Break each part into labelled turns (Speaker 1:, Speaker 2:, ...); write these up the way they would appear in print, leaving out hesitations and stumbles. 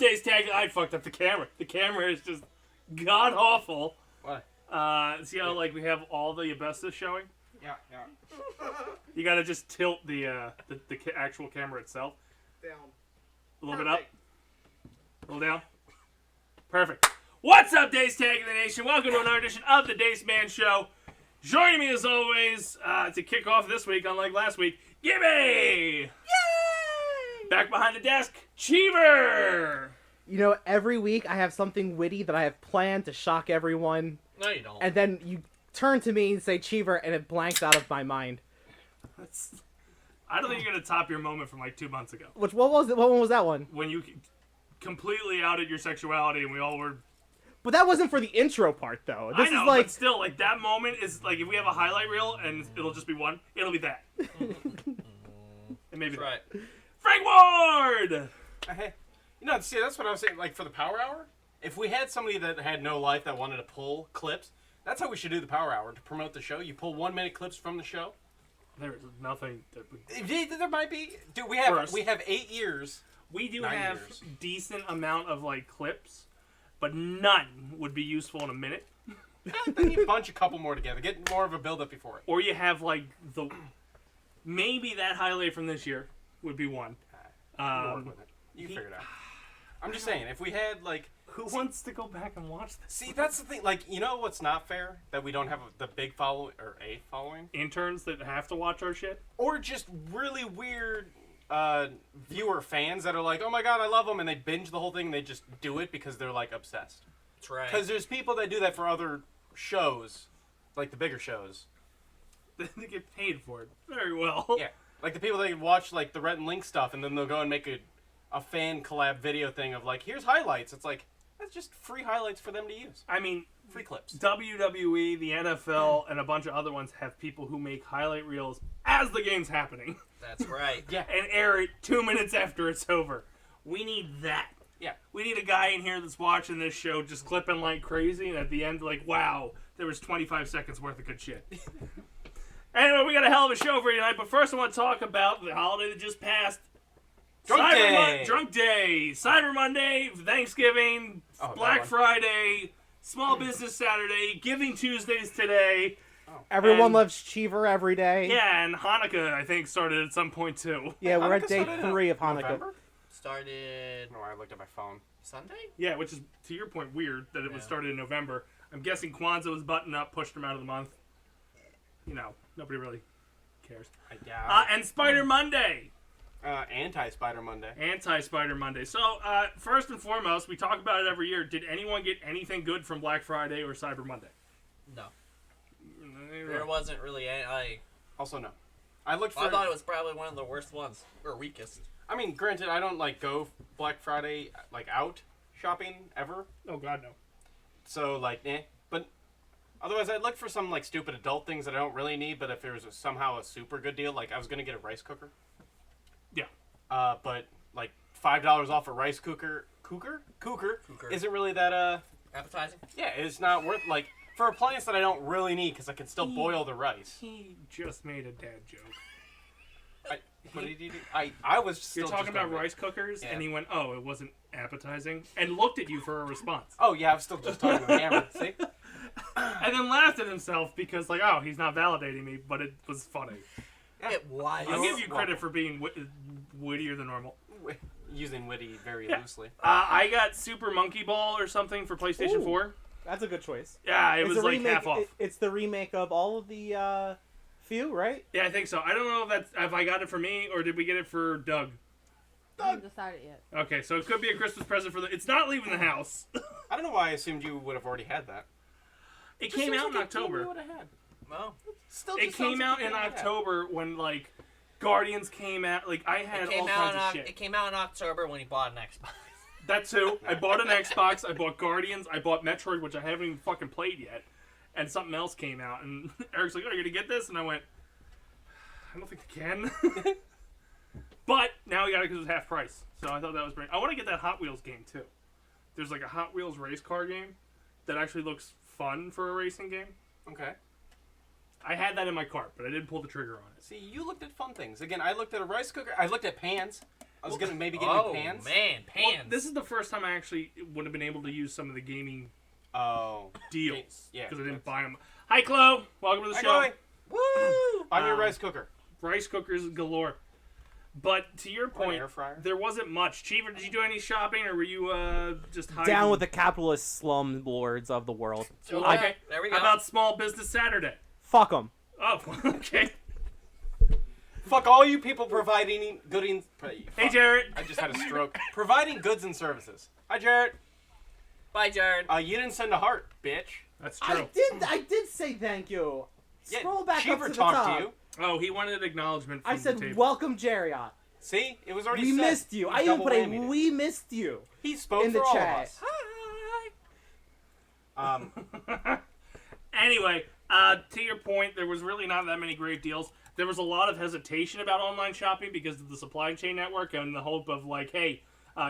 Speaker 1: Dace Tag? I fucked up the camera. The camera is just god awful.
Speaker 2: What?
Speaker 1: See how like we have all the asbestos showing?
Speaker 2: Yeah.
Speaker 1: You gotta just tilt the actual camera itself.
Speaker 3: Down.
Speaker 1: A little bit up. A little down. Perfect. What's up, Dace Tag in the Nation? Welcome to another edition of the Dace Man Show. Joining me as always to kick off this week, unlike last week, Gibby! Yay! Back behind the desk, Cheever!
Speaker 3: You know, every week I have something witty that I have planned to shock everyone.
Speaker 4: No, you don't.
Speaker 3: And then you turn to me and say Cheever, and it blanks out of my mind.
Speaker 1: I don't think you're going to top your moment from like 2 months ago.
Speaker 3: What was it? What one was that one?
Speaker 1: When you completely outed your sexuality and we all were...
Speaker 3: But that wasn't for the intro part, though. This
Speaker 1: I know,
Speaker 3: is like...
Speaker 1: but still, like, that moment is, like, if we have a highlight reel and it'll just be one, it'll be that. And maybe
Speaker 4: That's right.
Speaker 1: Frank Ward!
Speaker 2: Hey, see, that's what I was saying. Like, for the Power Hour, if we had somebody that had no life that wanted to pull clips, that's how we should do the Power Hour to promote the show. You pull 1 minute clips from the show.
Speaker 1: There's nothing that we...
Speaker 2: There might be. Dude, we have 8 years.
Speaker 1: We do
Speaker 2: 9
Speaker 1: have
Speaker 2: years.
Speaker 1: decent amount of, like, clips, but none would be useful in a minute.
Speaker 2: Then you bunch a couple more together. Get more of a build-up before it.
Speaker 1: Or you have, like, maybe that highlight from this year would be one.
Speaker 2: We'll work with it. You figure it out. I'm just saying, if we had, like...
Speaker 1: Who wants to go back and watch this?
Speaker 2: See, that's the thing. Like, you know what's not fair? That we don't have the big following, or a following?
Speaker 1: Interns that have to watch our shit?
Speaker 2: Or just really weird viewer fans that are like, oh my god, I love them, and they binge the whole thing, and they just do it because they're, like, obsessed.
Speaker 4: That's right.
Speaker 2: Because there's people that do that for other shows, like the bigger shows.
Speaker 1: They get paid for it very well.
Speaker 2: Yeah. Like the people that watch, like, the Rhett and Link stuff, and then they'll go and make a fan collab video thing of, like, here's highlights. It's like, that's just free highlights for them to use.
Speaker 1: I mean,
Speaker 2: free clips.
Speaker 1: WWE, the NFL, and a bunch of other ones have people who make highlight reels as the game's happening.
Speaker 4: That's right.
Speaker 2: Yeah.
Speaker 1: And air it 2 minutes after it's over. We need that.
Speaker 2: Yeah.
Speaker 1: We need a guy in here that's watching this show just clipping like crazy, and at the end, like, wow, there was 25 seconds worth of good shit. Anyway, we got a hell of a show for you tonight, but first I want to talk about the holiday that just passed.
Speaker 2: Drunk Day!
Speaker 1: Drunk Day, Cyber Monday, Thanksgiving, Black Friday, Small Business Saturday, Giving Tuesdays today.
Speaker 3: Everyone loves Cheever every day.
Speaker 1: Yeah, and Hanukkah, I think, started at some point, too.
Speaker 3: Yeah, we're at
Speaker 2: Hanukkah
Speaker 3: day
Speaker 2: started
Speaker 3: 3 of Hanukkah.
Speaker 2: November?
Speaker 4: Started
Speaker 2: No, I looked at my phone.
Speaker 4: Sunday?
Speaker 1: Yeah, which is, to your point, weird that it was started in November. I'm guessing Kwanzaa was buttoned up, pushed them out of the month. You know, nobody really cares. And Spider Monday.
Speaker 2: Anti-Spider Monday.
Speaker 1: Anti-Spider Monday. So, first and foremost, we talk about it every year. Did anyone get anything good from Black Friday or Cyber Monday?
Speaker 4: No. There wasn't really any.
Speaker 2: Also, no. I
Speaker 4: thought it was probably one of the worst ones. Or weakest.
Speaker 2: I mean, granted, I don't, like, go Black Friday, like, out shopping ever.
Speaker 1: Oh, God, no.
Speaker 2: So, like, But otherwise, I'd look for some, like, stupid adult things that I don't really need, but if there was somehow a super good deal, like, I was going to get a rice cooker.
Speaker 1: Yeah.
Speaker 2: But, like, $5 off a rice cooker isn't really that,
Speaker 4: Appetizing?
Speaker 2: Yeah, it's not worth, like, for appliance that I don't really need, because I can still boil the rice.
Speaker 1: He just made a dad joke.
Speaker 2: What did he do? I was still
Speaker 1: You're talking
Speaker 2: just
Speaker 1: about
Speaker 2: over it.
Speaker 1: rice cookers,
Speaker 2: Yeah.
Speaker 1: and he went, oh, it wasn't appetizing, and looked at you for a response.
Speaker 2: Oh, yeah, I was still just talking to the camera, see?
Speaker 1: And then laughed at himself because, like, oh, he's not validating me, but it was funny.
Speaker 4: It was.
Speaker 1: I'll give you credit for being wittier than normal.
Speaker 2: Using witty very loosely.
Speaker 1: I got Super Monkey Ball or something for PlayStation
Speaker 3: Ooh.
Speaker 1: 4.
Speaker 3: That's a good choice.
Speaker 1: Yeah, it
Speaker 3: It's
Speaker 1: was
Speaker 3: a
Speaker 1: like
Speaker 3: remake,
Speaker 1: half off.
Speaker 3: It's the remake of all of the few, right?
Speaker 1: Yeah, I think so. I don't know if I got it for me or did we get it for Doug.
Speaker 5: I haven't decided yet.
Speaker 1: Okay, so it could be a Christmas present for the... It's not leaving the house.
Speaker 2: I don't know why I assumed you would have already had that.
Speaker 1: It came out in October.
Speaker 4: Well,
Speaker 2: Still
Speaker 1: It came out in October when, like, Guardians came out. Like, I had all kinds of shit.
Speaker 4: It came out in October when he bought an Xbox.
Speaker 1: That too. I bought an Xbox. I bought Guardians. I bought Metroid, which I haven't even fucking played yet. And something else came out. And Eric's like, oh, you're going to get this? And I went, I don't think I can. But now we got it because it was half price. So I thought that was great. I want to get that Hot Wheels game too. There's like a Hot Wheels race car game that actually looks fun for a racing game.
Speaker 2: Okay.
Speaker 1: I had that in my cart, but I didn't pull the trigger on it.
Speaker 2: See, you looked at fun things. Again, I looked at a rice cooker. I looked at pans. I was gonna maybe get
Speaker 4: Oh
Speaker 2: you pans.
Speaker 4: man,
Speaker 1: Well,
Speaker 4: pans.
Speaker 1: this is the first time I actually would have been able to use some of the gaming
Speaker 2: Oh.
Speaker 1: deals.
Speaker 2: Yeah.
Speaker 1: Because I didn't buy them. Hi, Chloe. Welcome to the
Speaker 2: Hi,
Speaker 1: show.
Speaker 2: Chloe.
Speaker 4: Woo!
Speaker 2: I'm your rice cooker.
Speaker 1: Rice cookers galore. But to your point,
Speaker 2: air fryer.
Speaker 1: there wasn't much. Cheever, did you do any shopping, or were you just hiding?
Speaker 3: Down with the capitalist slum lords of the world.
Speaker 1: Okay.
Speaker 4: There we go.
Speaker 1: How about Small Business Saturday?
Speaker 3: Fuck them.
Speaker 1: Oh, okay.
Speaker 2: Fuck all you people providing goodings.
Speaker 1: Hey, Jarrett.
Speaker 2: I just had a stroke. Providing goods and services. Hi, Jared.
Speaker 4: Bye, Jared.
Speaker 2: You didn't send a heart, bitch.
Speaker 1: That's true.
Speaker 3: I did say thank you.
Speaker 2: Yeah,
Speaker 3: Scroll back
Speaker 2: Cheever
Speaker 3: up to the
Speaker 2: talked
Speaker 3: top.
Speaker 2: to you.
Speaker 1: Oh, he wanted acknowledgement from
Speaker 3: I said,
Speaker 1: the table.
Speaker 3: welcome, Jariot.
Speaker 2: See, it was already
Speaker 3: We
Speaker 2: said.
Speaker 3: missed you.
Speaker 2: He
Speaker 3: I even
Speaker 2: double
Speaker 3: put a
Speaker 2: whammied it.
Speaker 3: we missed you.
Speaker 2: He spoke
Speaker 3: in the
Speaker 2: for all
Speaker 3: chat.
Speaker 2: of us.
Speaker 4: Hi.
Speaker 1: Anyway, to your point, there was really not that many great deals. There was a lot of hesitation about online shopping because of the supply chain network and the hope of like, hey,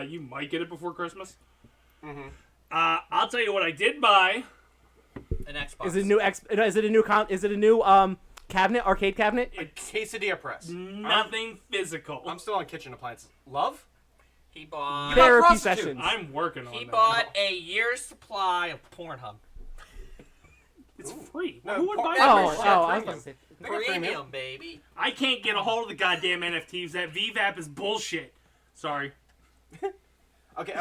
Speaker 1: you might get it before Christmas.
Speaker 2: Mm-hmm.
Speaker 1: I'll tell you what I did buy.
Speaker 4: An Xbox.
Speaker 3: Is it a new is it a new cabinet, arcade cabinet?
Speaker 2: A quesadilla press.
Speaker 1: Nothing physical.
Speaker 2: I'm still on kitchen appliances. Love?
Speaker 4: He bought.
Speaker 3: Therapy
Speaker 2: prostitute.
Speaker 3: sessions.
Speaker 1: I'm working on
Speaker 4: He
Speaker 1: that.
Speaker 4: bought a year's supply of Pornhub.
Speaker 1: It's free.
Speaker 2: No,
Speaker 1: Who would buy
Speaker 3: Oh,
Speaker 1: that?
Speaker 3: I was about to say.
Speaker 2: They got
Speaker 4: Premium, baby.
Speaker 1: I can't get a hold of the goddamn NFTs. That VVAP is bullshit. Sorry.
Speaker 2: Okay,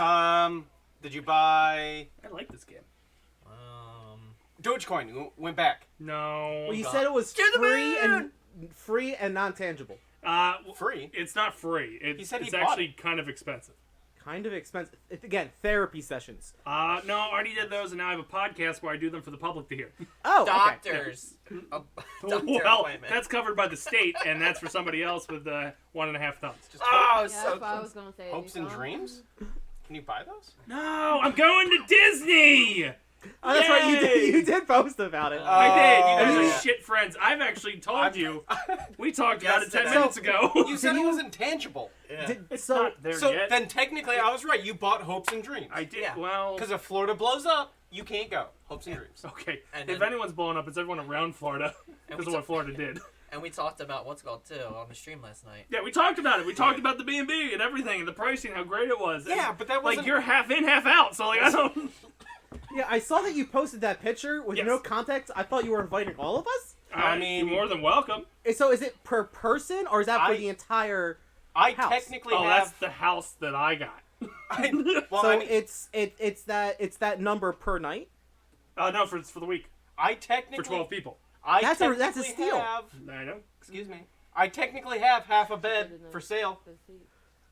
Speaker 2: did you buy
Speaker 1: I like this game.
Speaker 2: Dogecoin? You went back.
Speaker 1: No.
Speaker 3: Well, you said it was
Speaker 4: To the
Speaker 3: free and non-tangible.
Speaker 2: Free?
Speaker 1: It's not free.
Speaker 2: He said he
Speaker 1: it's
Speaker 2: bought
Speaker 1: actually kind of expensive.
Speaker 3: Kind of expensive. Again, therapy sessions.
Speaker 1: No, I already did those, and now I have a podcast where I do them for the public to hear.
Speaker 3: Oh, okay.
Speaker 4: Doctors. A doctor
Speaker 1: Well,
Speaker 4: appointment.
Speaker 1: that's covered by the state, and that's for somebody else with 1.5 thumbs.
Speaker 2: Just
Speaker 4: Oh,
Speaker 5: Yeah,
Speaker 4: so
Speaker 5: that's what I
Speaker 4: close.
Speaker 5: was gonna say.
Speaker 2: hopes and dreams? Can you buy those?
Speaker 1: No, I'm going to Disney.
Speaker 3: Oh, that's right.
Speaker 1: Yay!
Speaker 3: You did post about it.
Speaker 1: I did. You guys
Speaker 2: yeah.
Speaker 1: are shit friends. I've actually told you. We talked about it
Speaker 4: Yes,
Speaker 1: 10
Speaker 4: so-
Speaker 1: minutes ago.
Speaker 2: You said it was intangible.
Speaker 4: Yeah.
Speaker 1: It's
Speaker 3: so
Speaker 1: not there
Speaker 2: So
Speaker 1: yet.
Speaker 2: then technically I was right. You bought hopes and dreams.
Speaker 1: I did.
Speaker 4: Yeah.
Speaker 1: Well,
Speaker 2: Because if Florida blows up, you can't go. Hopes and dreams.
Speaker 1: okay.
Speaker 4: And
Speaker 1: If
Speaker 4: then-
Speaker 1: anyone's blowing up, it's everyone around Florida because of what Florida did.
Speaker 4: And we talked about what's it called too on the stream last night.
Speaker 1: Yeah, we talked about it. We talked about the B&B and everything and the pricing, how great it was. And,
Speaker 2: Yeah, but that wasn't...
Speaker 1: like you're half in, half out. So like I don't.
Speaker 3: Yeah, I saw that you posted that picture with
Speaker 1: Yes.
Speaker 3: no context. I thought you were inviting all of us.
Speaker 2: I mean-
Speaker 1: you're more than welcome.
Speaker 3: So is it per person or is that for
Speaker 2: I-
Speaker 3: the entire?
Speaker 2: I
Speaker 3: house.
Speaker 2: technically
Speaker 1: Oh,
Speaker 2: have...
Speaker 1: that's the house that I got.
Speaker 2: well,
Speaker 3: So
Speaker 2: I mean,
Speaker 3: it's that number per night.
Speaker 1: No, it's for the week
Speaker 2: I technically...
Speaker 1: for 12 people.
Speaker 3: That's a
Speaker 2: technically
Speaker 3: steal.
Speaker 2: Have,
Speaker 1: I know.
Speaker 2: excuse me. I technically have half a bed for sale.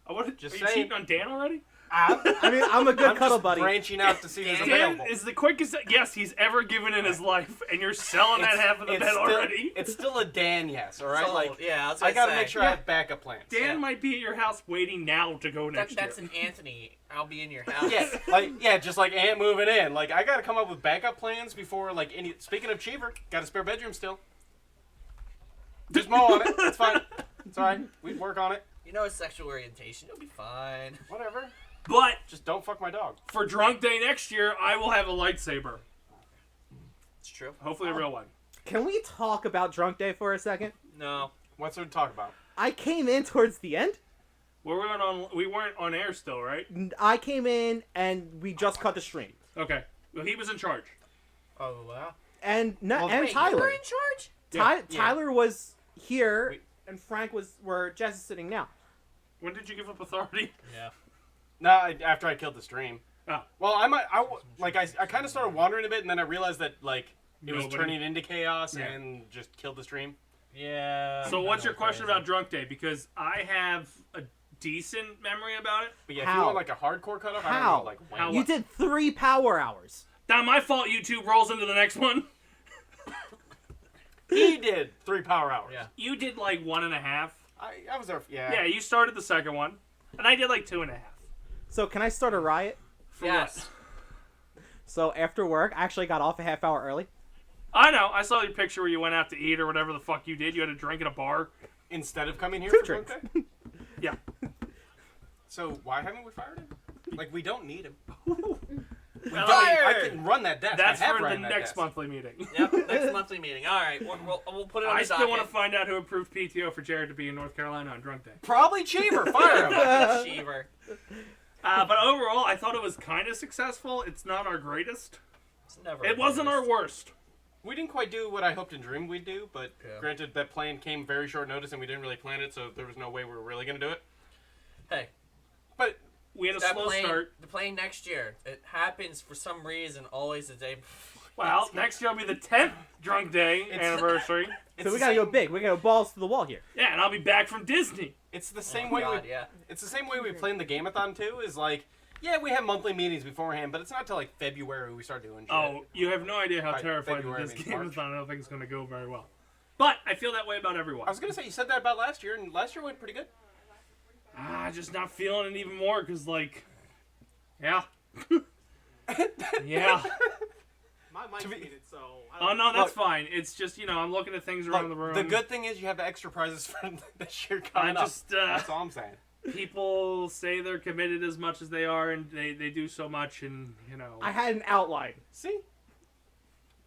Speaker 1: Oh, what?
Speaker 2: Just
Speaker 1: are you
Speaker 2: saying.
Speaker 1: cheating on Dan already?
Speaker 3: I mean, I'm a good
Speaker 2: I'm
Speaker 3: cuddle
Speaker 2: just
Speaker 3: buddy.
Speaker 2: branching out to see who's
Speaker 1: Dan
Speaker 2: available.
Speaker 1: is the quickest yes he's ever given in his life, and you're selling that half of the
Speaker 2: It's
Speaker 1: bed
Speaker 2: still-
Speaker 1: already.
Speaker 2: It's still a Dan yes, all right?
Speaker 4: So,
Speaker 2: like,
Speaker 4: yeah, I was
Speaker 2: I
Speaker 4: gonna
Speaker 2: gotta
Speaker 4: say.
Speaker 2: make sure I have backup plans.
Speaker 1: Dan
Speaker 4: Yeah.
Speaker 1: might be at your house waiting now to go next
Speaker 4: That's
Speaker 1: year.
Speaker 4: an Anthony. I'll be in your house.
Speaker 2: Yeah, just like Ant moving in. Like, I gotta come up with backup plans before, like, any... Speaking of Cheever, got a spare bedroom still. Just mow on it. It's fine. It's alright. We work on it.
Speaker 4: You know his sexual orientation. You'll be fine.
Speaker 2: Whatever.
Speaker 1: But
Speaker 2: Just don't fuck my dog.
Speaker 1: for drunk day next year, I will have a lightsaber.
Speaker 4: It's true.
Speaker 1: Hopefully a real one.
Speaker 3: Can we talk about Drunk Day for a second?
Speaker 4: No.
Speaker 2: What's there to talk about?
Speaker 3: I came in towards the end.
Speaker 1: We weren't on air still, right?
Speaker 3: I came in and we just cut the stream.
Speaker 1: Okay. Well, he was in charge.
Speaker 4: Oh wow.
Speaker 3: And
Speaker 2: Well,
Speaker 3: and
Speaker 4: Wait, you
Speaker 3: Tyler.
Speaker 4: were in charge?
Speaker 1: Yeah.
Speaker 3: Tyler was here
Speaker 2: Wait.
Speaker 3: and Frank was where Jess is sitting now.
Speaker 1: When did you give up authority?
Speaker 4: Yeah.
Speaker 2: No, after I killed the stream.
Speaker 1: Oh.
Speaker 2: Well, I kind of started wandering a bit, and then I realized that, like, it was
Speaker 1: Nobody-
Speaker 2: turning into chaos
Speaker 1: Yeah.
Speaker 2: and just killed the stream.
Speaker 4: Yeah.
Speaker 1: So what's your
Speaker 4: I'm
Speaker 1: question
Speaker 4: crazy.
Speaker 1: about drunk day? Because I have a decent memory about it.
Speaker 2: But yeah, if
Speaker 3: How?
Speaker 2: you want, like, a hardcore cutoff, I don't
Speaker 3: How?
Speaker 2: know, like, when.
Speaker 1: How?
Speaker 3: You did 3 power hours.
Speaker 1: Not my fault. YouTube rolls into the next one.
Speaker 2: He did 3 power hours.
Speaker 4: Yeah.
Speaker 1: You did like 1.5.
Speaker 2: I was there, yeah.
Speaker 1: Yeah, you started the second one, and I did like 2.5.
Speaker 3: So can I start a riot?
Speaker 1: For
Speaker 4: Yes.
Speaker 1: what?
Speaker 3: So after work, I actually got off a half hour early.
Speaker 1: I know. I saw your picture where you went out to eat or whatever the fuck you did. You had a drink at a bar.
Speaker 2: Instead of coming here
Speaker 3: 2
Speaker 2: for drunk
Speaker 3: drinks.
Speaker 2: day?
Speaker 1: Yeah.
Speaker 2: So why haven't we fired him? Like, we don't need him.
Speaker 1: Well,
Speaker 2: I can run that desk.
Speaker 1: That's
Speaker 2: I have
Speaker 1: for the
Speaker 2: ran that
Speaker 1: next
Speaker 2: desk.
Speaker 1: monthly meeting.
Speaker 4: Yep, next monthly meeting. All right, we'll put it on
Speaker 1: I
Speaker 4: the
Speaker 1: still
Speaker 4: docket.
Speaker 1: want to find out who approved PTO for Jared to be in North Carolina on drunk day.
Speaker 2: Probably Cheever. Fire him.
Speaker 4: Cheever.
Speaker 1: But overall, I thought it was kind of successful. It's not our greatest.
Speaker 4: It's never.
Speaker 1: It wasn't our worst.
Speaker 2: We didn't quite do what I hoped and dreamed we'd do, but
Speaker 4: Yeah.
Speaker 2: granted, that plan came very short notice, and we didn't really plan it, so there was no way we were really going to do it.
Speaker 4: Hey,
Speaker 2: But
Speaker 1: We had a
Speaker 4: that
Speaker 1: slow
Speaker 4: plane,
Speaker 1: start.
Speaker 4: the plane next year. It happens for some reason always the day.
Speaker 1: Well, next year will be the 10th drunk day anniversary.
Speaker 3: So we gotta go big. We gotta go balls to the wall here.
Speaker 1: Yeah, and I'll be back from Disney.
Speaker 2: It's the same
Speaker 4: Oh,
Speaker 2: way
Speaker 4: God,
Speaker 2: we.
Speaker 4: yeah.
Speaker 2: It's the same way we planned the Game-a-thon too. Is like, yeah, we have monthly meetings beforehand, but it's not till like February we start doing shit.
Speaker 1: Oh, you have no idea how
Speaker 2: Right,
Speaker 1: terrified
Speaker 2: February,
Speaker 1: that this
Speaker 2: I mean,
Speaker 1: game
Speaker 2: March.
Speaker 1: is on. I don't think it's going to go very well. But I feel that way about everyone.
Speaker 2: I was gonna say you said that about last year, and last year went pretty good.
Speaker 1: Just not feeling it even more because, like, yeah. Yeah.
Speaker 3: My mic's
Speaker 2: be-
Speaker 3: muted, so.
Speaker 1: Oh, no, that's
Speaker 2: Look.
Speaker 1: fine. It's just, I'm looking at things around the room.
Speaker 2: The good thing is you have the extra prizes for this year
Speaker 1: I
Speaker 2: coming up.
Speaker 1: just,
Speaker 2: That's all I'm saying.
Speaker 1: people say they're committed as much as they are, and they do so much, and,
Speaker 3: I had an outline.
Speaker 2: See,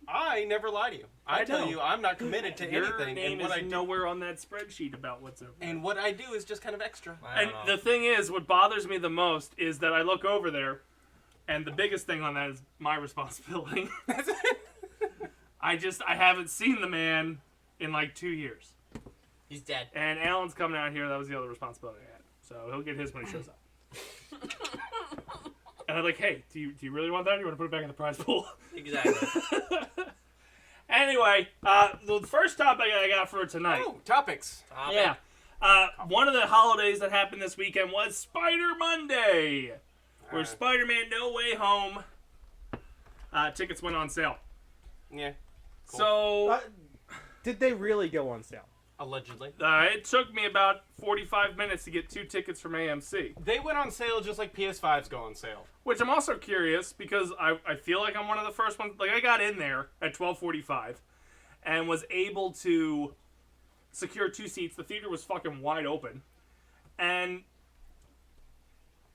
Speaker 2: I never lie to you. I tell
Speaker 1: know.
Speaker 2: you, I'm not committed to
Speaker 1: Your
Speaker 2: anything,
Speaker 1: name
Speaker 2: and what
Speaker 1: is
Speaker 2: I do,
Speaker 1: nowhere on that spreadsheet about what's over there.
Speaker 2: and what I do is just kind of extra.
Speaker 4: I
Speaker 1: And
Speaker 4: don't know.
Speaker 1: the thing is, what bothers me the most is that I look over there, and the biggest thing on that is my responsibility. I haven't seen the man in like 2 years.
Speaker 4: He's dead.
Speaker 1: And Alan's coming out here, that was the other responsibility I had. So he'll get his when he shows up. And I'm like, hey, do you really want that, or you want to put it back in the prize pool?
Speaker 4: Exactly.
Speaker 1: Anyway, the first topic I got for tonight.
Speaker 2: Oh, topics.
Speaker 4: Topic.
Speaker 1: Yeah. One of the holidays that happened this weekend was Spider Monday, where
Speaker 2: Alright.
Speaker 1: Spider-Man No Way Home tickets went on sale.
Speaker 2: Yeah, Cool.
Speaker 1: So
Speaker 3: Did they really go on sale?
Speaker 2: allegedly.
Speaker 1: it took me about 45 minutes to get 2 tickets from AMC,
Speaker 2: They went on sale just like PS5s go on sale.
Speaker 1: which I'm also curious because I feel like I'm one of the first ones. Like, I got in there at 12:45 and was able to secure 2 seats. The theater was fucking wide open. And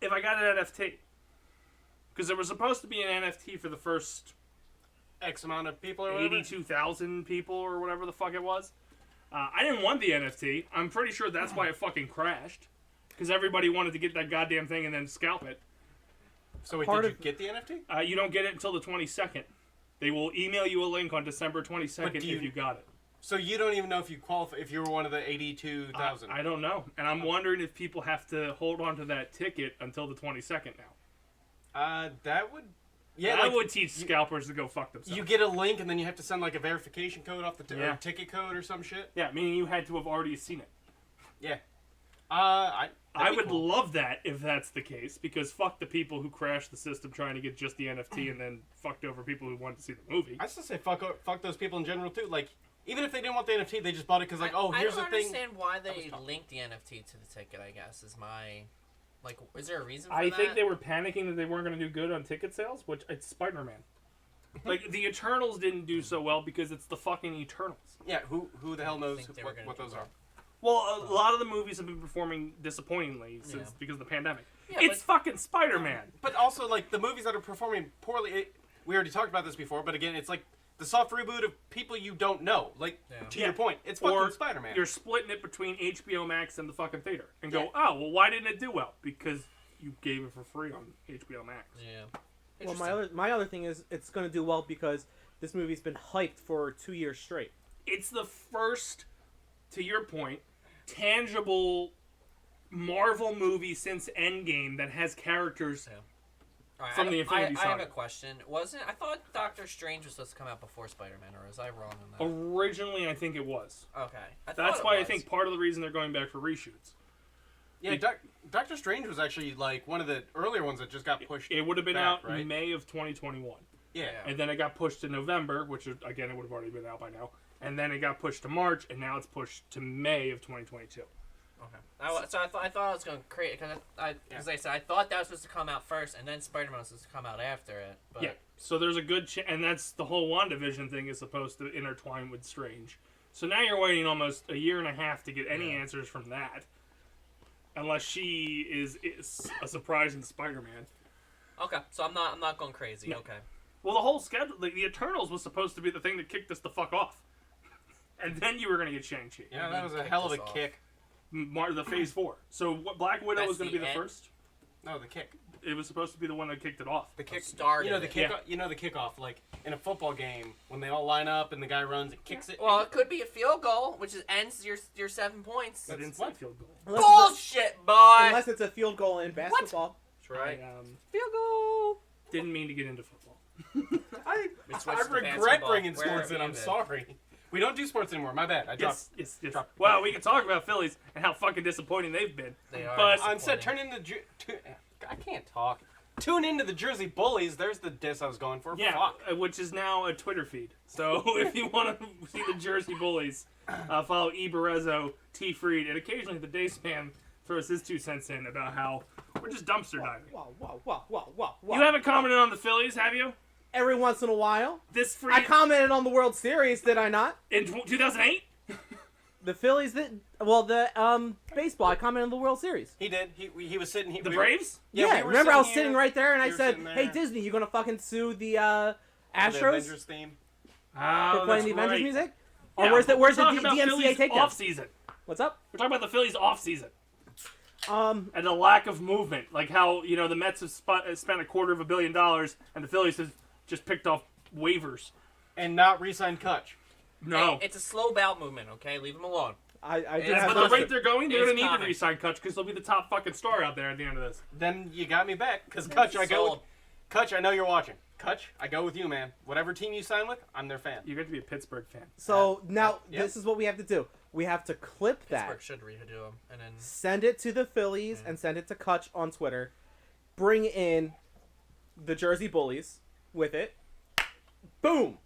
Speaker 1: if I got an NFT, because there was supposed to be an NFT for the first
Speaker 2: X amount of people or whatever.
Speaker 1: 82,000 people or whatever the fuck it was. I didn't want the NFT. I'm pretty sure that's why it fucking crashed. Because everybody wanted to get that goddamn thing and then scalp it.
Speaker 2: So wait,
Speaker 3: Part
Speaker 2: did you
Speaker 3: of-
Speaker 2: get the NFT?
Speaker 1: You don't get it until the 22nd. They will email you a link on December 22nd
Speaker 2: But do you-
Speaker 1: if you got it.
Speaker 2: So you don't even know if you qualify, if you were one of the 82,000.
Speaker 1: I don't know. And I'm wondering if people have to hold on to that ticket until the 22nd now.
Speaker 2: That would, yeah,
Speaker 1: That
Speaker 2: like,
Speaker 1: would teach scalpers to go fuck themselves.
Speaker 2: you get a link and then you have to send like a verification code off the
Speaker 1: Yeah.
Speaker 2: or ticket code or some shit.
Speaker 1: Yeah, meaning you had to have already seen it.
Speaker 2: Yeah.
Speaker 1: I
Speaker 2: that'd be
Speaker 1: would
Speaker 2: cool.
Speaker 1: love that if that's the case, because fuck the people who crashed the system trying to get just the NFT and then fucked over people who wanted to see the movie.
Speaker 2: I still say fuck those people in general too. Like, even if they didn't want the NFT, they just bought it because like, oh, here's
Speaker 4: I
Speaker 2: the
Speaker 4: don't
Speaker 2: thing.
Speaker 4: understand why
Speaker 2: That was
Speaker 4: they
Speaker 2: tough.
Speaker 4: linked the NFT to the ticket. I guess is my is there a reason for
Speaker 1: I
Speaker 4: that?
Speaker 1: think they were panicking that they weren't going to do good on ticket sales, which it's Spider-Man. Like, the Eternals didn't do so well because it's the fucking Eternals.
Speaker 2: Yeah, who the hell knows
Speaker 4: think they were
Speaker 2: what
Speaker 4: gonna do
Speaker 2: those
Speaker 4: well.
Speaker 2: are?
Speaker 1: Well, a lot of the movies have been performing disappointingly since
Speaker 4: Yeah.
Speaker 1: because of the pandemic.
Speaker 4: Yeah,
Speaker 1: It's fucking Spider-Man.
Speaker 2: But also, like, the movies that are performing poorly, we already talked about this before, but again, it's like the soft reboot of people you don't know. Like,
Speaker 4: Yeah.
Speaker 2: to
Speaker 1: Yeah.
Speaker 2: your point, it's
Speaker 1: Or
Speaker 2: fucking Spider-Man.
Speaker 1: You're splitting it between HBO Max and the fucking theater. And go,
Speaker 2: Yeah.
Speaker 1: oh, well, why didn't it do well? Because you gave it for free on HBO Max.
Speaker 4: Yeah.
Speaker 3: Well,
Speaker 4: Interesting.
Speaker 3: my other thing is it's going to do well because this movie's been hyped for 2 years straight.
Speaker 1: It's the first, to your point, tangible Marvel movie since Endgame that has characters.
Speaker 4: Yeah. All right,
Speaker 1: From the Infinity
Speaker 4: I have
Speaker 1: Saga.
Speaker 4: a question. I thought Doctor Strange was supposed to come out before Spider-Man, or was I wrong on that?
Speaker 1: Originally, I think it was.
Speaker 4: Okay.
Speaker 1: That's why I think part of the reason they're going back for reshoots.
Speaker 2: yeah, Doctor Strange was actually like one of the earlier ones that just got pushed.
Speaker 1: It would have been
Speaker 2: back,
Speaker 1: out
Speaker 2: right?
Speaker 1: in May of 2021.
Speaker 2: Yeah.
Speaker 1: And then it got pushed to November, which, again, it would have already been out by now. And then it got pushed to March, and now it's pushed to May of 2022.
Speaker 4: Okay. So I thought I was going to create because I said I thought that was supposed to come out first, and then Spider-Man was supposed to come out after it. But
Speaker 1: Yeah, so there's a good and that's the whole WandaVision thing is supposed to intertwine with Strange. So now you're waiting almost a year and a half to get any answers from that. Unless she is a surprise in Spider-Man.
Speaker 4: Okay, so I'm not going crazy.
Speaker 1: No.
Speaker 4: Okay.
Speaker 1: Well, the whole schedule, the Eternals was supposed to be the thing that kicked us the fuck off. And then you were going to get Shang-Chi.
Speaker 2: Yeah, that was a hell of a
Speaker 4: Kicked us
Speaker 2: kick.
Speaker 1: The Phase 4. So Black Widow
Speaker 4: That's
Speaker 1: was going to
Speaker 4: the
Speaker 1: be the
Speaker 4: end?
Speaker 1: first.
Speaker 2: No, the kick.
Speaker 1: It was supposed to be the one that kicked it off.
Speaker 2: The kick
Speaker 4: started
Speaker 2: You know the
Speaker 4: it.
Speaker 2: kick.
Speaker 1: Yeah.
Speaker 2: You know the kickoff, like in a football game when they all line up and the guy runs and kicks it.
Speaker 4: Well, it could be a field goal, which ends your 7 points.
Speaker 1: I didn't say
Speaker 2: what?
Speaker 1: field goal.
Speaker 4: Bullshit, boy.
Speaker 3: Unless it's a field goal in basketball.
Speaker 4: That's right.
Speaker 1: I
Speaker 3: Field goal.
Speaker 1: didn't mean to get into football.
Speaker 2: I
Speaker 4: We switched to
Speaker 2: regret
Speaker 4: basketball.
Speaker 2: bringing
Speaker 4: Where
Speaker 2: sports
Speaker 4: have
Speaker 2: in.
Speaker 4: you
Speaker 2: I'm
Speaker 4: been?
Speaker 2: sorry. We don't do sports anymore. My bad. I dropped.
Speaker 1: Yes.
Speaker 2: Drop.
Speaker 1: Well, we can talk about Phillies and how fucking disappointing they've been.
Speaker 4: They are.
Speaker 1: But
Speaker 2: Instead, turn into I can't talk. Tune into the Jersey Bullies. There's the diss I was going for.
Speaker 1: yeah,
Speaker 2: Fuck.
Speaker 1: which is now a Twitter feed. So if you want to see the Jersey Bullies, follow E. Barezzo, T. Freed, and occasionally the Dace Man throws his 2 cents in about how we're just dumpster diving.
Speaker 3: Wow.
Speaker 1: You haven't commented on the Phillies, have you?
Speaker 3: Every once in a while.
Speaker 1: This free
Speaker 3: I commented on the World Series, did I not?
Speaker 1: in 2008?
Speaker 3: The Phillies, baseball. I commented on the World Series.
Speaker 2: He did. He was sitting.
Speaker 1: The Braves?
Speaker 3: Yeah,
Speaker 2: we were
Speaker 3: remember I was
Speaker 2: here.
Speaker 3: sitting right there and I
Speaker 2: We were
Speaker 3: said,
Speaker 2: sitting
Speaker 3: "Hey
Speaker 2: there.
Speaker 3: Disney, you gonna fucking sue the
Speaker 2: The
Speaker 3: Astros
Speaker 2: Avengers theme.
Speaker 1: Oh,
Speaker 3: for playing the
Speaker 1: that's
Speaker 3: Avengers
Speaker 1: right.
Speaker 3: music?"
Speaker 1: Yeah,
Speaker 3: Or where's the
Speaker 1: we're talking about
Speaker 3: DMCA
Speaker 1: Phillies
Speaker 3: takedown?
Speaker 1: off season?
Speaker 3: What's up?
Speaker 1: We're talking about the Phillies off season
Speaker 3: Um,
Speaker 1: and the lack of movement, like how the Mets have spent $250 million and the Phillies have just picked off waivers.
Speaker 2: And not re-signed Kutch.
Speaker 1: No,
Speaker 4: Hey, it's a slow bowel movement, okay? Leave them alone.
Speaker 3: I do
Speaker 4: Yeah,
Speaker 3: have
Speaker 1: but the
Speaker 3: those-
Speaker 1: rate they're going, they're
Speaker 4: It's
Speaker 1: going to need to
Speaker 4: coming.
Speaker 1: re-sign Kutch because they'll be the top fucking star out there at the end of this.
Speaker 2: Then you got me back because Kutch, I go.
Speaker 4: Sold.
Speaker 2: Kutch, I know you're watching. Kutch, I go with you, man. Whatever team you sign with, I'm their fan.
Speaker 1: You get to be a Pittsburgh fan.
Speaker 3: So now
Speaker 2: Yep.
Speaker 3: this is what we have to do. We have to clip that,
Speaker 4: Pittsburgh should redo them, and then
Speaker 3: send it to the Phillies, and send it to Kutch on Twitter. Bring in the Jersey Bullies with it. Boom.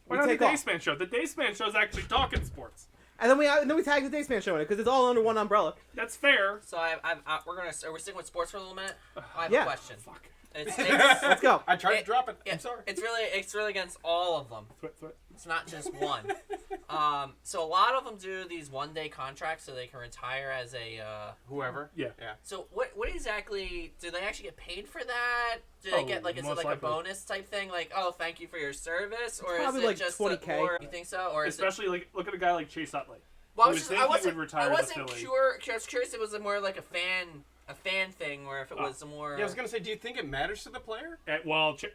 Speaker 1: Why
Speaker 3: We
Speaker 1: not the
Speaker 3: take off.
Speaker 1: Dace Man Show? The Dace Man Show is actually talking sports.
Speaker 3: And then we tag the Dace Man Show in it because it's all under one umbrella.
Speaker 1: That's fair.
Speaker 4: so we're sticking with sports for a little minute. I have
Speaker 3: Yeah.
Speaker 4: a question.
Speaker 1: Fuck.
Speaker 4: It's
Speaker 3: Let's go.
Speaker 2: I tried to
Speaker 4: It-
Speaker 2: drop it.
Speaker 4: yeah,
Speaker 2: I'm sorry.
Speaker 4: It's really against all of them.
Speaker 1: Thwit.
Speaker 4: It's not just one. So a lot of them do these 1-day contracts so they can retire as a.
Speaker 2: Whoever.
Speaker 1: Yeah.
Speaker 4: So what exactly do they actually get paid for that? Do they
Speaker 1: Oh,
Speaker 4: get is it
Speaker 1: most
Speaker 4: like
Speaker 1: likely.
Speaker 4: a bonus type thing? Like, oh, thank you for your service, or is
Speaker 3: probably
Speaker 4: it
Speaker 3: like
Speaker 4: just
Speaker 3: 20K.
Speaker 4: more? You think so, or is it?
Speaker 1: Especially look at a guy like Chase Utley.
Speaker 4: Well,
Speaker 1: you would think he would retire
Speaker 4: I
Speaker 1: as a
Speaker 4: wasn't
Speaker 1: Philly.
Speaker 4: sure. I was curious. If it was more like a fan thing, or if it was more.
Speaker 2: Yeah, I was gonna say, do you think it matters to the player?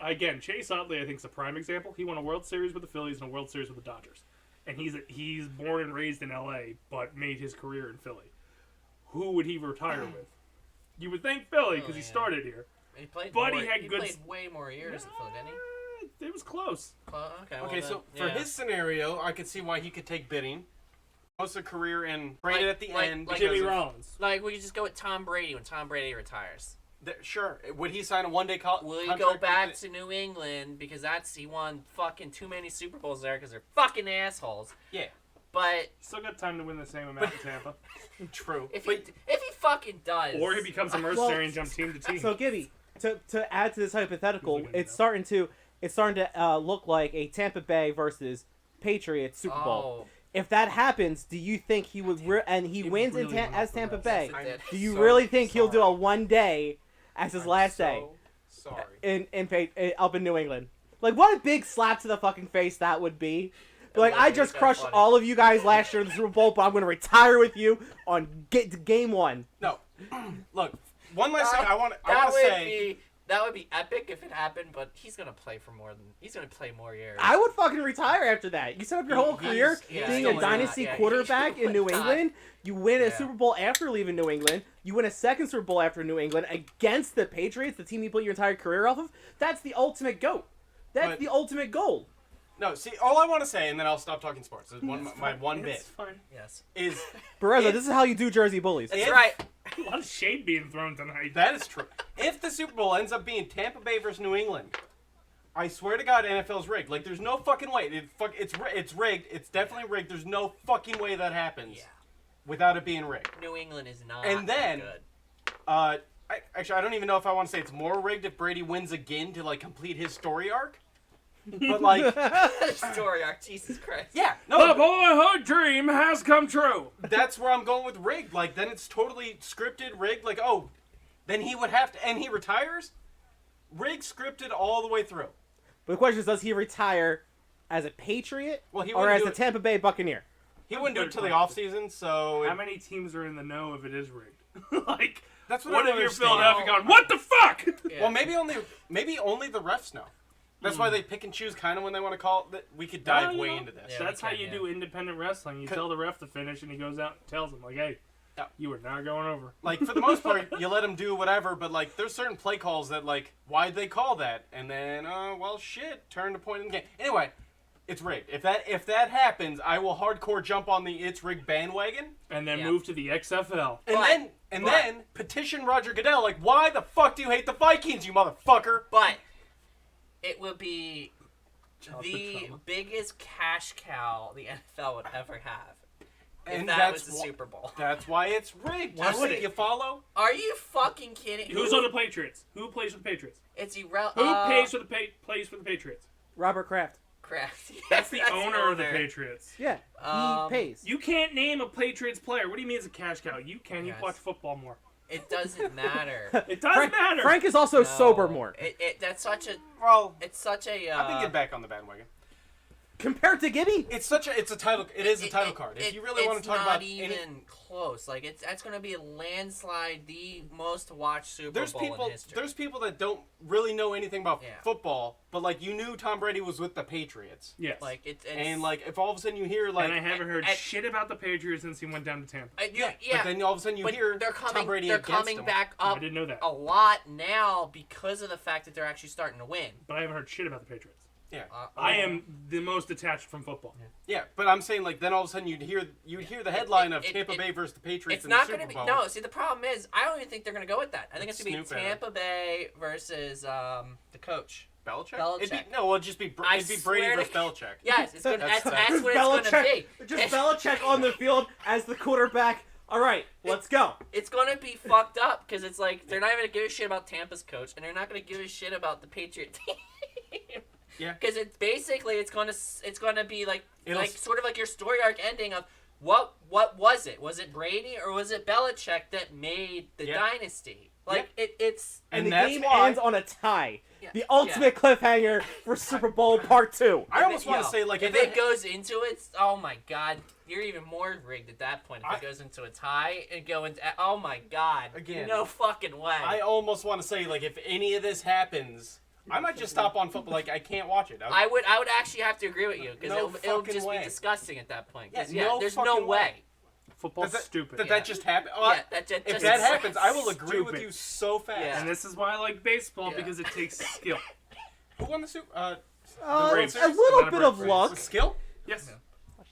Speaker 1: Again, Chase Utley I think is a prime example. He won a World Series with the Phillies and a World Series with the Dodgers, and he's born and raised in L.A. but made his career in Philly. Who would he retire with? You would think Philly because he
Speaker 4: yeah.
Speaker 1: started here.
Speaker 4: He played.
Speaker 1: But
Speaker 4: more,
Speaker 1: he had good
Speaker 4: played way more years in Philly, didn't he?
Speaker 1: It was close.
Speaker 4: Well, okay. Well,
Speaker 2: Okay,
Speaker 4: then,
Speaker 2: so for
Speaker 4: yeah.
Speaker 2: his scenario, I could see why he could take bidding. Most of the career and traded at the
Speaker 4: like-
Speaker 2: end.
Speaker 4: like
Speaker 2: because
Speaker 1: Jimmy
Speaker 2: of-
Speaker 1: Rollins.
Speaker 4: Like, we could just go with Tom Brady when Tom Brady retires.
Speaker 2: Sure. Would he sign a one-day contract?
Speaker 4: Will he go back to New England because he won fucking too many Super Bowls there because they're fucking assholes.
Speaker 2: Yeah.
Speaker 4: But
Speaker 1: Still got time to win the same amount in Tampa.
Speaker 2: True.
Speaker 4: if he fucking does,
Speaker 1: Or he becomes a mercenary and jumps team to team.
Speaker 3: So Gibby, to add to this hypothetical,
Speaker 1: Who's he gonna
Speaker 3: it's starting to look like a Tampa Bay versus Patriots Super Bowl.
Speaker 4: Oh,
Speaker 3: If that happens, do you think he would and he
Speaker 1: It
Speaker 3: wins
Speaker 1: really went
Speaker 3: as
Speaker 1: off
Speaker 3: Tampa
Speaker 1: the
Speaker 3: Bay?
Speaker 4: Yes, it did.
Speaker 3: Do you
Speaker 2: So
Speaker 3: really think he'll do a
Speaker 2: sorry.
Speaker 3: 1 day as his last day
Speaker 2: Sorry.
Speaker 3: up in New England? Like, what a big slap to the fucking face that would be. Like,
Speaker 4: would
Speaker 3: I
Speaker 4: be
Speaker 3: just
Speaker 4: so
Speaker 3: crushed
Speaker 4: funny.
Speaker 3: all of you guys last year in the Super Bowl, but I'm going to retire with you on game 1.
Speaker 2: No. Look, one last thing I want to
Speaker 4: that
Speaker 2: say.
Speaker 4: would be epic if it happened, but he's gonna play more years.
Speaker 3: I would fucking retire after that. You set up your whole
Speaker 2: He's-
Speaker 3: career
Speaker 4: yeah,
Speaker 3: being
Speaker 2: still
Speaker 3: a dynasty
Speaker 4: not. Yeah,
Speaker 3: quarterback
Speaker 4: he
Speaker 3: in New
Speaker 4: would not.
Speaker 3: England. You win a
Speaker 4: Yeah.
Speaker 3: Super Bowl after leaving New England. You win a second Super Bowl after New England against the Patriots, the team you built your entire career off of. That's the ultimate GOAT. That's
Speaker 2: But-
Speaker 3: the ultimate goal.
Speaker 2: No, see, all I want to say, and then I'll stop talking sports. This is my one
Speaker 1: It's
Speaker 2: bit
Speaker 1: fine.
Speaker 4: Yes,
Speaker 2: is
Speaker 3: Barezzo, this is how you do Jersey Bullies.
Speaker 4: that's
Speaker 2: If-
Speaker 4: right.
Speaker 1: A lot of shade being thrown tonight.
Speaker 2: that is true. If the Super Bowl ends up being Tampa Bay versus New England, I swear to God, NFL's rigged. Like, there's no fucking way. It's rigged. It's definitely rigged. There's no fucking way that happens
Speaker 4: Yeah,
Speaker 2: without it being rigged.
Speaker 4: New England is not.
Speaker 2: And then-
Speaker 4: good.
Speaker 2: Actually, I don't even know if I want to say it's more rigged if Brady wins again to like complete his story arc. But like,
Speaker 4: Story arc, Jesus Christ.
Speaker 2: yeah,
Speaker 1: The
Speaker 2: no,
Speaker 1: boyhood dream has come true.
Speaker 2: that's where I'm going with rigged. Like, then it's totally scripted, rigged. Like, oh, then he would have to, and he retires. rigged, scripted all the way through.
Speaker 3: But the question is, does he retire as a Patriot
Speaker 2: Well, he
Speaker 3: or
Speaker 2: wouldn't
Speaker 3: as
Speaker 2: do
Speaker 3: a
Speaker 2: it.
Speaker 3: Tampa Bay Buccaneer?
Speaker 2: He wouldn't do it till the off season, so
Speaker 1: How many teams are in the know if it is rigged? Like,
Speaker 2: that's what
Speaker 1: what
Speaker 2: I
Speaker 1: if
Speaker 2: don't
Speaker 1: you're
Speaker 2: understand.
Speaker 1: Philadelphia going, what the fuck?
Speaker 4: Yeah.
Speaker 2: Well, maybe only the refs know. That's why they pick and choose kind of when they want to call it. We could dive way into this.
Speaker 4: Yeah.
Speaker 1: That's
Speaker 4: we
Speaker 1: how
Speaker 4: can,
Speaker 1: you do independent wrestling. You tell the ref to finish, and he goes out and tells him, like, hey,
Speaker 2: Yeah.
Speaker 1: you are not going over.
Speaker 2: Like, for the most part, you let them do whatever, but, like, there's certain play calls that, like, why'd they call that? And then, well, shit, turn the point in the game. Anyway, it's rigged. If that happens, I will hardcore jump on the it's rigged bandwagon,
Speaker 1: And then
Speaker 4: Yeah.
Speaker 1: move to the XFL.
Speaker 2: and then petition Roger Goodell, like, why the fuck do you hate the Vikings, you motherfucker?
Speaker 4: But it would be
Speaker 1: Chop
Speaker 4: the
Speaker 1: trauma.
Speaker 4: biggest cash cow the NFL would ever have. If
Speaker 2: And
Speaker 4: that was the
Speaker 2: wh-
Speaker 4: Super Bowl.
Speaker 2: That's why it's rigged.
Speaker 1: Why
Speaker 2: You
Speaker 1: would
Speaker 2: see,
Speaker 1: it?
Speaker 2: you follow?
Speaker 4: Are you fucking kidding?
Speaker 1: Who's on the Patriots? Who plays for the Patriots?
Speaker 4: It's irrelevant.
Speaker 1: Who plays for the Patriots?
Speaker 3: Robert Kraft.
Speaker 4: Kraft.
Speaker 1: That's the owner of the Patriots.
Speaker 3: Yeah, he
Speaker 4: Um,
Speaker 3: pays.
Speaker 1: You can't name a Patriots player. What do you mean it's a cash cow? You can. You
Speaker 4: Yes.
Speaker 1: watch football more.
Speaker 4: It doesn't matter.
Speaker 1: It doesn't matter.
Speaker 3: Frank is also
Speaker 4: No.
Speaker 3: sober more.
Speaker 4: That's such a.
Speaker 2: Well,
Speaker 4: It's such a.
Speaker 2: I think get back on the bandwagon.
Speaker 3: Compared to Gibby,
Speaker 2: It's a title. It is a title card. If you really want to talk about
Speaker 4: it's not even close. Like that's going to be a landslide, the most watched Super
Speaker 2: there's
Speaker 4: Bowl
Speaker 2: people
Speaker 4: in history.
Speaker 2: there's people that don't really know anything about
Speaker 4: Yeah.
Speaker 2: football, but like you knew Tom Brady was with the Patriots,
Speaker 1: Yes.
Speaker 4: like it's
Speaker 2: and like if all of a sudden you hear like
Speaker 1: and I haven't heard
Speaker 4: and-
Speaker 1: shit about the Patriots since he went down to Tampa.
Speaker 4: yeah,
Speaker 2: but then all of a sudden you
Speaker 4: but
Speaker 2: hear
Speaker 4: they're coming.
Speaker 2: Tom Brady
Speaker 4: They're
Speaker 2: against
Speaker 4: coming
Speaker 2: him.
Speaker 4: back
Speaker 1: I
Speaker 4: up
Speaker 1: didn't know that.
Speaker 4: a lot now because of the fact that they're actually starting to win.
Speaker 1: But I haven't heard shit about the Patriots.
Speaker 2: Yeah,
Speaker 1: I am the most detached from football.
Speaker 2: yeah, but I'm saying like then all of a sudden you'd hear the headline of Tampa Bay versus the Patriots
Speaker 4: It's
Speaker 2: in the
Speaker 4: not
Speaker 2: Super
Speaker 4: going to be.
Speaker 2: Bowl.
Speaker 4: No, see, the problem is, I don't even think they're going to go with that. I think it's going to be
Speaker 2: Snoop era.
Speaker 4: Tampa Bay versus the coach.
Speaker 2: Belichick?
Speaker 4: Belichick.
Speaker 2: It'd just be
Speaker 4: I
Speaker 2: it'd be Brady
Speaker 4: swear to
Speaker 2: versus Belichick.
Speaker 4: Yes, it's gonna,
Speaker 2: That's-
Speaker 4: that's
Speaker 2: that's
Speaker 4: what it's going to be.
Speaker 3: Just Belichick on the field as the quarterback. All right, let's go.
Speaker 4: It's going to be fucked up because it's like they're not even going to give a shit about Tampa's coach, and they're not going to give a shit about the Patriot team.
Speaker 2: Yeah.
Speaker 4: Because it's basically it's going to be like
Speaker 2: It'll-
Speaker 4: sort of like your story arc ending of what was it? Was it Brady or was it Belichick that made the
Speaker 2: Yeah.
Speaker 4: dynasty? Like it's
Speaker 3: And the
Speaker 2: that's
Speaker 3: game
Speaker 2: why-
Speaker 3: ends on a tie.
Speaker 4: Yeah.
Speaker 3: The ultimate cliffhanger for Super Bowl Part 2.
Speaker 2: I almost want to say like
Speaker 4: if it goes into it, oh my god, you're even more rigged at that point. If it goes into a tie and go into, oh my god,
Speaker 2: Again,
Speaker 4: no fucking way.
Speaker 2: I almost want to say like if any of this happens, I might just stop on football. Like I can't watch it.
Speaker 4: I would actually have to agree with you because
Speaker 2: No
Speaker 4: it'll
Speaker 2: fucking
Speaker 4: just
Speaker 2: way.
Speaker 4: be disgusting at that point. 'Cause,
Speaker 2: Yeah, no
Speaker 4: there's
Speaker 2: fucking
Speaker 4: no way.
Speaker 1: Football's
Speaker 2: Does
Speaker 1: stupid.
Speaker 2: that just happen?
Speaker 4: Yeah, that just,
Speaker 2: If that happens, I will agree with
Speaker 1: Stupid.
Speaker 2: you so fast.
Speaker 4: Yeah.
Speaker 1: And this is why I like baseball,
Speaker 4: Yeah.
Speaker 1: because it takes skill.
Speaker 2: Who won the Super?
Speaker 1: Braves.
Speaker 3: A
Speaker 1: Atlanta
Speaker 3: little bit of
Speaker 1: Braves.
Speaker 3: luck.
Speaker 2: With skill?
Speaker 1: Yes.
Speaker 4: Yeah.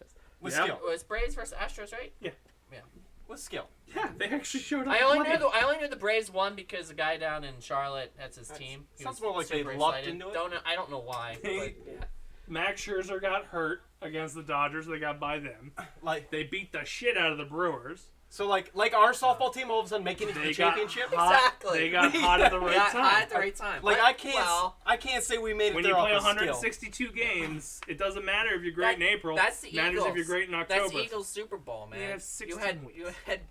Speaker 2: With
Speaker 1: Yeah.
Speaker 2: skill.
Speaker 4: It was Braves versus Astros, right?
Speaker 2: With skill.
Speaker 1: Yeah, they actually showed up.
Speaker 4: I only
Speaker 1: playing.
Speaker 4: knew the Braves won because the guy down in Charlotte, that's his team. He
Speaker 2: sounds
Speaker 4: was
Speaker 2: more like they
Speaker 4: super
Speaker 2: lucked
Speaker 4: excited.
Speaker 2: into it.
Speaker 4: I don't know why. But, yeah.
Speaker 1: Max Scherzer got hurt against the Dodgers. They got by them.
Speaker 2: Like
Speaker 1: They beat the shit out of the Brewers.
Speaker 2: so, like our softball team all of a sudden making it to
Speaker 1: They
Speaker 2: the
Speaker 1: got
Speaker 2: championship.
Speaker 1: hot.
Speaker 4: Exactly.
Speaker 1: They got hot at the right
Speaker 4: Yeah,
Speaker 1: time.
Speaker 4: at the right time.
Speaker 2: Like
Speaker 4: But,
Speaker 2: I can't say we made it
Speaker 1: When
Speaker 2: there
Speaker 1: you play
Speaker 2: off of skill.
Speaker 1: 162 games, it doesn't matter if you're great in April.
Speaker 4: That's the
Speaker 1: It matters
Speaker 4: Eagles.
Speaker 1: if you're great in October.
Speaker 4: That's the Eagles Super Bowl, man.
Speaker 1: They have
Speaker 4: you
Speaker 1: 16
Speaker 4: had
Speaker 1: weeks.
Speaker 4: you had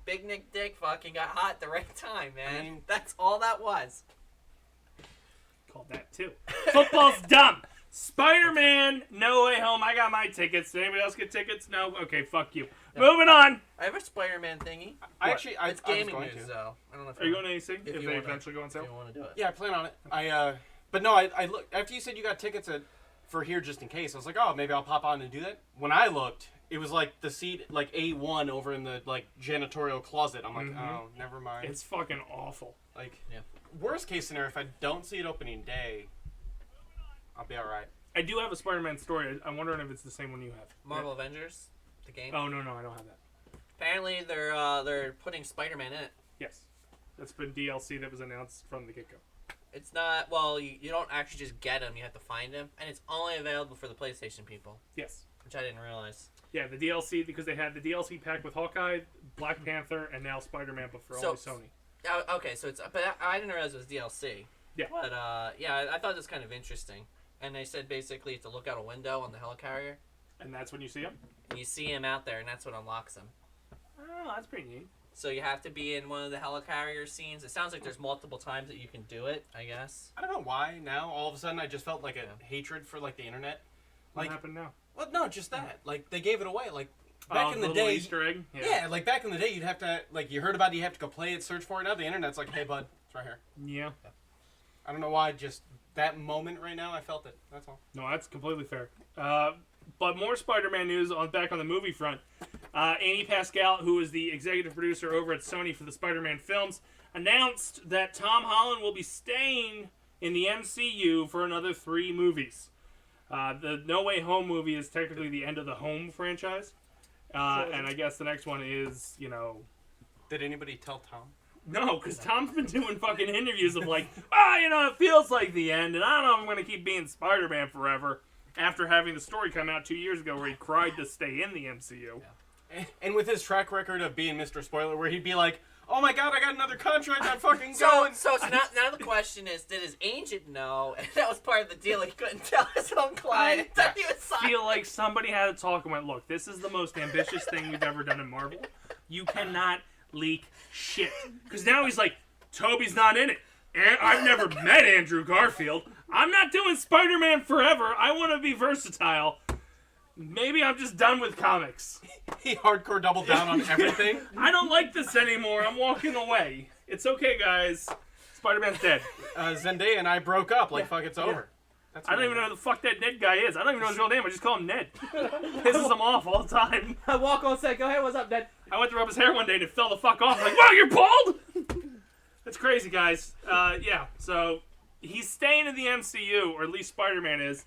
Speaker 4: Big Nick Dick fucking got hot at the right time, man.
Speaker 2: I mean-
Speaker 4: That's all that was.
Speaker 1: Called that too. Football's dumb. Spider-Man, No Way Home. I got my tickets. Did anybody else get tickets? No? Okay, fuck you. Moving on.
Speaker 4: I have a Spider-Man thingy.
Speaker 2: I actually I
Speaker 4: It's
Speaker 2: I was
Speaker 4: gaming
Speaker 2: going
Speaker 4: news
Speaker 2: to.
Speaker 4: though. I don't know if
Speaker 1: Are you going to AC?
Speaker 4: If
Speaker 1: If
Speaker 4: you
Speaker 1: they
Speaker 4: wanna-
Speaker 1: eventually go on
Speaker 4: if
Speaker 1: sale?
Speaker 4: you want to do it.
Speaker 2: Yeah, I plan on it. But no, I looked after you said you got tickets for here just in case. I was like, oh, maybe I'll pop on and do that. When I looked, it was like the seat like A1 over in the like janitorial closet. I'm like, oh, never mind.
Speaker 1: It's fucking awful.
Speaker 2: Like,
Speaker 4: Yeah.
Speaker 2: worst case scenario, if I don't see it opening day, I'll be all right.
Speaker 1: I do have a Spider-Man story. I'm wondering if it's the same one you have.
Speaker 4: Marvel Avengers, the game.
Speaker 1: Oh, no, I don't have that.
Speaker 4: Apparently they're putting Spider-Man in it.
Speaker 1: Yes. That's been DLC that was announced from the get-go.
Speaker 4: It's not, well, you don't actually just get him, you have to find him. And it's only available for the PlayStation people,
Speaker 1: Yes.
Speaker 4: which I didn't realize.
Speaker 1: Yeah, the DLC, because they had the DLC pack with Hawkeye, Black Panther, and now Spider-Man, but for
Speaker 4: So-
Speaker 1: only Sony.
Speaker 4: Okay, so it's, but I didn't realize it was DLC.
Speaker 1: Yeah.
Speaker 4: But, yeah, I thought it was kind of interesting. And they said basically to look out a window on the helicarrier,
Speaker 1: And that's when you see him?
Speaker 4: and you see him out there, and that's what unlocks him.
Speaker 1: Oh, that's pretty neat.
Speaker 4: So you have to be in one of the helicarrier scenes. It sounds like there's multiple times that you can do it, I guess.
Speaker 2: I don't know why now. All of a sudden, I just felt like a hatred for like the internet.
Speaker 1: What
Speaker 2: Like,
Speaker 1: happened now?
Speaker 2: well, no, just that. Like they gave it away. Like
Speaker 1: Oh,
Speaker 2: back in the
Speaker 1: little
Speaker 2: day.
Speaker 1: Easter egg.
Speaker 2: Yeah, like back in the day, you'd have to like you heard about it, you have to go play it, search for it. Now the internet's like, hey bud, it's right here.
Speaker 1: Yeah.
Speaker 2: I don't know why. Just that moment right now, I felt it. That's all.
Speaker 1: No, that's completely fair. But more Spider-Man news back on the movie front. Amy Pascal, who is the executive producer over at Sony for the Spider-Man films, announced that Tom Holland will be staying in the MCU for another 3 movies. The No Way Home movie is technically the end of the Home franchise. And I guess the next one is,
Speaker 2: Did anybody tell Tom?
Speaker 1: No, because Tom's been doing fucking interviews of like, it feels like the end, and I don't know if I'm going to keep being Spider-Man forever, after having the story come out 2 years ago where he cried to stay in the MCU.
Speaker 2: Yeah. And with his track record of being Mr. Spoiler, where he'd be like, oh my god, I got another contract, I'm fucking going.
Speaker 4: So now the question is, did his agent know? And that was part of the deal. He couldn't tell his own client that he was
Speaker 1: I
Speaker 4: signed.
Speaker 1: feel like somebody had a talk and went, look, this is the most ambitious thing we've ever done in Marvel. You cannot leak shit. Because now he's like, Toby's not in it. And I've never met Andrew Garfield. I'm not doing Spider-Man forever. I want to be versatile. Maybe I'm just done with comics.
Speaker 2: He hardcore doubled down on everything.
Speaker 1: I don't like this anymore. I'm walking away. It's okay, guys. Spider-Man's dead.
Speaker 2: Zendaya and I broke up. Like, fuck, it's over. That's
Speaker 1: I don't even know who the fuck that Ned guy is. I don't even know his real name. I just call him Ned. Pisses him off all the time.
Speaker 3: I walk on set. Go ahead. What's up, Ned?
Speaker 1: I went to rub his hair one day and it fell the fuck off. I'm like, wow, you're bald? That's crazy, guys. Yeah, so he's staying in the MCU, or at least Spider-Man is.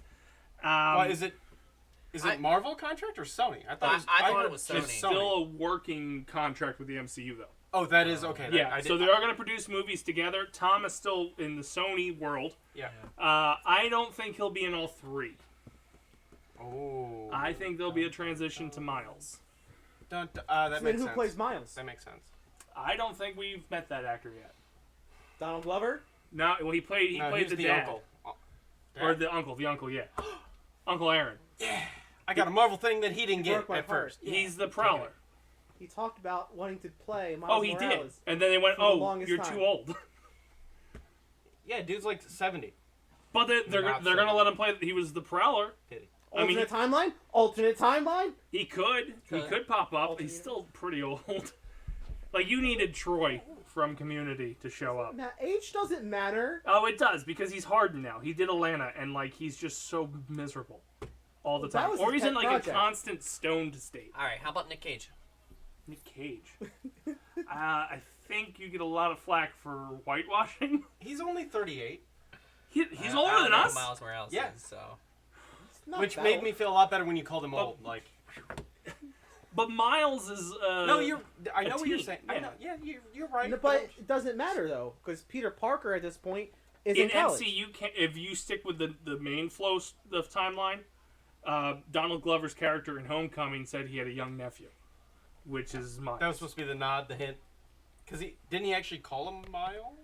Speaker 2: Why is it Marvel contract or Sony?
Speaker 4: I thought it was Sony.
Speaker 1: It's still a working contract with the MCU, though.
Speaker 2: Oh, that is okay.
Speaker 1: Yeah, so they are going to produce movies together. Tom is still in the Sony world.
Speaker 2: Yeah.
Speaker 1: I don't think he'll be in all 3.
Speaker 2: Oh.
Speaker 1: I think there'll be a transition to Miles.
Speaker 2: That
Speaker 3: Then
Speaker 2: makes
Speaker 3: who
Speaker 2: sense.
Speaker 3: plays Miles?
Speaker 2: That makes sense.
Speaker 1: I don't think we've met that actor yet.
Speaker 3: Donald Glover?
Speaker 1: No, well, he played
Speaker 2: He
Speaker 1: the
Speaker 2: was the
Speaker 1: dad.
Speaker 2: uncle.
Speaker 1: Or the uncle, yeah. Uncle Aaron.
Speaker 2: I got a Marvel thing that he didn't get
Speaker 3: Broke my
Speaker 2: at
Speaker 3: heart.
Speaker 2: first.
Speaker 3: Yeah.
Speaker 1: He's the Prowler.
Speaker 3: He talked about wanting to play Miles
Speaker 1: Oh, he
Speaker 3: Morales.
Speaker 1: did. And then they went,
Speaker 3: for the
Speaker 1: oh,
Speaker 3: longest
Speaker 1: you're
Speaker 3: time.
Speaker 1: too old.
Speaker 2: Yeah, dude's like 70.
Speaker 1: But they're
Speaker 2: Not
Speaker 1: going to
Speaker 2: so.
Speaker 1: let him play. He was the Prowler.
Speaker 2: Pity.
Speaker 1: I mean,
Speaker 3: Alternate timeline? Alternate timeline?
Speaker 1: he could. He could pop up. He's still pretty old. Like, you needed Troy from Community to show up.
Speaker 3: Now, age doesn't matter.
Speaker 1: Oh, it does, because he's hardened now. He did Atlanta, and, like, he's just so miserable all the
Speaker 3: That
Speaker 1: time.
Speaker 3: was
Speaker 1: Or
Speaker 3: his
Speaker 1: he's in,
Speaker 3: pet
Speaker 1: like,
Speaker 3: project.
Speaker 1: a constant stoned state.
Speaker 4: All right, how about Nick Cage?
Speaker 1: Nick Cage. I think you get a lot of flack for whitewashing.
Speaker 2: He's only 38.
Speaker 1: He's
Speaker 4: I
Speaker 1: older
Speaker 4: don't
Speaker 1: than
Speaker 4: know who
Speaker 1: us.
Speaker 4: Miles Morales
Speaker 2: Yeah.
Speaker 4: is, so.
Speaker 3: It's not
Speaker 2: Which
Speaker 3: that
Speaker 2: made
Speaker 3: old.
Speaker 2: me feel a lot better when you called him old. Like,
Speaker 1: But Miles is.
Speaker 2: no, I
Speaker 1: a
Speaker 2: know what you're
Speaker 1: teen,
Speaker 2: saying.
Speaker 1: yeah.
Speaker 2: I know. Yeah, you're right.
Speaker 3: No, but it doesn't matter, though, because Peter Parker at this point is
Speaker 1: in
Speaker 3: in college.
Speaker 1: MCU, if you stick with the main flow of timeline, Donald Glover's character in Homecoming said he had a young nephew, which is Miles.
Speaker 2: That was supposed to be the nod, the hint. Because didn't he actually call him Miles?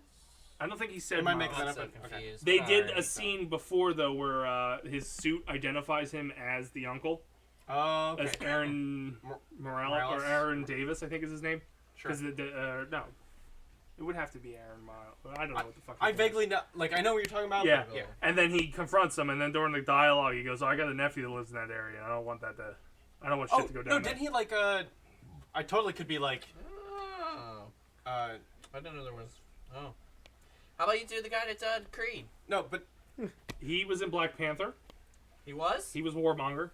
Speaker 1: I don't think he said
Speaker 2: Am I
Speaker 1: Miles.
Speaker 2: making that
Speaker 4: I'm
Speaker 2: up?
Speaker 4: so
Speaker 2: Okay.
Speaker 4: confused.
Speaker 1: They did
Speaker 4: Alright,
Speaker 1: a scene before though where his suit identifies him as the uncle,
Speaker 2: Oh, okay.
Speaker 1: as Aaron Morales or Aaron Davis, I think is his name.
Speaker 2: Sure.
Speaker 1: Because no, it would have to be Aaron Miles. But I don't know what the fuck.
Speaker 2: I
Speaker 1: his name is.
Speaker 2: vaguely know, like I know what you're talking about.
Speaker 1: Yeah.
Speaker 2: but- yeah.
Speaker 1: And then he confronts him, and then during the dialogue, he goes, "Oh, I got a nephew that lives in that area. And I don't want shit
Speaker 2: Oh
Speaker 1: to go down."
Speaker 2: no!
Speaker 1: there."
Speaker 2: Didn't he like I totally could be like
Speaker 4: Oh.
Speaker 2: uh
Speaker 4: I didn't know there was. Oh. How about you do the guy that did Creed?
Speaker 2: no, but
Speaker 1: He was in Black Panther.
Speaker 4: He was?
Speaker 1: He was Warmonger.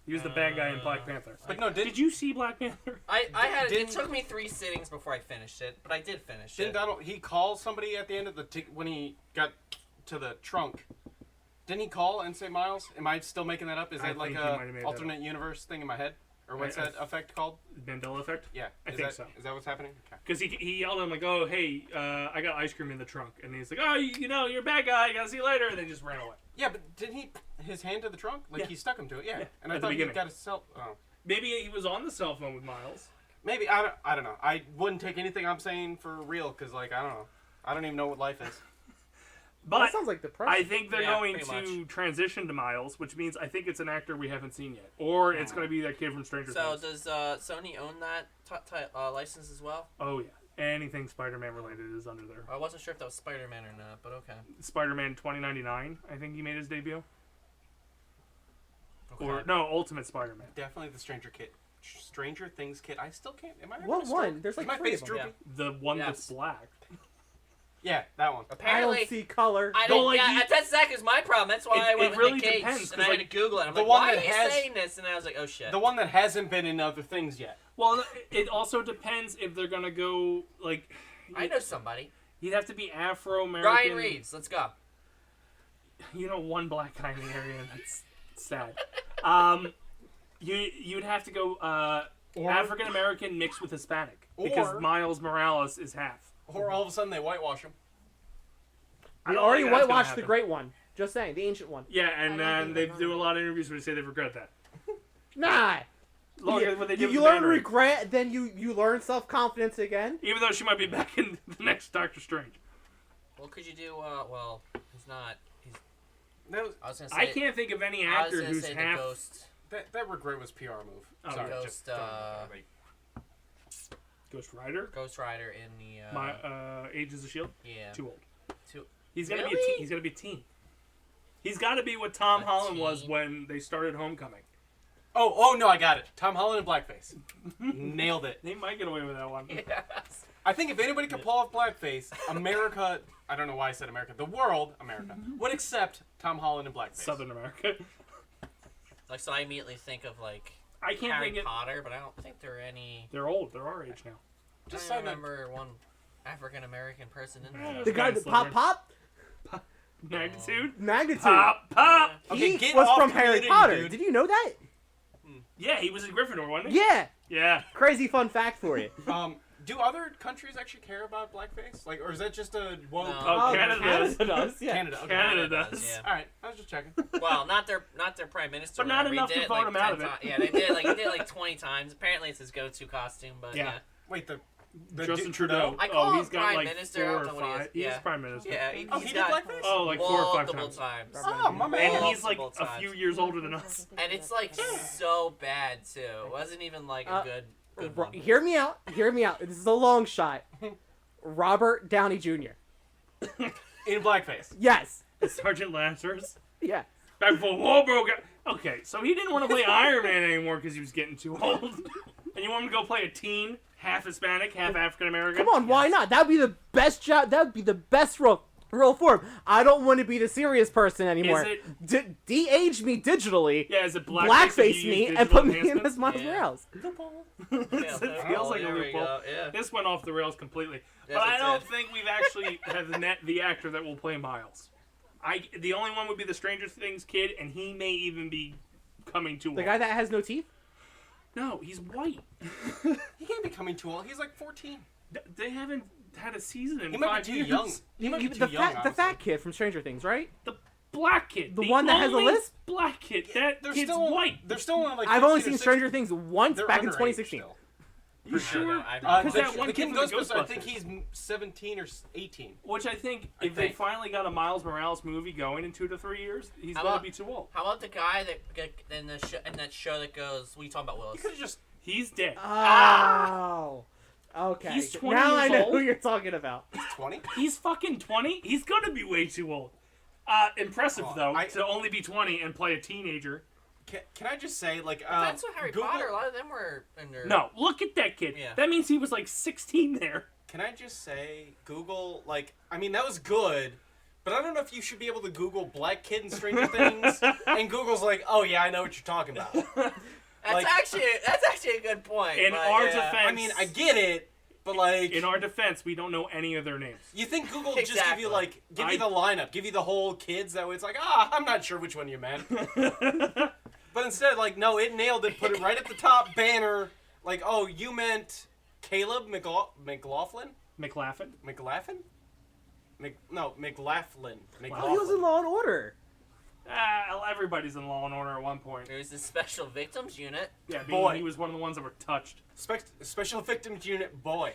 Speaker 1: He was the bad guy in Black Panther.
Speaker 2: no,
Speaker 1: Did you see Black Panther?
Speaker 4: I had it
Speaker 2: Didn't-
Speaker 4: took me 3 sittings before I finished it, but I did finish
Speaker 2: didn't
Speaker 4: it.
Speaker 2: Donald he call somebody at the end of the when he got to the trunk? Didn't he call and say Miles? Am I still making that up? Is
Speaker 1: I
Speaker 2: that like
Speaker 1: think you might have made
Speaker 2: a
Speaker 1: that
Speaker 2: alternate universe thing in my head, or what's
Speaker 1: I-
Speaker 2: that effect called?
Speaker 1: Mandela effect.
Speaker 2: Yeah,
Speaker 1: I
Speaker 2: is
Speaker 1: think
Speaker 2: that,
Speaker 1: so.
Speaker 2: Is that what's happening? Okay.
Speaker 1: Because he yelled at him like, "Oh, hey, I got ice cream in the trunk," and he's like, "Oh, you're a bad guy. I gotta see you later," and then just ran away.
Speaker 2: Yeah, but didn't he his hand to the trunk? Like
Speaker 1: Yeah.
Speaker 2: he stuck him to it. Yeah,
Speaker 1: Yeah,
Speaker 2: and I
Speaker 1: at the
Speaker 2: thought he
Speaker 1: beginning.
Speaker 2: got a cell. Oh.
Speaker 1: Maybe he was on the cell phone with Miles.
Speaker 2: Maybe I don't know. I wouldn't take anything I'm saying for real because like I don't know. I don't even know what life is.
Speaker 1: But
Speaker 3: That sounds like depression.
Speaker 1: I think they're
Speaker 4: Yeah,
Speaker 1: going
Speaker 4: pretty
Speaker 1: to
Speaker 4: much.
Speaker 1: transition to Miles, which means I think it's an actor we haven't seen yet, or it's going to be that kid from Stranger
Speaker 4: So
Speaker 1: Things.
Speaker 4: does Sony own that license as well?
Speaker 1: Oh yeah, anything Spider-Man related is under there.
Speaker 4: I wasn't sure if that was Spider-Man or not, but okay.
Speaker 1: Spider-Man 2099, I think he made his debut.
Speaker 4: Okay.
Speaker 1: Or no, Ultimate Spider-Man.
Speaker 2: Definitely the Stranger Things kid. I still can't. Am I?
Speaker 3: What
Speaker 2: having a
Speaker 3: one?
Speaker 2: stroke?
Speaker 3: There's like
Speaker 2: Is my
Speaker 3: 3
Speaker 2: face
Speaker 3: of them.
Speaker 2: droopy?
Speaker 1: The one that's
Speaker 4: Yes.
Speaker 1: black.
Speaker 2: Yeah, that one.
Speaker 3: I
Speaker 4: Apparently,
Speaker 3: don't see color.
Speaker 4: I
Speaker 1: No,
Speaker 4: didn't.
Speaker 1: like,
Speaker 4: Yeah, that's exactly my problem. That's why I
Speaker 1: It
Speaker 4: went with
Speaker 1: really
Speaker 4: Nick Cage,
Speaker 1: depends,
Speaker 4: and I
Speaker 1: 'cause,
Speaker 4: had to Google it. I'm
Speaker 2: the
Speaker 4: like,
Speaker 2: one
Speaker 4: why
Speaker 2: that
Speaker 4: are you
Speaker 2: has-
Speaker 4: saying this? And I was like, oh shit.
Speaker 2: The one that hasn't been in other things yet.
Speaker 1: Well, it also depends if they're gonna go like.
Speaker 4: I know somebody.
Speaker 1: You'd have to be Afro-American.
Speaker 4: Ryan Reeves. Let's go.
Speaker 1: You know one black guy in the area. That's sad. You'd have to go
Speaker 2: Or-
Speaker 1: African-American mixed with Hispanic because
Speaker 2: Or-
Speaker 1: Miles Morales is half.
Speaker 2: Or all of a sudden they whitewash him.
Speaker 1: I
Speaker 3: We
Speaker 1: don't
Speaker 3: already
Speaker 1: think that's gonna
Speaker 3: whitewashed the
Speaker 1: happen.
Speaker 3: great one. Just saying, the ancient one.
Speaker 1: Yeah,
Speaker 5: I
Speaker 1: and
Speaker 5: don't
Speaker 1: then
Speaker 5: think
Speaker 1: they
Speaker 5: they're
Speaker 1: do a
Speaker 5: gonna.
Speaker 1: lot of interviews where they say they regret that.
Speaker 3: Nah.
Speaker 1: Look
Speaker 3: you
Speaker 1: at what they did
Speaker 3: you
Speaker 1: with the
Speaker 3: learn
Speaker 1: Mandarin.
Speaker 3: regret, then you learn self-confidence again.
Speaker 1: Even though she might be back in the next Doctor Strange.
Speaker 4: Well, could you do? Well, he's not. He's.
Speaker 2: That, was,
Speaker 4: I was gonna say.
Speaker 1: I can't think of any
Speaker 4: I was
Speaker 1: actor
Speaker 4: gonna
Speaker 1: who's
Speaker 4: say
Speaker 1: half.
Speaker 4: the Ghost.
Speaker 2: that regret was PR move.
Speaker 1: Oh,
Speaker 2: Sorry,
Speaker 4: Ghost,
Speaker 2: just
Speaker 1: Ghost Rider.
Speaker 4: Ghost Rider in the.
Speaker 1: My Agents of Shield.
Speaker 4: Yeah.
Speaker 1: Too old.
Speaker 4: Too-
Speaker 1: He's gonna be a
Speaker 4: Really?
Speaker 1: teen. He's gonna be a teen. He's got to be what Tom
Speaker 4: A
Speaker 1: Holland was
Speaker 4: teen?
Speaker 1: when they started Homecoming.
Speaker 2: Oh no, I got it. Tom Holland and blackface. Nailed it.
Speaker 1: They might get away with that one.
Speaker 4: Yes.
Speaker 2: I think if anybody could pull off blackface, America, I don't know why I said America, the world, America, would accept Tom Holland and blackface.
Speaker 1: Southern America.
Speaker 4: Like so, I immediately think of like
Speaker 1: I can't
Speaker 4: Harry
Speaker 1: think it.
Speaker 4: Potter, but I don't think there are any.
Speaker 1: They're old. They're our age now.
Speaker 2: Just
Speaker 4: I
Speaker 2: side note.
Speaker 4: remember one African American person in
Speaker 1: Yeah,
Speaker 4: there.
Speaker 3: The guy
Speaker 1: Guys,
Speaker 3: that pop
Speaker 1: Magnitude.
Speaker 3: magnitude.
Speaker 1: Pop, pop.
Speaker 2: Okay,
Speaker 3: He
Speaker 2: get
Speaker 3: was
Speaker 2: off
Speaker 3: from Harry
Speaker 2: Community,
Speaker 3: Potter.
Speaker 2: dude.
Speaker 3: Did you know that?
Speaker 1: Yeah, he was in Gryffindor, wasn't he?
Speaker 3: Yeah.
Speaker 1: Yeah.
Speaker 3: Crazy fun fact for you.
Speaker 2: Do other countries actually care about blackface? Like, or is that just a woke?
Speaker 4: No.
Speaker 1: Oh, Canada does.
Speaker 3: does. Yeah.
Speaker 2: Canada. Okay.
Speaker 1: Canada does.
Speaker 4: Yeah.
Speaker 2: All right, I was just checking.
Speaker 4: Well, not their prime minister.
Speaker 1: But not
Speaker 4: whatever. He
Speaker 1: enough to
Speaker 4: did it,
Speaker 1: vote
Speaker 4: like
Speaker 1: him out
Speaker 4: 10
Speaker 1: of it.
Speaker 4: Yeah, they did he did it like 20 times. Apparently, it's his go-to costume. But
Speaker 1: Yeah.
Speaker 4: yeah,
Speaker 2: Wait, the
Speaker 1: Justin Trudeau.
Speaker 4: I call him
Speaker 1: he's got
Speaker 4: Prime
Speaker 1: like
Speaker 4: Minister, I
Speaker 1: 4
Speaker 4: don't
Speaker 1: or
Speaker 4: know what he
Speaker 1: 5.
Speaker 4: is.
Speaker 1: He's
Speaker 4: Yeah.
Speaker 1: Prime Minister.
Speaker 4: yeah.
Speaker 2: Oh,
Speaker 4: He's
Speaker 2: he did
Speaker 4: got
Speaker 2: blackface?
Speaker 1: Oh, like 4 or 5
Speaker 4: multiple
Speaker 1: times.
Speaker 2: Oh, my man.
Speaker 1: And he's like
Speaker 4: Multiple
Speaker 1: a few
Speaker 4: times.
Speaker 1: years older than us.
Speaker 4: And it's like so bad too. It wasn't even like a good one.
Speaker 3: Hear me out. Hear me out. This is a long shot. Robert Downey Jr.
Speaker 2: In blackface.
Speaker 3: Yes.
Speaker 1: Sergeant Lazarus.
Speaker 3: Yeah.
Speaker 1: Back before the war broke out. Okay, so he didn't want to play Iron Man anymore because he was getting too old. And you want him to go play a teen, half Hispanic, half African American?
Speaker 3: Come on, why not? That would be the best job. That would be the best role for him. I don't want to be the serious person anymore.
Speaker 1: Is
Speaker 3: De-age me digitally.
Speaker 1: Yeah, is it
Speaker 3: Blackface me and put me in as Miles
Speaker 4: Yeah.
Speaker 3: Morales.
Speaker 1: It feels like a
Speaker 4: there we
Speaker 1: loophole.
Speaker 4: go, yeah.
Speaker 1: This went off the rails completely.
Speaker 4: Yes,
Speaker 1: But I
Speaker 4: it
Speaker 1: don't
Speaker 4: did.
Speaker 1: think we've actually have met the actor that will play Miles. The only one would be the Stranger Things kid, and he may even be coming too
Speaker 3: The
Speaker 1: old.
Speaker 3: guy that has no teeth?
Speaker 1: No, he's white.
Speaker 2: He can't be coming too old. He's like 14.
Speaker 1: They haven't had a season in
Speaker 2: He
Speaker 1: 5
Speaker 2: might be too
Speaker 1: years.
Speaker 2: young. He might be too
Speaker 3: the
Speaker 2: young.
Speaker 3: fat, the fat kid from Stranger Things, right?
Speaker 1: The black kid.
Speaker 3: The one that has a
Speaker 1: only
Speaker 3: lisp?
Speaker 1: Black kid. That
Speaker 2: They're
Speaker 1: kid's
Speaker 2: still
Speaker 1: white.
Speaker 2: They're still on like.
Speaker 3: I've only
Speaker 2: 15 or
Speaker 3: seen Stranger
Speaker 2: 16.
Speaker 3: Things once
Speaker 2: They're
Speaker 3: back in
Speaker 2: underage
Speaker 3: 2016.
Speaker 2: still.
Speaker 1: You sure?
Speaker 4: I
Speaker 1: Because
Speaker 2: the,
Speaker 1: that one
Speaker 2: the
Speaker 1: kid
Speaker 2: King
Speaker 1: from the
Speaker 2: Ghostbusters, I think
Speaker 1: Ghostbusters.
Speaker 2: he's 17 or 18.
Speaker 1: Which I think,
Speaker 2: I
Speaker 1: if they
Speaker 2: think.
Speaker 1: finally got a Miles Morales movie going in 2 to 3 years, he's
Speaker 4: How
Speaker 1: going to
Speaker 4: about-
Speaker 1: be too old.
Speaker 4: How about the guy that in that show that goes? What are you talking about,
Speaker 2: You
Speaker 4: Willis?
Speaker 2: could have just.
Speaker 1: He's dead.
Speaker 3: Oh. Okay.
Speaker 1: He's 20
Speaker 3: now I
Speaker 1: years
Speaker 3: know
Speaker 1: old?
Speaker 3: who you're talking about.
Speaker 2: 20?
Speaker 1: He's fucking 20. He's going to be way too old. Impressive,
Speaker 2: Oh,
Speaker 1: though,
Speaker 2: I-
Speaker 1: to only be 20 and play a teenager.
Speaker 2: Can I just say, like,
Speaker 4: That's what Harry
Speaker 2: Google,
Speaker 4: Potter. A lot of them were in their.
Speaker 1: No, look at that kid.
Speaker 4: Yeah.
Speaker 1: That means he was like 16 there.
Speaker 2: Can I just say, Google, like, I mean, that was good, but I don't know if you should be able to Google black kid in Stranger Things, and Google's like, oh yeah, I know what you're talking about.
Speaker 4: That's
Speaker 2: like-
Speaker 4: actually a good point.
Speaker 1: In
Speaker 4: but,
Speaker 1: our
Speaker 4: yeah.
Speaker 1: defense,
Speaker 2: I mean, I get it, but like,
Speaker 1: in our defense, we don't know any of their names.
Speaker 2: you think Google would just give
Speaker 4: Exactly.
Speaker 2: you like, give you
Speaker 1: I-
Speaker 2: the lineup, give you the whole kids, that way it's like, I'm not sure which one you meant. But instead, like, no, it nailed it, put it right at the top banner, like, oh, you meant Caleb McLaughlin?
Speaker 1: McLaughlin?
Speaker 2: McLaughlin? McLaughlin.
Speaker 3: Oh, he was in Law and Order.
Speaker 1: Everybody's in Law and Order at one point.
Speaker 4: There's the Special Victims Unit.
Speaker 1: Yeah,
Speaker 2: Boy.
Speaker 1: he was one of the ones that were touched.
Speaker 2: Special Victims Unit boy.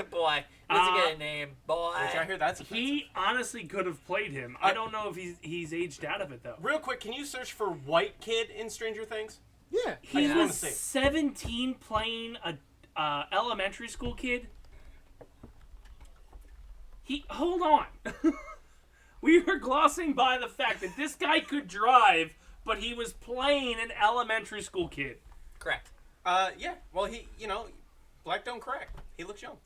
Speaker 4: Boy, doesn't get a name. Boy.
Speaker 2: Which I hear that's offensive.
Speaker 1: He honestly could have played him. I don't know if he's aged out of it though.
Speaker 2: Real quick, can you search for white kid in Stranger Things?
Speaker 3: Yeah.
Speaker 1: He
Speaker 2: just wanna
Speaker 1: was
Speaker 2: see.
Speaker 1: 17 playing a elementary school kid. Hold on. We were glossing by the fact that this guy could drive, but he was playing an elementary school kid.
Speaker 4: Correct.
Speaker 2: Yeah. Well, black don't crack. He looks young.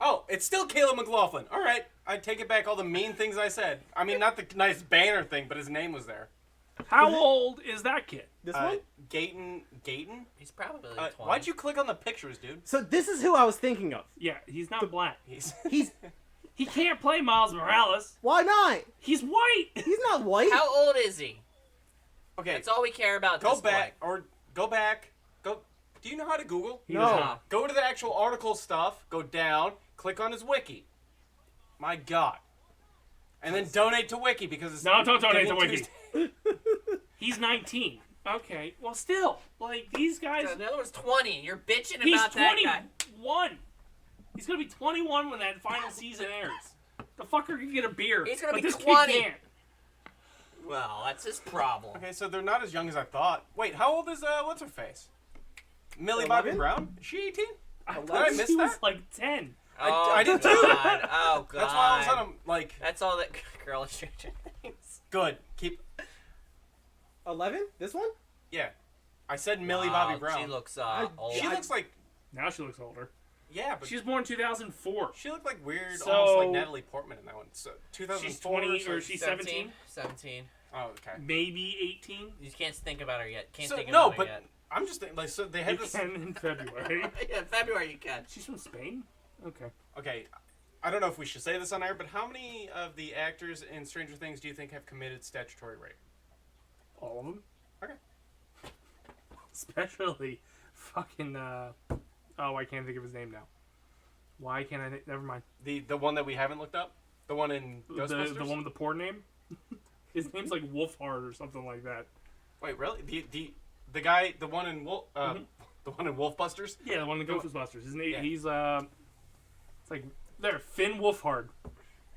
Speaker 2: Oh, it's still Caleb McLaughlin. All right. I take it back all the mean things I said. I mean, not the nice banner thing, but his name was there.
Speaker 1: How old is that kid?
Speaker 3: This one?
Speaker 2: Gayton?
Speaker 4: He's probably like 20.
Speaker 2: Why'd you click on the pictures, dude?
Speaker 3: So this is who I was thinking of.
Speaker 1: Yeah, he's not black.
Speaker 2: He's
Speaker 1: He can't play Miles Morales.
Speaker 3: Why not?
Speaker 1: He's white.
Speaker 3: He's not white.
Speaker 4: How old is he?
Speaker 2: okay.
Speaker 4: That's all we care about at
Speaker 2: Go
Speaker 4: this
Speaker 2: back
Speaker 4: point.
Speaker 2: or go back. Go. Do you know how to Google?
Speaker 1: He
Speaker 3: No.
Speaker 1: does not.
Speaker 2: Go to the actual article stuff. Go down. Click on his wiki. My God. And then donate to Wiki because it's
Speaker 1: No, don't donate to
Speaker 2: Giving
Speaker 1: Wiki.
Speaker 2: Tuesday.
Speaker 1: He's 19. Okay, well, still, like these guys.
Speaker 4: So the other one's 20. You're bitching
Speaker 1: He's
Speaker 4: about that guy.
Speaker 1: 21. He's gonna be 21 when that final season airs. The fucker can get a beer.
Speaker 4: He's gonna
Speaker 1: but
Speaker 4: be
Speaker 1: this
Speaker 4: 20.
Speaker 1: Kid can't.
Speaker 4: Well, that's his problem.
Speaker 2: Okay, so they're not as young as I thought. Wait, how old is what's her face? Millie
Speaker 3: 11?
Speaker 2: Bobby Brown? Is she 18?
Speaker 1: I
Speaker 3: Did
Speaker 1: thought
Speaker 2: I miss
Speaker 1: he was
Speaker 2: that?
Speaker 1: like 10.
Speaker 4: Oh,
Speaker 2: I did too.
Speaker 4: God. Oh, God.
Speaker 2: That's why all of a sudden I'm like,
Speaker 4: That's all that girl is Stranger Things.
Speaker 2: good. Keep.
Speaker 3: 11? This one?
Speaker 2: Yeah. I said Millie
Speaker 4: Wow,
Speaker 2: Bobby Brown.
Speaker 4: She looks
Speaker 3: Oh,
Speaker 4: old.
Speaker 2: She looks like.
Speaker 1: Now she looks older.
Speaker 2: Yeah, but
Speaker 1: She was born 2004.
Speaker 2: she looked like weird,
Speaker 1: So-
Speaker 2: almost like Natalie Portman in that one. So
Speaker 1: She's
Speaker 2: 2004
Speaker 1: 20
Speaker 2: so-
Speaker 1: or she's 17,
Speaker 4: 17.
Speaker 2: Oh, okay.
Speaker 1: maybe 18.
Speaker 4: You can't think about her yet. Can't
Speaker 2: So,
Speaker 4: think
Speaker 2: no,
Speaker 4: about her
Speaker 2: but
Speaker 4: yet.
Speaker 2: I'm just thinking, like, so they
Speaker 1: You
Speaker 2: had this.
Speaker 1: can in February.
Speaker 4: Yeah, February you can.
Speaker 1: She's from Spain. Okay.
Speaker 2: Okay, I don't know if we should say this on air, but how many of the actors in Stranger Things do you think have committed statutory rape?
Speaker 1: All of them.
Speaker 2: Okay.
Speaker 1: Especially fucking. Oh, I can't think of his name now. Why can't I? Never mind.
Speaker 2: The one that we haven't looked up, the one in Ghostbusters.
Speaker 1: The one with the porn name. His name's like Wolfhard or something like that.
Speaker 2: Wait, really? The guy, the one in the one in Wolfbusters.
Speaker 1: Yeah, the one in Ghostbusters. His name.
Speaker 2: Yeah.
Speaker 1: He's It's like there, Finn Wolfhard.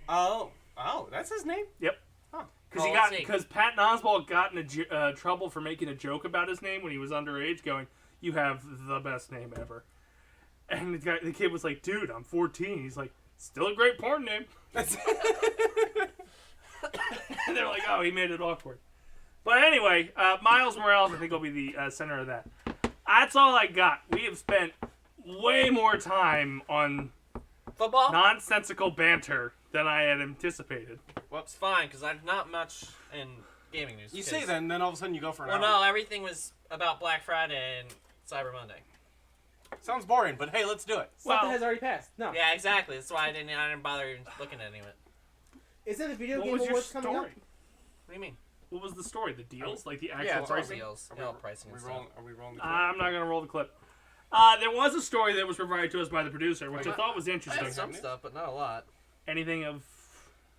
Speaker 2: Oh, that's his name.
Speaker 1: Yep.
Speaker 2: Huh.
Speaker 1: Because Patton Oswalt got in trouble for making a joke about his name when he was underage, going, "You have the best name ever." And the kid was like, "Dude, I'm 14." He's like, "Still a great porn name." And they're like, "Oh, he made it awkward." But anyway, Miles Morales, I think, will be the center of that. That's all I got. We have spent way more time on
Speaker 4: Football?
Speaker 1: nonsensical banter than I had anticipated.
Speaker 4: It's fine, because I'm not much in gaming news.
Speaker 2: You say that, and then all of a sudden you go for an
Speaker 4: Well,
Speaker 2: hour.
Speaker 4: no, everything was about Black Friday and Cyber Monday.
Speaker 2: Sounds boring, but hey, let's do it.
Speaker 3: Something
Speaker 1: Well-
Speaker 3: has already passed. No.
Speaker 4: Yeah, exactly. That's why I didn't bother even looking at any of it.
Speaker 3: Isn't the video
Speaker 1: What
Speaker 3: game
Speaker 1: was your
Speaker 3: awards coming up?
Speaker 1: story?
Speaker 4: What do you mean?
Speaker 1: What was the story? The deals? Like the actual
Speaker 4: Yeah, it's all
Speaker 1: pricing?
Speaker 4: deals.
Speaker 2: Are
Speaker 4: Yeah, all pricing and stuff.
Speaker 2: Are we rolling the clip?
Speaker 1: I'm not going to roll the clip. There was a story that was provided to us by the producer, which I thought was
Speaker 4: I
Speaker 1: interesting.
Speaker 4: had some stuff, but not a lot.
Speaker 1: Anything of...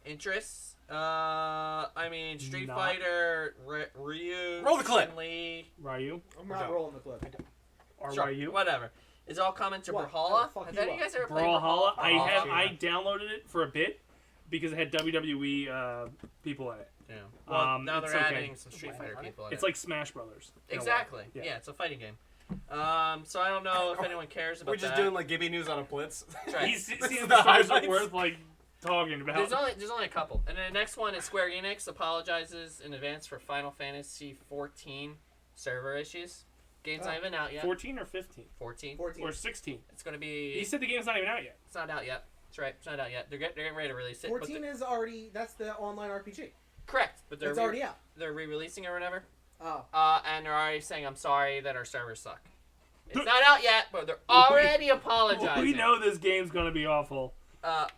Speaker 4: Interests? I mean, Street
Speaker 1: Not-
Speaker 4: Fighter, Ryu,
Speaker 2: Roll the clip.
Speaker 4: Chun-Li,
Speaker 1: Ryu?
Speaker 3: I'm
Speaker 2: We're
Speaker 3: not
Speaker 2: done.
Speaker 3: rolling the clip.
Speaker 1: Or
Speaker 4: sure,
Speaker 1: Ryu?
Speaker 4: whatever. It's all coming to
Speaker 3: What?
Speaker 4: Brawlhalla.
Speaker 3: Oh, fuck
Speaker 4: Have
Speaker 3: you
Speaker 4: any of
Speaker 3: up.
Speaker 4: you guys ever played
Speaker 1: Brawlhalla?
Speaker 4: Brawlhalla?
Speaker 1: I downloaded it for a bit because it had WWE people in it.
Speaker 4: Yeah. Well, now
Speaker 1: it's
Speaker 4: they're
Speaker 1: okay.
Speaker 4: adding some Street Fighter people in
Speaker 1: It's
Speaker 4: it.
Speaker 1: like Smash Brothers. in a way.
Speaker 4: Exactly.
Speaker 1: Yeah.
Speaker 4: Yeah, it's a fighting game. So I don't know if anyone cares about
Speaker 2: We're just
Speaker 4: that.
Speaker 2: doing like Gibby news on a blitz.
Speaker 4: That's right.
Speaker 1: These
Speaker 2: This
Speaker 1: these
Speaker 2: is
Speaker 1: are
Speaker 2: the
Speaker 1: the stories are
Speaker 2: highlights.
Speaker 1: worth like talking about.
Speaker 4: There's only a couple, and then the next one is Square Enix apologizes in advance for Final Fantasy 14 server issues. Game's not even out yet.
Speaker 1: 14 or 15?
Speaker 4: 14.
Speaker 3: 14.
Speaker 1: Or 16?
Speaker 4: It's gonna be.
Speaker 1: He said the game's not even out yet.
Speaker 4: It's not out yet. That's right. It's not out yet. They're getting ready to release it.
Speaker 3: 14 is already, that's the online RPG.
Speaker 4: Correct, but
Speaker 3: It's already out.
Speaker 4: They're re-releasing it or whatever.
Speaker 3: Oh.
Speaker 4: And they're already saying, "I'm sorry that our servers suck." It's not out yet, but they're already apologizing.
Speaker 1: We know this game's going to be awful.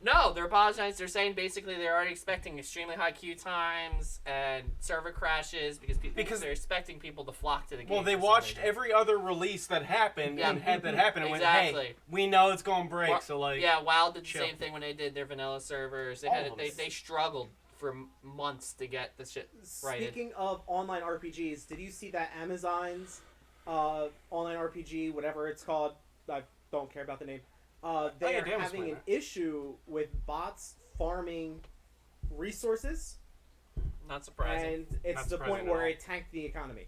Speaker 4: No, they're apologizing. They're saying basically they're already expecting extremely high queue times and server crashes because they're expecting people to flock to the game.
Speaker 2: Well, they
Speaker 4: for some
Speaker 2: watched
Speaker 4: reason.
Speaker 2: every other release that happened
Speaker 4: Yeah.
Speaker 2: and had that happen and went,
Speaker 4: Exactly.
Speaker 2: hey, we know it's going to break,
Speaker 4: Well,
Speaker 2: so like...
Speaker 4: Yeah, WoW did the
Speaker 2: chill.
Speaker 4: same thing when they did their vanilla servers. They
Speaker 2: All
Speaker 4: had
Speaker 2: of
Speaker 4: it,
Speaker 2: them.
Speaker 4: they struggled for months to get the shit righted.
Speaker 3: Speaking of online RPGs, did you see that Amazon's online RPG, whatever it's called, I don't care about the name, they're
Speaker 2: Dan was
Speaker 3: having
Speaker 2: playing
Speaker 3: an issue with bots farming resources,
Speaker 4: Not surprising.
Speaker 3: and it's
Speaker 2: Not
Speaker 3: the
Speaker 2: surprising
Speaker 3: point
Speaker 2: at
Speaker 3: where
Speaker 2: all.
Speaker 3: it tanked the economy.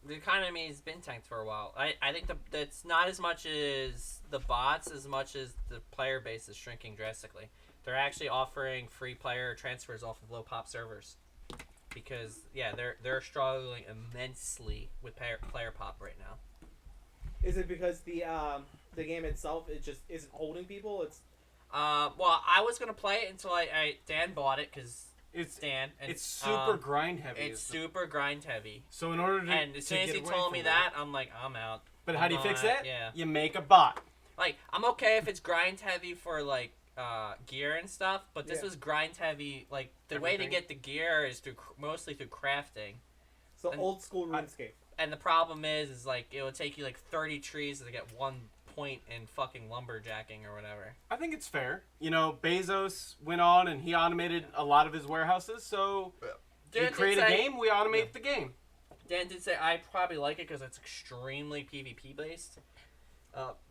Speaker 4: The economy has been tanked for a while. I think it's not as much as the bots as much as the player base is shrinking drastically. They're actually offering free player transfers off of low pop servers because they're struggling immensely with player pop right now.
Speaker 3: Is it because the game itself it just isn't holding people? It's
Speaker 4: Well, I was gonna play it until Dan bought it because
Speaker 2: It's
Speaker 4: Dan. And,
Speaker 2: it's super grind heavy.
Speaker 4: It's super grind heavy.
Speaker 2: So in order to
Speaker 4: And as soon as
Speaker 2: get
Speaker 4: he
Speaker 2: away
Speaker 4: told
Speaker 2: from
Speaker 4: me
Speaker 2: it-
Speaker 4: that, I'm like, I'm out.
Speaker 2: But how do you fix that?
Speaker 4: Yeah.
Speaker 2: You make a bot.
Speaker 4: Like, I'm okay if it's grind heavy for like gear and stuff, but this
Speaker 3: Yeah.
Speaker 4: was grind heavy. Like the way to
Speaker 2: Everything.
Speaker 4: get the gear is mostly through crafting.
Speaker 3: so
Speaker 4: And-
Speaker 3: old school RuneScape.
Speaker 4: And the problem is like it would take you like 30 trees to get 1 point in fucking lumberjacking or whatever.
Speaker 2: I think it's fair. You know, Bezos went on and he automated a lot of his warehouses, so you
Speaker 4: Dan did
Speaker 2: create a
Speaker 4: say-
Speaker 2: game, we automate the game.
Speaker 4: Dan did say I probably like it because it's extremely PvP based.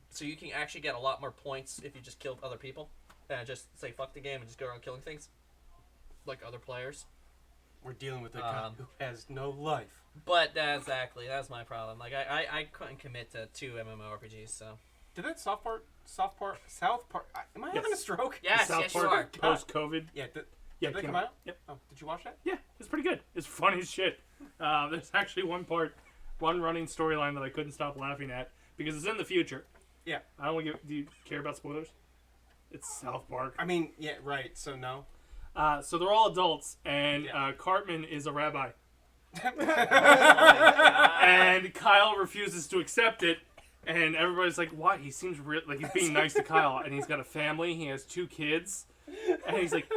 Speaker 4: So you can actually get a lot more points if you just kill other people. And just say fuck the game and just go around killing things. Like other players.
Speaker 2: We're dealing with a guy who has no life.
Speaker 4: But that's my problem. Like I couldn't commit to 2 MMORPGs, so.
Speaker 2: Did that South Park? Am I having a
Speaker 1: Yes.
Speaker 2: stroke?
Speaker 4: Yes,
Speaker 1: South
Speaker 4: yes you
Speaker 1: Park
Speaker 4: are.
Speaker 1: post-COVID.
Speaker 2: Yeah.
Speaker 1: Yeah,
Speaker 2: Did that
Speaker 1: it came
Speaker 2: come out?
Speaker 1: Yep.
Speaker 2: Oh, did you watch that?
Speaker 1: Yeah, it's pretty good. It's funny as shit. There's actually one running storyline that I couldn't stop laughing at because it's in the future.
Speaker 2: Yeah.
Speaker 1: I don't want to give. Do you care about spoilers? It's South Park.
Speaker 2: I mean, yeah, right. So no.
Speaker 1: So they're all adults, and
Speaker 2: Yeah.
Speaker 1: Cartman is a rabbi,
Speaker 4: Oh my God.
Speaker 1: and Kyle refuses to accept it. And everybody's like, "Why? He seems like he's being nice to Kyle, and he's got a family. He has 2 kids, and he's like."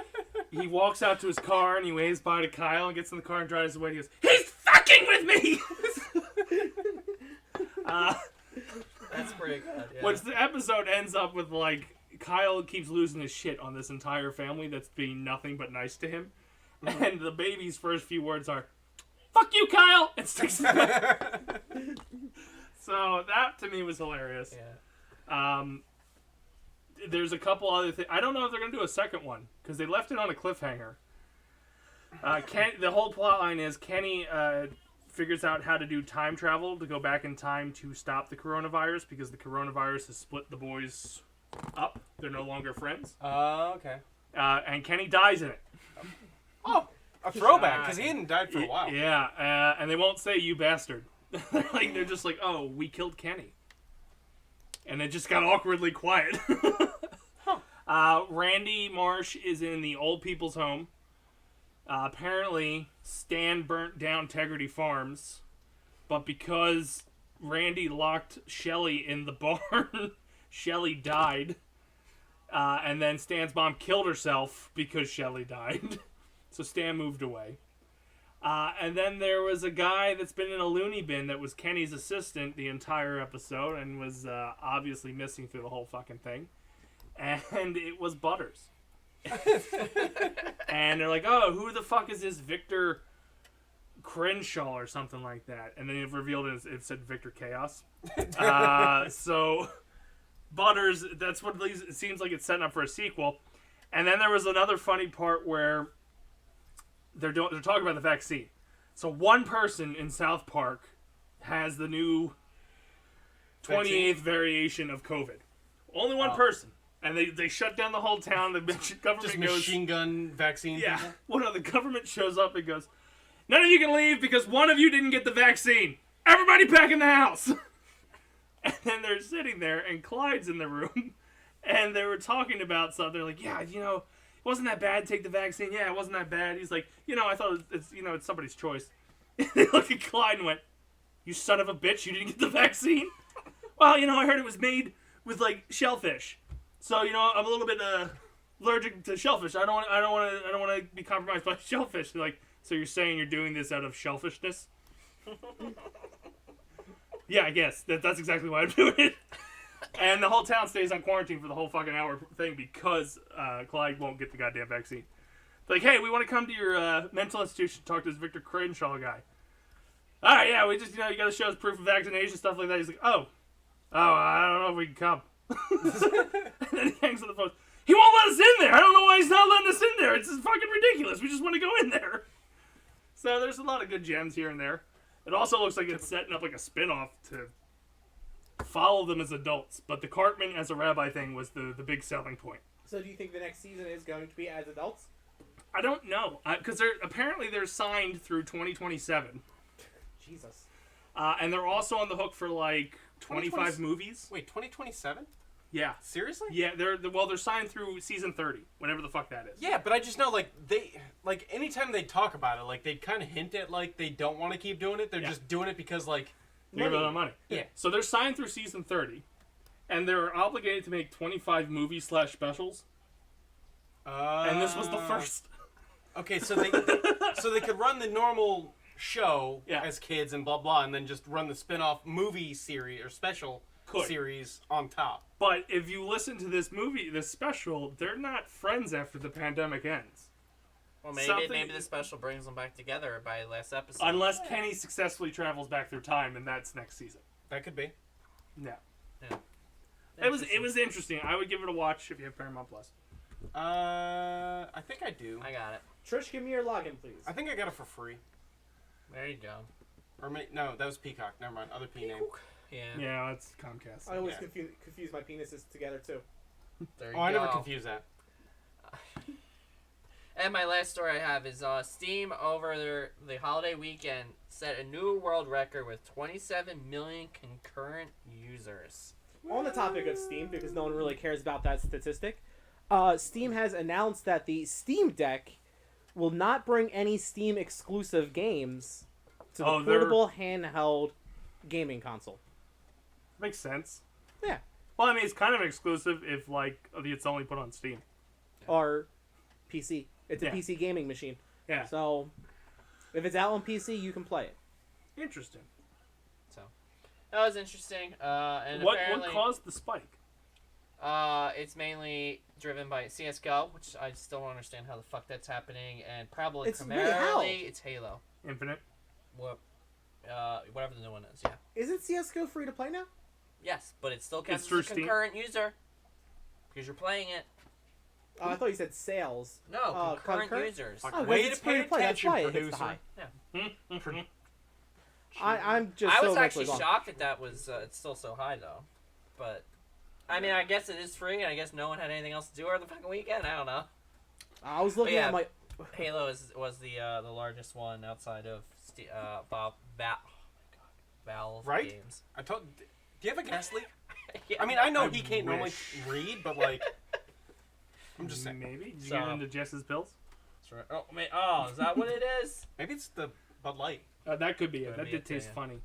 Speaker 1: He walks out to his car and he waves bye to Kyle and gets in the car and drives away. And he goes, "He's fucking with me!"
Speaker 4: That's pretty good. Yeah.
Speaker 1: Which the episode ends up with, like, Kyle keeps losing his shit on this entire family that's being nothing but nice to him. And the baby's first few words are, "Fuck you, Kyle!" And sticks his butt. So that to me was hilarious.
Speaker 4: Yeah.
Speaker 1: There's a couple other things. I don't know if they're going to do a second one because they left it on a cliffhanger. The whole plot line is Kenny figures out how to do time travel to go back in time to stop the coronavirus because the coronavirus has split the boys up. They're no longer friends.
Speaker 2: Okay.
Speaker 1: And Kenny dies in it.
Speaker 2: Oh, a throwback because he hadn't died for a while.
Speaker 1: Yeah, and they won't say "you bastard." They're just like, "Oh, we killed Kenny," and it just got awkwardly quiet. Randy Marsh is in the old people's home. Apparently, Stan burnt down Tegrity Farms, but because Randy locked Shelly in the barn, Shelly died. And then Stan's mom killed herself because Shelly died. So Stan moved away. And then there was a guy that's been in a loony bin that was Kenny's assistant the entire episode and was obviously missing through the whole fucking thing. And it was Butters. And they're like, "Oh, who the fuck is this Victor Crenshaw or something like that?" And then it revealed it said Victor Chaos. So Butters, that's what it seems like it's setting up for a sequel. And then there was another funny part where they're talking about the vaccine. So one person in South Park has the new 28th variation of COVID. Only one person. And they shut down the whole town. The government
Speaker 2: Just
Speaker 1: goes,
Speaker 2: machine gun vaccine.
Speaker 1: yeah.
Speaker 2: people?
Speaker 1: Well, no, the government shows up and goes, "None of you can leave because one of you didn't get the vaccine. Everybody back in the house." And then they're sitting there, and Clyde's in the room, and they were talking about something. They're like, "Yeah, it wasn't that bad. Take the vaccine. Yeah, it wasn't that bad." He's like, "I thought it's somebody's choice." They look at Clyde and went, "You son of a bitch! You didn't get the vaccine." "Well, I heard it was made with like shellfish, so I'm a little bit allergic to shellfish. I don't want to be compromised by shellfish." They're like, "So you're saying you're doing this out of shellfishness?" Yeah, I guess that's exactly why I'm doing it. And the whole town stays on quarantine for the whole fucking hour thing because Clyde won't get the goddamn vaccine. They're like, "Hey, we want to come to your mental institution to talk to this Victor Crenshaw guy." "All right, yeah, we just you got to show us proof of vaccination, stuff like that." He's like, "Oh, I don't know if we can come." And then he hangs on the phone. He won't let us in there. I don't know why he's not letting us in there. It's just fucking ridiculous. We just want to go in there. So there's a lot of good gems here and there. It also looks like it's setting up like a spin-off to follow them as adults. But the Cartman as a rabbi thing was the big selling point.
Speaker 3: So do you think the next season is going to be as adults?
Speaker 1: I don't know. Because they're signed through 2027.
Speaker 3: Jesus.
Speaker 1: And they're also on the hook for like 25 movies.
Speaker 2: Wait, 2027?
Speaker 1: Yeah.
Speaker 2: Seriously?
Speaker 1: Yeah, they're signed through season 30, whenever the fuck that is.
Speaker 2: Yeah, but I just know anytime they talk about it, like they kind of hint at like they don't want to keep doing it. They're just doing it because like
Speaker 1: They give them money.
Speaker 2: Yeah.
Speaker 1: So they're signed through season 30, and they're obligated to make 25 movie/specials. And this was the first.
Speaker 2: Okay, so they could run the normal show as kids and blah blah, and then just run the spin-off movie series or special series on top.
Speaker 1: But if you listen to this special, they're not friends after the pandemic ends.
Speaker 4: Well, maybe the special brings them back together by last episode.
Speaker 1: Unless Kenny successfully travels back through time, and that's next season.
Speaker 2: That could be.
Speaker 1: Yeah.
Speaker 4: Yeah.
Speaker 1: It was interesting. I would give it a watch if you have Paramount Plus.
Speaker 2: I think I do.
Speaker 4: I got it.
Speaker 3: Trish, give me your login, please.
Speaker 2: I think I got it for free.
Speaker 4: There you go.
Speaker 2: Or no, that was Peacock. Never mind. Other P name.
Speaker 4: Yeah.
Speaker 1: Yeah, that's Comcast.
Speaker 3: I always confuse my penises together, too.
Speaker 4: There you
Speaker 2: Oh,
Speaker 4: go.
Speaker 2: I never confuse that.
Speaker 4: And my last story I have is Steam over the holiday weekend set a new world record with 27 million concurrent users.
Speaker 3: On the topic of Steam, because no one really cares about that statistic, Steam has announced that the Steam Deck will not bring any Steam exclusive games to the portable handheld gaming console.
Speaker 1: Makes sense.
Speaker 3: Yeah.
Speaker 1: Well, I mean, it's kind of exclusive if, like, it's only put on Steam.
Speaker 3: Or PC. It's a PC gaming machine.
Speaker 1: Yeah.
Speaker 3: So, if it's out on PC, you can play it.
Speaker 1: Interesting.
Speaker 4: So, that was interesting. And
Speaker 1: What
Speaker 4: apparently,
Speaker 1: caused the spike?
Speaker 4: it's mainly driven by CSGO, which I still don't understand how the fuck that's happening, and probably primarily it's Halo.
Speaker 1: Infinite?
Speaker 4: Whatever the new one is, yeah.
Speaker 3: Isn't CSGO free to play now?
Speaker 4: Yes, but it still counts
Speaker 1: through
Speaker 4: as a concurrent user. Because you're playing it.
Speaker 3: Oh, I thought you said sales.
Speaker 4: No, concurrent
Speaker 3: concurrent?
Speaker 4: users.
Speaker 3: Oh,
Speaker 2: Way
Speaker 3: it's
Speaker 2: to
Speaker 3: free
Speaker 2: pay
Speaker 3: to play. That's
Speaker 2: attention,
Speaker 3: why it hits the
Speaker 2: producer.
Speaker 3: high. I'm just.
Speaker 4: I
Speaker 3: so
Speaker 4: was actually
Speaker 3: mentally
Speaker 4: shocked that was it's still so high though, but I mean I guess it is free and I guess no one had anything else to do over the fucking weekend. I don't know.
Speaker 3: I was looking at my.
Speaker 4: Halo was the largest one outside of Valve
Speaker 2: Right?
Speaker 4: games.
Speaker 2: Do you have a gas leak?
Speaker 4: Yeah.
Speaker 2: I mean, I know
Speaker 1: I
Speaker 2: he can't normally read, but like, I'm just saying.
Speaker 1: Maybe. Did you
Speaker 4: So-
Speaker 1: get into Jess's pills?
Speaker 4: That's right. Oh, is that what it is?
Speaker 2: Maybe it's the Bud Light.
Speaker 1: That could be it.
Speaker 4: Could
Speaker 1: That
Speaker 4: be
Speaker 1: did
Speaker 4: it, too,
Speaker 1: taste
Speaker 4: yeah.
Speaker 1: funny.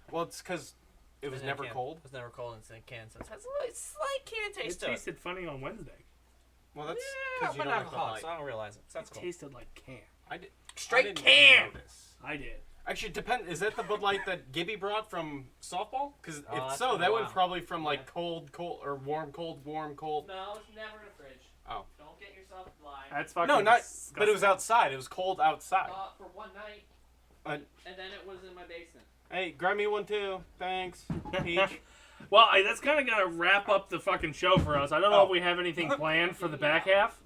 Speaker 2: Well, it's because it was never cold.
Speaker 4: It was never cold in a can, so it has a slight can taste
Speaker 1: It
Speaker 4: to it.
Speaker 1: tasted funny on Wednesday.
Speaker 2: Well, that's
Speaker 4: Yeah,
Speaker 2: because you
Speaker 4: but
Speaker 2: don't
Speaker 4: not
Speaker 2: like Bud
Speaker 4: alcoholic,
Speaker 2: Light.
Speaker 4: so I don't realize it. So that's
Speaker 1: It
Speaker 4: cool.
Speaker 1: tasted like can.
Speaker 2: I did.
Speaker 4: Straight
Speaker 2: I didn't
Speaker 4: can.
Speaker 2: notice.
Speaker 1: I did.
Speaker 2: Actually, Is that the Bud Light that Gibby brought from softball? Because
Speaker 4: Oh,
Speaker 2: if
Speaker 4: that's
Speaker 2: so,
Speaker 4: been a
Speaker 2: that went
Speaker 4: while.
Speaker 2: probably from like
Speaker 4: Yeah.
Speaker 2: cold, or warm, cold, warm, cold.
Speaker 4: No, it's never in a fridge.
Speaker 2: Oh.
Speaker 4: Don't get yourself blind.
Speaker 1: That's fucking
Speaker 2: No, not.
Speaker 1: disgusting.
Speaker 2: But it was outside. It was cold outside.
Speaker 4: For one night,
Speaker 2: Uh,
Speaker 4: and then it was in my basement.
Speaker 2: Hey, grab me one too. Thanks, Peach.
Speaker 1: Well, that's kind of going to wrap up the fucking show for us. I don't know if we have anything planned for the back half.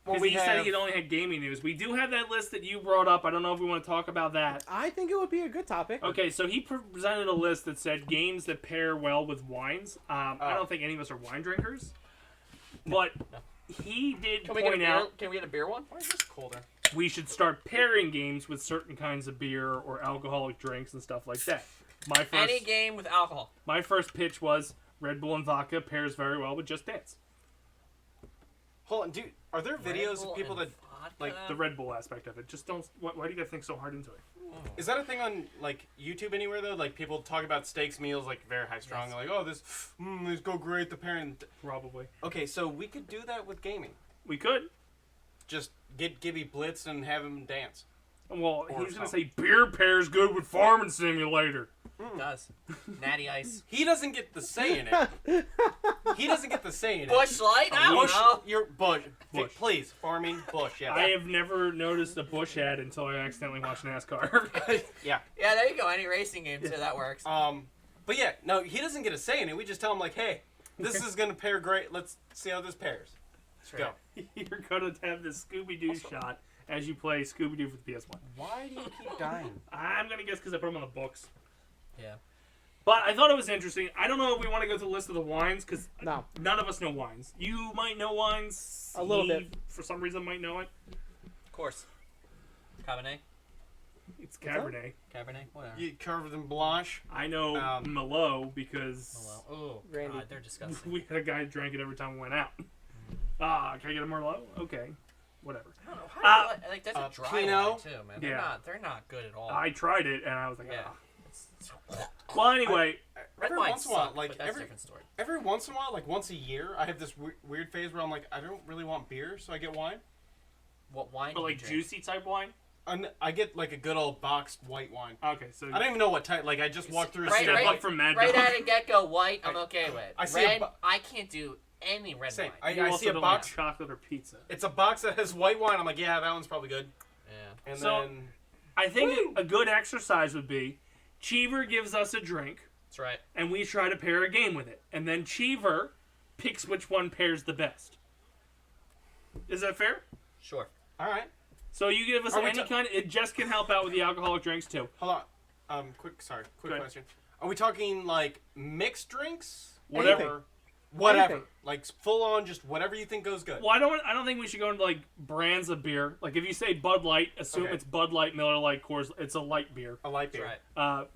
Speaker 1: Because he said he only had gaming news. We do have that list that you brought up. I don't know if we want to talk about that.
Speaker 3: I think it would be a good topic.
Speaker 1: Okay, so he presented a list that said games that pair well with wines. I don't think any of us are wine drinkers. But he did point out
Speaker 4: Can we get a beer one?
Speaker 2: Why is this colder?
Speaker 1: we should start pairing games with certain kinds of beer or alcoholic drinks and stuff like that.
Speaker 4: Any game with alcohol.
Speaker 1: My first pitch was Red Bull and vodka pairs very well with Just Dance.
Speaker 2: Hold on, dude. Are there videos of people that like
Speaker 1: The Red Bull aspect of it. Just don't. Why do you guys think so hard into it?
Speaker 2: Is that a thing on like YouTube anywhere though? Like people talk about steaks meals like very high strong, like this go great the parent.
Speaker 1: Probably.
Speaker 2: Okay, so we could do that with gaming.
Speaker 1: We could.
Speaker 2: Just get Gibby blitz and have him dance.
Speaker 1: Well,
Speaker 2: Or
Speaker 1: he's gonna
Speaker 2: something.
Speaker 1: say beer pairs good with Farming Simulator.
Speaker 4: It does. Natty Ice.
Speaker 2: He doesn't get the say in it. He doesn't get the say in it.
Speaker 4: Bush Light? I don't know.
Speaker 2: Your Bush.
Speaker 1: Bush.
Speaker 2: Please, farming Bush. Yeah.
Speaker 1: I have never noticed a Bush ad until I accidentally watched NASCAR.
Speaker 2: yeah.
Speaker 4: Yeah, there you go. Any racing game too. That works.
Speaker 2: But yeah, no, he doesn't get a say in it. We just tell him like, hey, This is gonna pair great. Let's see how this pairs.
Speaker 4: That's
Speaker 2: Go.
Speaker 4: right.
Speaker 1: You're gonna have this Scooby-Doo shot as you play Scooby-Doo for the PS1.
Speaker 2: Why do you keep dying?
Speaker 1: I'm gonna guess because I put them on the books.
Speaker 4: Yeah.
Speaker 1: But I thought it was interesting. I don't know if we want to go through the list of the wines because
Speaker 3: No.
Speaker 1: none of us know wines. You might know wines.
Speaker 3: A little
Speaker 1: Steve,
Speaker 3: bit.
Speaker 1: For some reason, might know it.
Speaker 4: Of course. Cabernet.
Speaker 1: It's
Speaker 3: What's that?
Speaker 1: Cabernet.
Speaker 4: Cabernet. Whatever.
Speaker 2: You covered in Blanche.
Speaker 1: I know Merlot because
Speaker 4: Oh, well. Oh,
Speaker 3: Randy.
Speaker 4: God, they're disgusting.
Speaker 1: we had a guy who drank it every time we went out. Ah, can I get a Merlot? Okay, whatever.
Speaker 4: I don't know. How do you like that's a dry
Speaker 2: Pinot?
Speaker 4: wine too, man. They're
Speaker 1: Yeah.
Speaker 4: not. They're not good at all.
Speaker 1: I tried it and I was like,
Speaker 4: yeah.
Speaker 1: ah.
Speaker 4: It's,
Speaker 1: Well, anyway,
Speaker 4: red
Speaker 2: Every
Speaker 4: wine
Speaker 2: once in a while,
Speaker 4: suck,
Speaker 2: like
Speaker 4: but that's a
Speaker 2: every
Speaker 4: different story.
Speaker 2: every once in a while, like once a year, I have this weird phase where I'm like, I don't really want beer, so I get wine.
Speaker 4: What wine?
Speaker 1: but
Speaker 4: do you
Speaker 1: like
Speaker 4: drink?
Speaker 1: juicy type wine.
Speaker 2: And I get like a good old boxed white wine.
Speaker 1: Okay, so
Speaker 2: I don't even know what type. Like I just walked through.
Speaker 4: Right,
Speaker 1: step
Speaker 4: right.
Speaker 1: up from Mad
Speaker 4: Right
Speaker 1: Dog.
Speaker 4: at a get-go, white. I'm okay with.
Speaker 2: I see a
Speaker 4: red.
Speaker 2: bu-
Speaker 4: I can't do any red
Speaker 2: Same.
Speaker 4: wine.
Speaker 1: You
Speaker 2: I
Speaker 1: also
Speaker 2: see a
Speaker 1: don't
Speaker 2: box.
Speaker 1: like chocolate or pizza.
Speaker 2: It's a box that has white wine. I'm like, yeah, that one's probably good.
Speaker 4: Yeah.
Speaker 2: And
Speaker 1: So-
Speaker 2: then
Speaker 1: I think a good exercise would be Cheever gives us a drink
Speaker 4: That's right.
Speaker 1: and we try to pair a game with it, and then Cheever picks which one pairs the best. Is that fair?
Speaker 4: Sure.
Speaker 2: all right,
Speaker 1: So you give us
Speaker 2: Are we
Speaker 1: any
Speaker 2: ta-
Speaker 1: kind. It just can help out with the alcoholic drinks too.
Speaker 2: hold on. Quick
Speaker 1: Go ahead.
Speaker 2: question. Are we talking like mixed drinks?
Speaker 1: Whatever.
Speaker 3: Anything.
Speaker 2: Whatever.
Speaker 3: Anything.
Speaker 2: Like full on, just whatever you think goes good.
Speaker 1: Well, I don't think we should go into like brands of beer. Like if you say Bud Light, assume
Speaker 2: Okay.
Speaker 1: it's Bud Light, Miller Lite, Coors. It's a light beer.
Speaker 2: A light
Speaker 4: That's
Speaker 2: beer.
Speaker 4: right.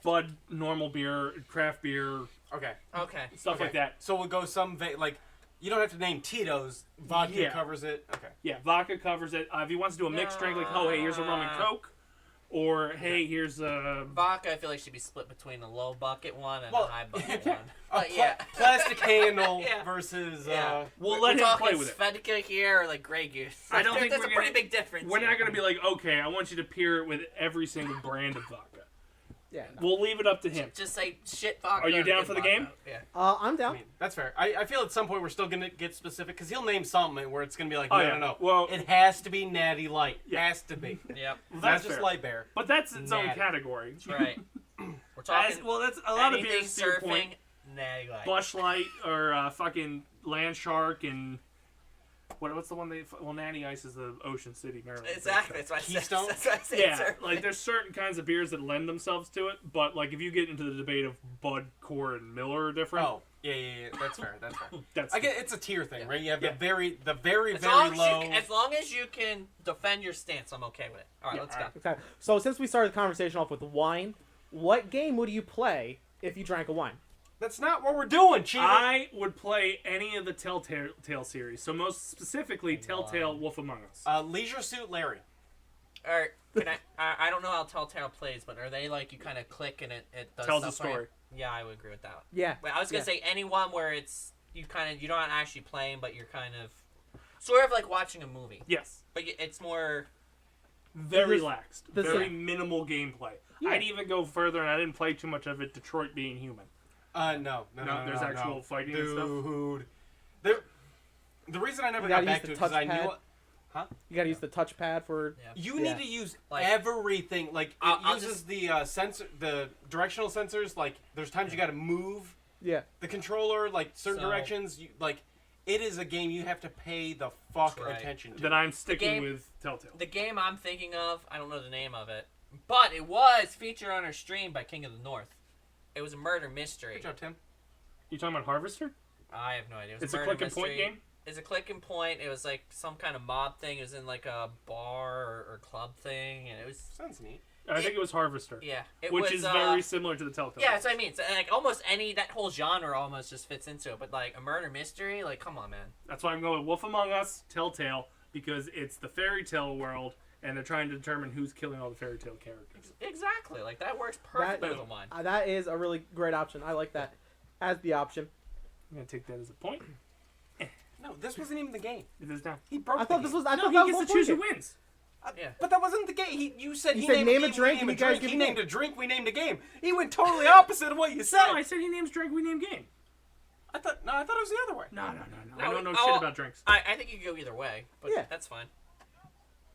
Speaker 1: Bud normal beer, craft beer,
Speaker 2: Okay.
Speaker 4: Okay.
Speaker 1: stuff
Speaker 2: Okay.
Speaker 1: like that.
Speaker 2: So we'll go some like you don't have to name Tito's. Vodka
Speaker 1: Yeah.
Speaker 2: covers it. Okay.
Speaker 1: Yeah, vodka covers it. If he wants to do a mixed drink, like oh hey, here's a rum and coke, or hey here's a
Speaker 4: Vodka, I feel like should be split between a low bucket one and
Speaker 2: Well,
Speaker 4: a high bucket
Speaker 2: yeah.
Speaker 4: one.
Speaker 2: A
Speaker 4: But yeah.
Speaker 2: plastic handle
Speaker 4: Yeah.
Speaker 2: versus.
Speaker 4: Yeah.
Speaker 1: We'll
Speaker 4: We're
Speaker 1: let him
Speaker 4: talking
Speaker 1: play with it.
Speaker 4: Svedka here or like Grey Goose.
Speaker 1: I don't think
Speaker 4: there's
Speaker 1: we're
Speaker 4: a pretty
Speaker 1: gonna-
Speaker 4: big difference.
Speaker 1: We're not
Speaker 4: here.
Speaker 1: gonna be like okay, I want you to pair it with every single brand of vodka.
Speaker 3: Yeah. No.
Speaker 1: We'll leave it up to him.
Speaker 4: Just say shit vodka.
Speaker 1: Are you
Speaker 4: and
Speaker 1: down
Speaker 4: good
Speaker 1: for the
Speaker 4: vodka.
Speaker 1: game?
Speaker 4: Yeah.
Speaker 3: I'm
Speaker 2: I
Speaker 3: down.
Speaker 2: mean, that's fair. I feel at some point we're still gonna get specific because he'll name something where it's gonna be like,
Speaker 1: Oh,
Speaker 2: no,
Speaker 1: yeah.
Speaker 2: no.
Speaker 1: Well-
Speaker 2: it has to be Natty Light.
Speaker 1: Yeah.
Speaker 2: Has to be.
Speaker 4: Yep.
Speaker 1: Well,
Speaker 2: Not
Speaker 1: that's
Speaker 2: just
Speaker 1: fair.
Speaker 2: Light Bear.
Speaker 1: But that's its own
Speaker 2: Natty.
Speaker 1: category.
Speaker 4: That's right. We're talking.
Speaker 1: Well, that's a lot of
Speaker 4: anything
Speaker 1: beers. To your point.
Speaker 4: surfing. Natty Light.
Speaker 1: Bush Light or fucking Land Shark and what's the one they? Well, Natty Ice is the Ocean City, Maryland.
Speaker 4: Exactly. That's what I said.
Speaker 2: Keystone?
Speaker 4: That's what I said.
Speaker 1: Yeah,
Speaker 4: surfing.
Speaker 1: like there's certain kinds of beers that lend themselves to it, but like if you get into the debate of Bud, Core, and Miller are different.
Speaker 2: Oh, yeah. That's fair. That's fair.
Speaker 1: That's
Speaker 2: I get it's a tier thing,
Speaker 4: Yeah.
Speaker 2: right? You have
Speaker 1: Yeah.
Speaker 2: the very
Speaker 4: As long as,
Speaker 2: low.
Speaker 4: as long as you can defend your stance, I'm okay with it. All right,
Speaker 1: Yeah,
Speaker 4: let's
Speaker 1: all
Speaker 4: go.
Speaker 1: right.
Speaker 3: Okay. So since we started the conversation off with wine, what game would you play if you drank a wine?
Speaker 2: That's not what we're doing, Cheever.
Speaker 1: I would play any of the Telltale series. So most specifically, Telltale Wolf Among Us.
Speaker 2: Leisure Suit Larry.
Speaker 4: All right, can I don't know how Telltale plays, but are they like you kind of click and it does
Speaker 1: Tells a
Speaker 4: stuff for you?
Speaker 1: story.
Speaker 4: Yeah, I would agree with that.
Speaker 3: Yeah.
Speaker 4: Wait, I was gonna
Speaker 3: Yeah.
Speaker 4: say anyone where it's you're not actually playing, but you're kind of sort of like watching a movie,
Speaker 1: Yes.
Speaker 4: but it's more.
Speaker 1: Very
Speaker 3: This-
Speaker 1: relaxed.
Speaker 3: this-
Speaker 1: Very
Speaker 3: yeah.
Speaker 1: minimal gameplay.
Speaker 3: Yeah.
Speaker 1: I'd even go further, and I didn't play too much of it. Detroit Being Human.
Speaker 2: No.
Speaker 1: There's actual fighting and stuff?
Speaker 2: Dude. The reason I never
Speaker 3: You
Speaker 2: got
Speaker 3: gotta
Speaker 2: back
Speaker 3: use
Speaker 2: to it
Speaker 3: the
Speaker 2: because I knew
Speaker 3: touchpad.
Speaker 2: it.
Speaker 3: You gotta use the touchpad for.
Speaker 4: Yeah.
Speaker 2: You
Speaker 3: Yeah.
Speaker 2: need to use
Speaker 4: Like-
Speaker 2: everything. Like it
Speaker 4: I'll
Speaker 2: uses
Speaker 4: just-
Speaker 2: the sensor, the directional sensors. Like there's times you got to move
Speaker 3: Yeah.
Speaker 2: the controller, like certain
Speaker 4: So-
Speaker 2: directions. Like it is a game you have to pay the fuck
Speaker 4: That's right.
Speaker 2: attention to.
Speaker 1: Then I'm sticking
Speaker 4: Game-
Speaker 1: with Telltale.
Speaker 4: The game I'm thinking of, I don't know the name of it, but it was featured on our stream by King of the North. It was a murder mystery.
Speaker 2: Good job, Tim.
Speaker 1: You talking about Harvester?
Speaker 4: I have no idea. It was
Speaker 1: It's a
Speaker 4: murder
Speaker 1: click and point
Speaker 4: mystery.
Speaker 1: game.
Speaker 4: It's a click and point. It was like some kind of mob thing. It was in like a bar or club thing, and it was
Speaker 2: Sounds neat.
Speaker 1: I think it was Harvester,
Speaker 4: yeah. It
Speaker 1: which
Speaker 4: was,
Speaker 1: is very similar to the Telltale.
Speaker 4: yeah. That's what I mean. It's like almost that whole genre almost just fits into it. But like a murder mystery, like come on, man.
Speaker 1: That's why I'm going with Wolf Among Us, Telltale, because it's the fairy tale world, and they're trying to determine who's killing all the fairy tale characters.
Speaker 4: Exactly. Like that works perfectly with a wine.
Speaker 3: That is a really great option. I like that as the option.
Speaker 1: I'm gonna take that as a point.
Speaker 2: No, this wasn't even the game.
Speaker 1: It is now.
Speaker 2: He broke.
Speaker 3: I thought
Speaker 2: the
Speaker 3: this
Speaker 2: game.
Speaker 3: was. I
Speaker 1: No,
Speaker 3: thought
Speaker 1: he
Speaker 3: that
Speaker 1: gets
Speaker 3: was
Speaker 1: to
Speaker 3: one
Speaker 1: choose who
Speaker 3: point.
Speaker 1: wins.
Speaker 4: Yeah.
Speaker 2: But that wasn't the game. You said he
Speaker 3: said
Speaker 2: named
Speaker 3: name a
Speaker 2: game,
Speaker 3: drink,
Speaker 2: we
Speaker 3: and
Speaker 2: named
Speaker 3: you guys
Speaker 2: drink.
Speaker 3: give
Speaker 2: He
Speaker 3: a
Speaker 2: named
Speaker 3: game.
Speaker 2: a drink. We named a game. He went totally opposite of what you said.
Speaker 1: No, I said he names drink, we name game.
Speaker 2: I thought it was the other way.
Speaker 1: No.
Speaker 4: No,
Speaker 1: I don't know
Speaker 4: oh,
Speaker 1: shit about drinks.
Speaker 4: I think you could go either way, but
Speaker 3: Yeah.
Speaker 4: that's fine.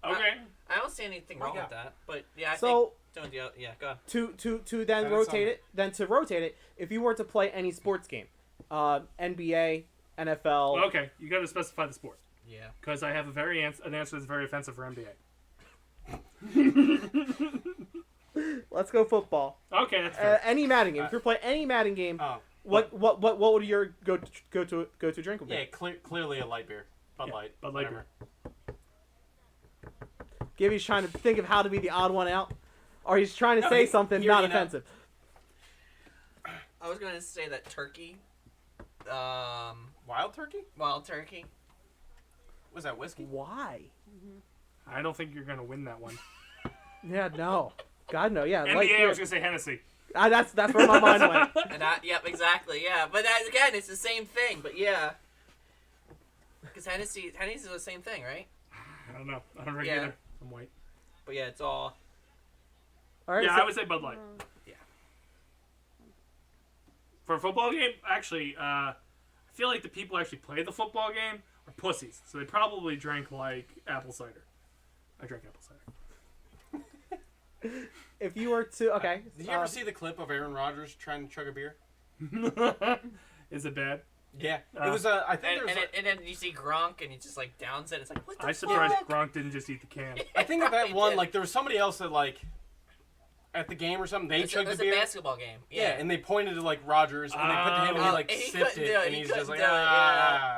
Speaker 1: Okay.
Speaker 4: I don't see anything wrong
Speaker 2: Yeah.
Speaker 4: with that. But yeah, I
Speaker 3: So
Speaker 4: think doing the yeah, go ahead.
Speaker 3: to then
Speaker 2: That is
Speaker 3: rotate
Speaker 2: something.
Speaker 3: it, then to rotate it, if you were to play any sports game, NBA, NFL.
Speaker 1: Okay, you got to specify the sport.
Speaker 4: Yeah.
Speaker 1: Because I have an answer that's very offensive for NBA.
Speaker 3: Let's go football.
Speaker 1: Okay, that's fair.
Speaker 3: Any Madden game. If you're playing any Madden game, what would your go to drink be?
Speaker 2: Yeah, clearly a light beer. Bud Light.
Speaker 1: Bud Light
Speaker 2: whatever.
Speaker 1: beer.
Speaker 3: Gibby's trying to think of how to be the odd one out, or he's trying to say something
Speaker 2: he
Speaker 3: not
Speaker 2: already know.
Speaker 3: offensive.
Speaker 4: I was going to say that turkey.
Speaker 2: Wild turkey?
Speaker 4: Wild turkey.
Speaker 2: Was that whiskey?
Speaker 3: Why?
Speaker 1: I don't think you're going to win that one.
Speaker 3: Yeah, no. God, no. Yeah,
Speaker 1: NBA,
Speaker 3: light
Speaker 1: I
Speaker 3: beer.
Speaker 1: was going to say Hennessy.
Speaker 3: That's where my mind went.
Speaker 4: Yep, exactly. Yeah, but again, it's the same thing. But yeah, because Hennessy's the same thing, right?
Speaker 1: I don't know. I don't drink
Speaker 4: Yeah.
Speaker 1: either. I'm white.
Speaker 4: But yeah, it's all.
Speaker 3: All right.
Speaker 1: Yeah,
Speaker 3: so-
Speaker 1: I would say Bud Light.
Speaker 4: Yeah.
Speaker 1: For a football game, actually, I feel like the people who actually play the football game are pussies. So they probably drink, like, apple cider. I drink apple cider.
Speaker 3: if you were to okay.
Speaker 2: Did you ever see the clip of Aaron Rodgers trying to chug a beer?
Speaker 1: Is it bad?
Speaker 2: Yeah. It was, I think
Speaker 4: And then you see Gronk and he just like downs it. It's like, what the
Speaker 1: I'm surprised
Speaker 4: fuck?
Speaker 1: Gronk didn't just eat the can.
Speaker 2: I think of that
Speaker 4: He
Speaker 2: one,
Speaker 4: did.
Speaker 2: like, there was somebody else that, like, at the game or something, they
Speaker 4: It
Speaker 2: chugged the
Speaker 4: was
Speaker 2: beer.
Speaker 4: a basketball game.
Speaker 2: Yeah, and they pointed to, like, Rodgers, and they put to him, and he, like,
Speaker 4: He
Speaker 2: sipped
Speaker 4: couldn't
Speaker 2: it,
Speaker 4: do it,
Speaker 2: and
Speaker 4: he
Speaker 2: he's just
Speaker 4: couldn't
Speaker 2: like,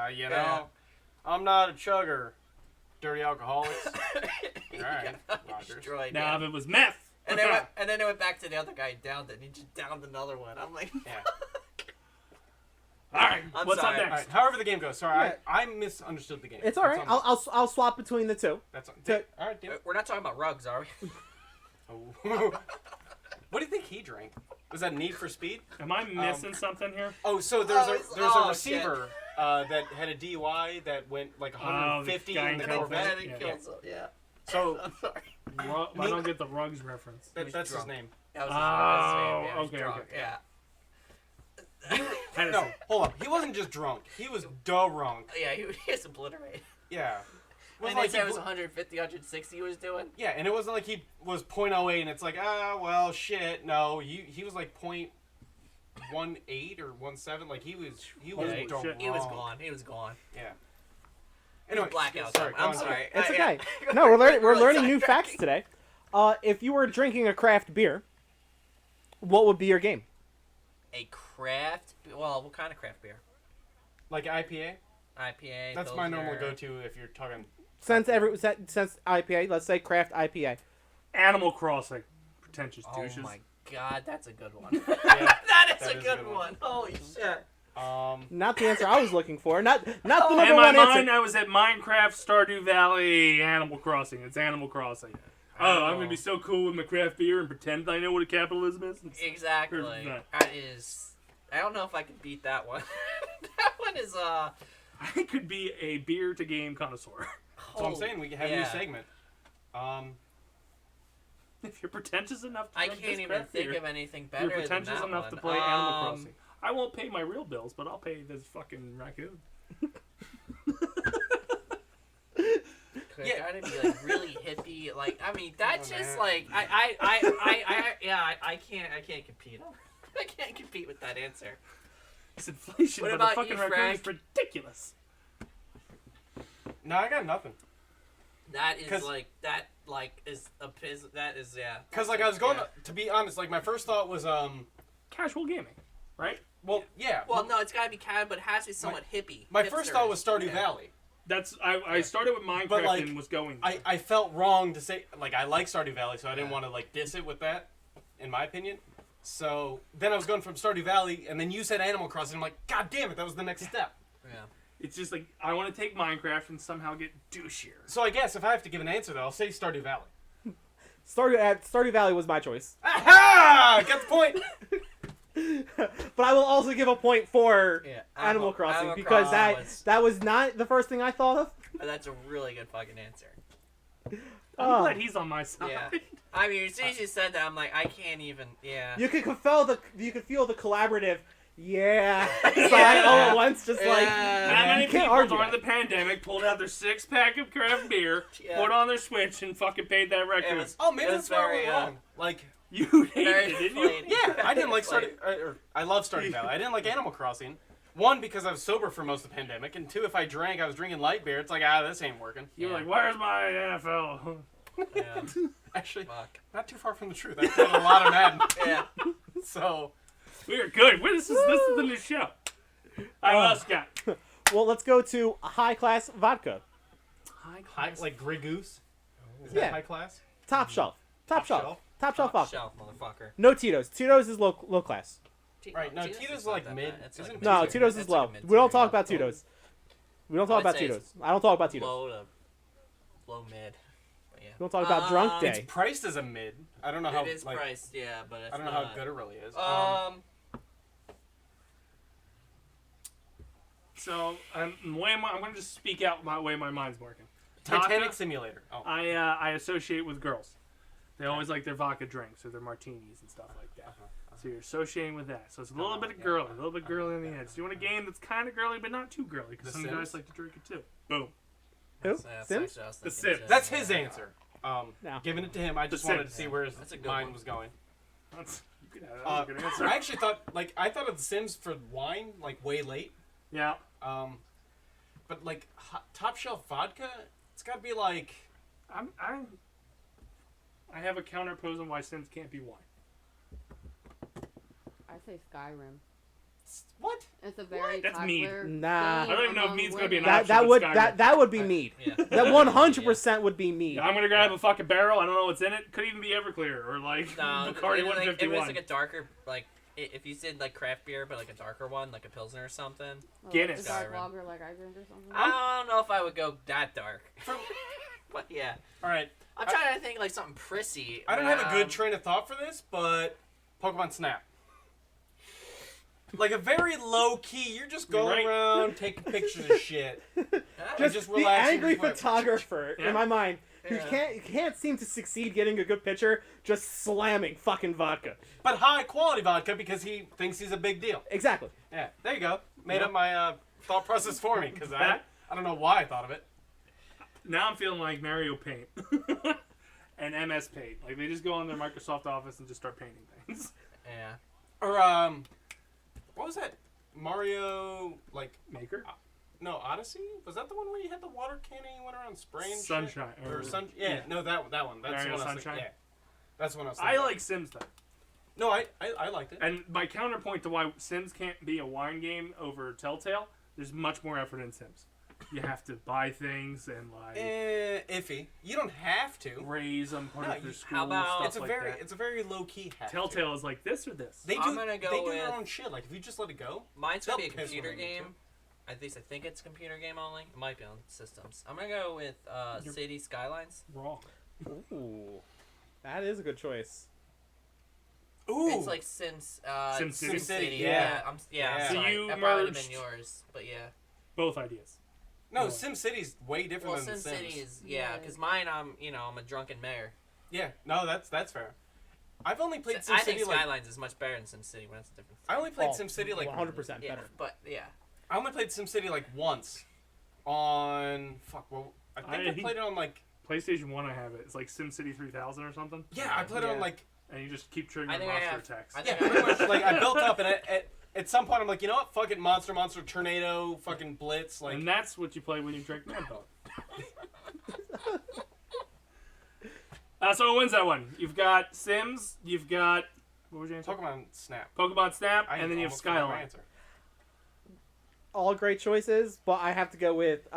Speaker 4: do it,
Speaker 2: you know,
Speaker 4: Yeah.
Speaker 2: I'm not a chugger. Dirty alcoholics.
Speaker 4: He
Speaker 2: Alright,
Speaker 4: got
Speaker 2: Rodgers.
Speaker 4: destroyed,
Speaker 1: Now,
Speaker 4: yeah.
Speaker 1: if it was meth.
Speaker 4: And then it went back to the other guy who downed it. And he just downed another one. I'm like,
Speaker 2: Yeah.
Speaker 1: All right,
Speaker 4: I'm
Speaker 1: what's
Speaker 4: sorry.
Speaker 1: up
Speaker 2: All right,
Speaker 1: next?
Speaker 2: however the game goes. Sorry,
Speaker 3: Yeah.
Speaker 2: I misunderstood the game.
Speaker 3: It's all right.
Speaker 2: That's on-
Speaker 3: I'll swap between the two.
Speaker 2: That's on.
Speaker 3: to-
Speaker 2: All right, deal.
Speaker 4: we're not talking about rugs, are we?
Speaker 2: Oh. What do you think he drank? Was that Need for Speed?
Speaker 1: Am I missing something here?
Speaker 2: Oh, so there's
Speaker 4: Oh,
Speaker 2: a receiver that had a DUI that went like
Speaker 1: Oh,
Speaker 2: 150
Speaker 1: the guy
Speaker 2: in the
Speaker 1: in
Speaker 2: Corvette.
Speaker 1: Corvette.
Speaker 4: And
Speaker 1: Yeah.
Speaker 4: yeah.
Speaker 2: So
Speaker 4: I'm sorry.
Speaker 1: I don't get the rugs reference.
Speaker 2: that's his
Speaker 4: drunk.
Speaker 2: name.
Speaker 4: That was
Speaker 1: Oh,
Speaker 4: his name. Yeah, he was
Speaker 1: okay,
Speaker 4: drunk.
Speaker 1: okay.
Speaker 4: Yeah.
Speaker 1: Hennessy.
Speaker 2: No, hold on. He wasn't just drunk. He was drunk.
Speaker 4: Yeah, he was obliterated.
Speaker 2: Yeah. It
Speaker 4: And
Speaker 2: like
Speaker 4: they said
Speaker 2: he
Speaker 4: it was
Speaker 2: bl-
Speaker 4: 150, 160 he was doing.
Speaker 2: Yeah, and it wasn't like he was 0.08 and it's like, well, shit. No, he was like 0.18 or 1.7. Like he was
Speaker 1: Holy
Speaker 2: drunk.
Speaker 1: shit.
Speaker 4: He was gone. He was gone.
Speaker 2: Yeah. Anyway,
Speaker 4: Blackout.
Speaker 2: sorry.
Speaker 4: I'm
Speaker 2: go on.
Speaker 4: sorry.
Speaker 3: It's
Speaker 4: Yeah.
Speaker 3: okay. No, we're
Speaker 4: Really
Speaker 3: learning new
Speaker 4: sidetracking.
Speaker 3: facts today. If you were drinking a craft beer, what would be your game?
Speaker 4: A craft. Well, what kind of craft beer?
Speaker 2: Like IPA.
Speaker 4: IPA.
Speaker 2: That's my normal
Speaker 4: Pilsner.
Speaker 2: go-to if you're talking.
Speaker 3: Since IPA, let's say craft IPA.
Speaker 1: Animal Crossing. Pretentious
Speaker 4: Oh
Speaker 1: douches.
Speaker 4: my god, that's a good one.
Speaker 2: Yeah,
Speaker 4: that is
Speaker 2: that
Speaker 4: a
Speaker 2: is
Speaker 4: good one. Holy shit.
Speaker 3: Not the answer I was looking for. Not the
Speaker 1: In
Speaker 3: number
Speaker 1: my
Speaker 3: one
Speaker 1: mind,
Speaker 3: answer.
Speaker 1: I was at Minecraft, Stardew Valley, Animal Crossing. It's Animal Crossing. Oh, I'm gonna be so cool with my craft beer and pretend I know what a capitalism is.
Speaker 4: Exactly.
Speaker 1: Perfect.
Speaker 4: That is. I don't know if I could beat that one. That one is
Speaker 1: I could be a beer to game connoisseur.
Speaker 2: So I'm saying we can have a new segment.
Speaker 1: If you're pretentious enough to
Speaker 4: I
Speaker 1: drink
Speaker 4: can't
Speaker 1: this
Speaker 4: even
Speaker 1: craft
Speaker 4: think
Speaker 1: beer,
Speaker 4: of anything
Speaker 1: you're
Speaker 4: better than
Speaker 1: pretentious
Speaker 4: that
Speaker 1: enough
Speaker 4: one.
Speaker 1: to play Animal Crossing. I won't pay my real bills, but I'll pay this fucking raccoon.
Speaker 4: Yeah, gotta be like really hippie. Like, I mean, that's
Speaker 2: Oh,
Speaker 4: just
Speaker 2: man.
Speaker 4: like I can't compete. I can't compete with that answer.
Speaker 1: It's inflation,
Speaker 4: What
Speaker 1: but
Speaker 4: about
Speaker 1: the fucking
Speaker 4: you,
Speaker 1: raccoon is
Speaker 4: Frank?
Speaker 1: ridiculous.
Speaker 2: No, I got nothing.
Speaker 4: That is
Speaker 2: 'Cause-
Speaker 4: like that is a piss. That is yeah.
Speaker 2: Cause like I was going
Speaker 4: Yeah.
Speaker 2: to be honest, like my first thought was
Speaker 1: Casual gaming, right?
Speaker 2: well yeah.
Speaker 4: Well, no, it's gotta be kind, but it has to be somewhat hippie.
Speaker 2: My first thought was Stardew
Speaker 4: Yeah.
Speaker 2: Valley.
Speaker 1: That's I started with Minecraft
Speaker 2: But, like,
Speaker 1: and was going.
Speaker 2: I felt wrong to say like I like Stardew Valley, so I didn't want to like diss it with that, in my opinion. So then I was going from Stardew Valley, and then you said Animal Crossing. I'm like, God damn it, that was the next step.
Speaker 4: Yeah.
Speaker 1: It's just like I want to take Minecraft and somehow get douchier.
Speaker 2: So I guess if I have to give an answer though, I'll say Stardew Valley.
Speaker 3: Stardew Valley was my choice.
Speaker 2: Aha! Got the point.
Speaker 3: But I will also give a point for
Speaker 4: Yeah,
Speaker 3: Animal Crossing
Speaker 4: Animal
Speaker 3: because
Speaker 4: Crossing
Speaker 3: that was not the first thing I thought of.
Speaker 4: that's a really good fucking answer.
Speaker 1: I'm
Speaker 3: Oh.
Speaker 1: glad he's on my side.
Speaker 4: Yeah. I mean, as soon as you said that, I'm like, I can't even. Yeah.
Speaker 3: You could feel the collaborative side all at once, just like
Speaker 1: How many
Speaker 3: you can't
Speaker 1: people
Speaker 3: argue
Speaker 1: during
Speaker 3: that.
Speaker 1: the pandemic pulled out their 6-pack of craft beer,
Speaker 4: Yeah.
Speaker 1: put on their Switch, and fucking paid that record?
Speaker 4: was-
Speaker 2: Oh, maybe
Speaker 4: It
Speaker 2: that's
Speaker 4: was
Speaker 2: where I
Speaker 4: very,
Speaker 2: went wrong. Like,
Speaker 1: You hated
Speaker 4: Very
Speaker 1: it, didn't you?
Speaker 4: deflating.
Speaker 2: yeah, I didn't like
Speaker 4: Very
Speaker 2: Stardew. I love Stardew Valley. I didn't like Animal Crossing, One, because I was sober for most of the pandemic, and two, if I drank, I was drinking light beer. It's like, this ain't working.
Speaker 1: You were like, where's my NFL?
Speaker 4: Yeah.
Speaker 2: Actually,
Speaker 4: Fuck.
Speaker 2: not too far from the truth. I played a lot of Madden.
Speaker 4: Yeah.
Speaker 2: So,
Speaker 1: We are good. This is the new show. I lost Scott.
Speaker 3: Well, let's go to high class vodka.
Speaker 2: high, like Grey Goose. Is
Speaker 3: Yeah.
Speaker 2: that high class?
Speaker 3: Top shelf. Top shelf.
Speaker 2: shelf?
Speaker 3: Top shelf vodka.
Speaker 4: Shelf, motherfucker.
Speaker 3: No Tito's. Tito's is low class.
Speaker 2: Right, no,
Speaker 4: Tito's
Speaker 2: Tito's
Speaker 4: is
Speaker 2: like
Speaker 4: not that
Speaker 2: mid-
Speaker 4: bad. It's
Speaker 2: isn't
Speaker 4: like
Speaker 2: it
Speaker 3: No,
Speaker 2: mid-tier?
Speaker 3: Tito's is
Speaker 4: It's
Speaker 3: low.
Speaker 4: like a
Speaker 3: We don't
Speaker 4: mid-tier,
Speaker 3: talk about
Speaker 4: yeah.
Speaker 3: Tito's. We don't talk
Speaker 4: I'd
Speaker 3: about
Speaker 4: say it's
Speaker 3: Tito's. I don't talk about Tito's.
Speaker 4: Low to low mid. But yeah.
Speaker 3: We don't talk about drunk
Speaker 4: It's
Speaker 2: It's
Speaker 3: day.
Speaker 2: priced as a mid. I don't know how
Speaker 4: It is
Speaker 2: like
Speaker 4: priced, yeah, but it's
Speaker 2: I don't know
Speaker 4: not.
Speaker 2: how good it really is.
Speaker 1: So I'm going to just speak out my way my mind's working.
Speaker 2: Titanic
Speaker 1: Vodka,
Speaker 2: Simulator. Oh,
Speaker 1: I associate with girls. They always like their vodka drinks or their martinis and stuff like that. So you're associating with that. So it's a little bit of girly, a little bit girly on the edge. So you want a game that's kind of girly but not too girly because
Speaker 2: The
Speaker 1: some
Speaker 2: Sims?
Speaker 1: guys like to drink it too. Boom.
Speaker 3: Who?
Speaker 4: That's
Speaker 3: Sims?
Speaker 4: actually what I was
Speaker 1: The
Speaker 4: thinking,
Speaker 1: Sims.
Speaker 4: too.
Speaker 2: that's his answer.
Speaker 3: No.
Speaker 2: Giving it to him. I just
Speaker 1: The
Speaker 2: wanted
Speaker 1: Sims.
Speaker 2: to see where his
Speaker 4: That's a good
Speaker 2: mind
Speaker 4: one.
Speaker 2: was going.
Speaker 1: That's, you could have, that was a good answer.
Speaker 2: I actually thought of The Sims for wine like way late.
Speaker 1: Yeah.
Speaker 2: But like top shelf vodka, it's got to be like
Speaker 1: I have a counterpose on why Sims can't be wine.
Speaker 5: I say Skyrim.
Speaker 2: what?
Speaker 5: It's a very
Speaker 1: That's mead.
Speaker 5: popular
Speaker 3: Nah.
Speaker 5: game
Speaker 1: I don't even know if
Speaker 5: among
Speaker 1: mead's gonna be an
Speaker 5: women.
Speaker 1: option.
Speaker 3: That would
Speaker 1: Skyrim.
Speaker 3: that would be mead.
Speaker 4: Yeah.
Speaker 3: That 100% would be mead.
Speaker 1: I'm gonna grab a fucking barrel. I don't know what's in it. Could even be Everclear or like
Speaker 4: No,
Speaker 1: Bacardi
Speaker 4: it was like
Speaker 1: 151.
Speaker 4: a darker, like, if you said, like, craft beer, but, like, a darker one, like a Pilsner or something.
Speaker 5: Well,
Speaker 1: Guinness.
Speaker 5: a dark
Speaker 4: Skyrim.
Speaker 5: lager like I drink or something.
Speaker 4: I don't know if I would go that dark. But, yeah.
Speaker 2: All right.
Speaker 4: I'm trying to think, like, something prissy.
Speaker 2: I don't have a good train of thought for this, but Pokemon Snap. Like a very low key, you're just going
Speaker 1: Right.
Speaker 2: around taking pictures of shit. just
Speaker 3: the
Speaker 2: relaxing
Speaker 3: angry
Speaker 2: before-
Speaker 3: photographer
Speaker 1: Yeah.
Speaker 3: in my mind who
Speaker 4: Yeah.
Speaker 3: can't seem to succeed getting a good picture, just slamming fucking vodka.
Speaker 2: But high quality vodka because he thinks he's a big deal.
Speaker 3: Exactly.
Speaker 2: Yeah, there you go. Made up my thought process for me because I
Speaker 1: That-
Speaker 2: don't know why I thought of it.
Speaker 1: Now I'm feeling like Mario Paint and MS Paint. Like they just go on their Microsoft Office and just start painting things.
Speaker 4: Yeah.
Speaker 2: Or what was that? Mario
Speaker 1: Maker,
Speaker 2: no Odyssey? Was that the one where you had the water cannon and you went around spraying shit?
Speaker 1: Sunshine,
Speaker 2: Or sun? Yeah, no that one. That's the
Speaker 1: Mario
Speaker 2: one I was
Speaker 1: Sunshine?
Speaker 2: thinking. Yeah, that's the one I was
Speaker 1: I
Speaker 2: thinking.
Speaker 1: like Sims though.
Speaker 2: No, I liked it.
Speaker 1: And my counterpoint to why Sims can't be a wine game over Telltale, there's much more effort in Sims. You have to buy things and like
Speaker 2: Iffy. You don't have to.
Speaker 1: raise them, put
Speaker 2: No,
Speaker 1: it through
Speaker 2: you-
Speaker 1: school,
Speaker 4: how about-
Speaker 1: stuff
Speaker 2: It's a
Speaker 1: like
Speaker 2: very
Speaker 1: that.
Speaker 2: it's a very low key have to.
Speaker 1: Telltale is like this or this.
Speaker 2: They do
Speaker 4: I'm gonna go
Speaker 2: they do their
Speaker 4: with-
Speaker 2: own shit. Like if you just let it go.
Speaker 4: Mine's gonna be a
Speaker 2: They'll piss
Speaker 4: computer
Speaker 2: when they need
Speaker 4: game. At least I think it's a computer game only. It might be on systems. I'm gonna go with City Skylines.
Speaker 1: Wrong.
Speaker 3: Ooh, that is a good choice.
Speaker 2: Ooh.
Speaker 4: It's like SimCity.
Speaker 1: SimCity,
Speaker 4: Yeah.
Speaker 2: yeah.
Speaker 4: Yeah.
Speaker 1: So
Speaker 4: Sorry.
Speaker 1: you
Speaker 4: that probably would have
Speaker 1: merged-
Speaker 4: been yours, but yeah.
Speaker 1: Both ideas.
Speaker 2: No,
Speaker 1: Yeah.
Speaker 2: SimCity's way different
Speaker 4: Well,
Speaker 2: than The
Speaker 4: SimCity
Speaker 2: Sims.
Speaker 4: is
Speaker 5: Yeah.
Speaker 4: because mine I'm a drunken mayor.
Speaker 2: Yeah, no, that's fair. I've only played
Speaker 4: I think
Speaker 2: SimCity like
Speaker 4: Skylines is much better than SimCity when it's a different.
Speaker 2: I only played
Speaker 3: Oh,
Speaker 2: SimCity like
Speaker 3: 100%
Speaker 4: Yeah,
Speaker 3: better.
Speaker 4: but yeah.
Speaker 2: I only played SimCity like once on I think I
Speaker 1: I-
Speaker 2: played it on like
Speaker 1: PlayStation 1 I have it. It's like SimCity 3000 or something.
Speaker 2: yeah, I played it on
Speaker 3: Yeah.
Speaker 2: like
Speaker 1: And you just keep
Speaker 4: I
Speaker 1: triggering
Speaker 4: think I
Speaker 1: monster
Speaker 4: have-
Speaker 1: attacks.
Speaker 4: I
Speaker 2: yeah,
Speaker 4: think
Speaker 2: pretty much like I built up and at some point I'm like, you know what, fuck it, monster, tornado, fucking blitz, like
Speaker 1: And that's what you play when you drink Mad Dog. So who wins that one? You've got Sims, you've got what was your answer?
Speaker 2: Pokemon Snap.
Speaker 1: Pokemon Snap,
Speaker 2: I
Speaker 1: and then you have
Speaker 2: almost forgot my
Speaker 1: Skyline.
Speaker 2: answer.
Speaker 3: All great choices, but I have to go with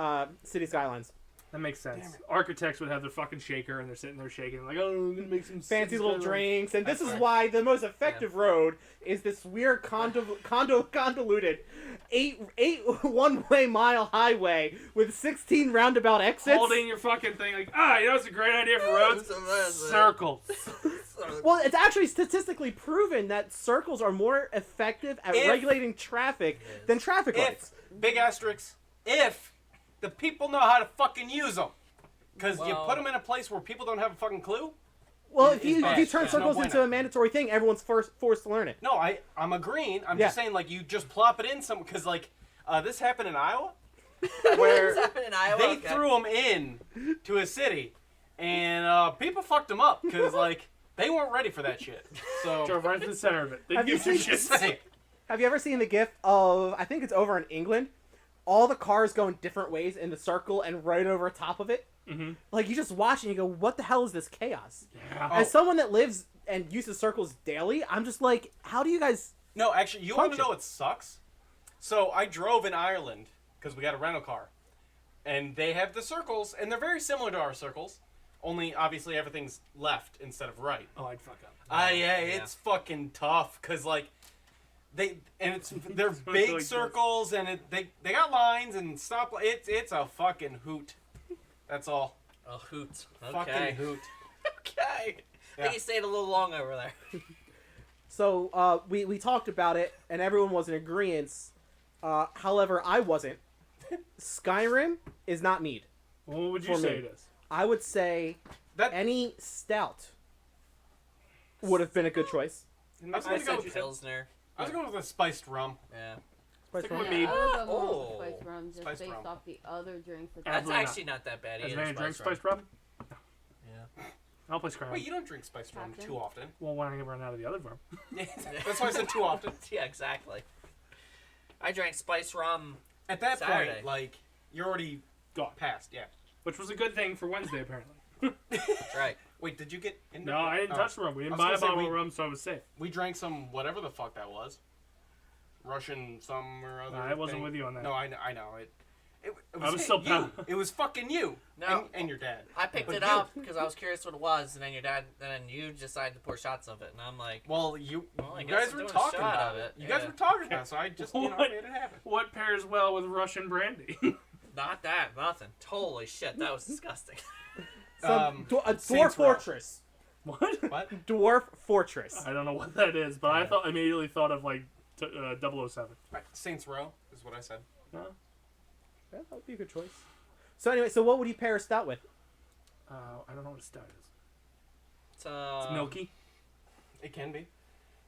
Speaker 3: City Skylines.
Speaker 1: That makes sense.
Speaker 2: Damn it.
Speaker 1: Architects would have their fucking shaker, and they're sitting there shaking like, oh, I'm gonna make some
Speaker 3: Fancy little drinks, and this
Speaker 2: That's
Speaker 3: is
Speaker 2: right.
Speaker 3: why the most effective road is this weird convoluted 8 one-way mile highway with 16 roundabout exits.
Speaker 1: Holding your fucking thing like, you know what's a great idea for roads? Circles.
Speaker 3: Well, it's actually statistically proven that circles are more effective at
Speaker 2: If-
Speaker 3: regulating traffic than traffic lights.
Speaker 2: If big asterisks, if the people know how to fucking use them, because you
Speaker 4: Well-
Speaker 2: put them in a place where people don't have a fucking clue.
Speaker 3: Well,
Speaker 2: It's
Speaker 3: if you
Speaker 2: bad.
Speaker 3: turn
Speaker 2: Yeah,
Speaker 3: circles
Speaker 2: no
Speaker 3: into
Speaker 2: bueno.
Speaker 3: a mandatory thing, everyone's forced to learn it.
Speaker 2: No, I'm agreeing. I'm
Speaker 3: Yeah.
Speaker 2: just saying, like, you just plop it in some, because, like, this happened in Iowa,
Speaker 4: What's
Speaker 2: where
Speaker 4: happening in Iowa?
Speaker 2: they
Speaker 4: Okay.
Speaker 2: threw them in to a city, and people fucked them up, because, like, they weren't ready for that shit. So,
Speaker 1: Drove right to the center of it. They
Speaker 3: Have you
Speaker 1: give two
Speaker 3: seen-
Speaker 1: shits.
Speaker 3: Have you ever seen the GIF of, I think it's over in England, all the cars going different ways in the circle and right over top of it?
Speaker 1: Mm-hmm.
Speaker 3: Like, you just watch and you go, what the hell is this chaos?
Speaker 1: Yeah.
Speaker 3: As someone that lives and uses circles daily, I'm just like, how do you guys...
Speaker 2: No, actually, you want to
Speaker 3: Function.
Speaker 2: know what sucks? So I drove in Ireland because we got a rental car, and they have the circles, and they're very similar to our circles. Only obviously everything's left instead of right.
Speaker 1: Oh, I'd fuck up.
Speaker 2: Yeah, it's fucking tough because like they're big
Speaker 1: Like this.
Speaker 2: circles and they got lines and stop. It's a fucking hoot. That's all.
Speaker 4: A hoot.
Speaker 2: Fucking
Speaker 4: Okay.
Speaker 2: hoot.
Speaker 4: Okay. I
Speaker 2: Yeah.
Speaker 4: think you stayed a little long over there.
Speaker 3: So, we talked about it, and everyone was in agreement. However, I wasn't. Skyrim is not mead.
Speaker 1: Well, what would you
Speaker 3: For
Speaker 1: say
Speaker 3: me.
Speaker 1: it is?
Speaker 3: I would say
Speaker 2: That
Speaker 3: any stout would have been a good choice.
Speaker 2: I was
Speaker 4: I
Speaker 2: gonna go
Speaker 4: said
Speaker 2: with
Speaker 4: Pilsner.
Speaker 2: I was going with a spiced rum.
Speaker 4: Yeah.
Speaker 1: Stick
Speaker 3: Spice
Speaker 1: with
Speaker 3: rum.
Speaker 1: me.
Speaker 5: I would go more
Speaker 4: Oh.
Speaker 5: with spiced rum just
Speaker 2: Spiced
Speaker 5: based
Speaker 2: rum.
Speaker 5: off the other drinks. That
Speaker 4: That's
Speaker 1: Absolutely
Speaker 4: actually not that bad
Speaker 1: Has
Speaker 4: either.
Speaker 1: any drink
Speaker 4: Spice
Speaker 1: spiced rum?
Speaker 4: Yeah.
Speaker 1: I'll play Skyrim.
Speaker 2: Wait, you don't drink spiced rum
Speaker 5: Captain?
Speaker 2: too often.
Speaker 1: Well, when I run out of the other rum.
Speaker 2: That's why I said too often.
Speaker 4: Yeah, exactly. I drank spice rum.
Speaker 2: At that
Speaker 4: Saturday.
Speaker 2: point, like you're already
Speaker 1: Gone.
Speaker 2: past. Yeah.
Speaker 1: Which was a good thing for Wednesday, apparently.
Speaker 4: That's right.
Speaker 2: Wait, did you get into
Speaker 1: No, I didn't
Speaker 2: Oh.
Speaker 1: touch the rum. We didn't
Speaker 2: I was
Speaker 1: buy a
Speaker 2: gonna say
Speaker 1: bottle
Speaker 2: we-
Speaker 1: of rum, so I was safe.
Speaker 2: We drank some whatever the fuck that was. Russian some or other.
Speaker 1: I wasn't
Speaker 2: thing.
Speaker 1: with you on that.
Speaker 2: No, I know it. It
Speaker 1: I was still
Speaker 2: you.
Speaker 1: proud.
Speaker 2: It was fucking you.
Speaker 4: No.
Speaker 2: And your dad.
Speaker 4: I picked
Speaker 2: But
Speaker 4: it
Speaker 2: you-
Speaker 4: up because I was curious what it was, and then your dad, and then you decided to pour shots of it, and I'm like,
Speaker 2: Well, you
Speaker 4: Well, I
Speaker 2: you
Speaker 4: guess
Speaker 2: guys
Speaker 4: I'm
Speaker 2: were
Speaker 4: doing a
Speaker 2: talking
Speaker 4: shot
Speaker 2: about
Speaker 4: of
Speaker 2: it.
Speaker 4: it,
Speaker 2: You guys
Speaker 4: yeah.
Speaker 2: were talking about it, so I just
Speaker 1: What?
Speaker 2: made it happen.
Speaker 1: What pairs well with Russian brandy?
Speaker 4: not that, nothing. Holy shit, that was disgusting.
Speaker 3: A dwarf
Speaker 2: Saints Row.
Speaker 3: fortress.
Speaker 1: what?
Speaker 2: What?
Speaker 3: Dwarf fortress.
Speaker 1: I don't know what that is, but I thought immediately thought of like 007.
Speaker 2: Right, Saints Row is what I said.
Speaker 1: No?
Speaker 3: Yeah, that would be a good choice. So anyway, so what would you pair a stout with?
Speaker 1: I don't know what a stout is.
Speaker 4: It's,
Speaker 1: It's milky.
Speaker 2: It can be.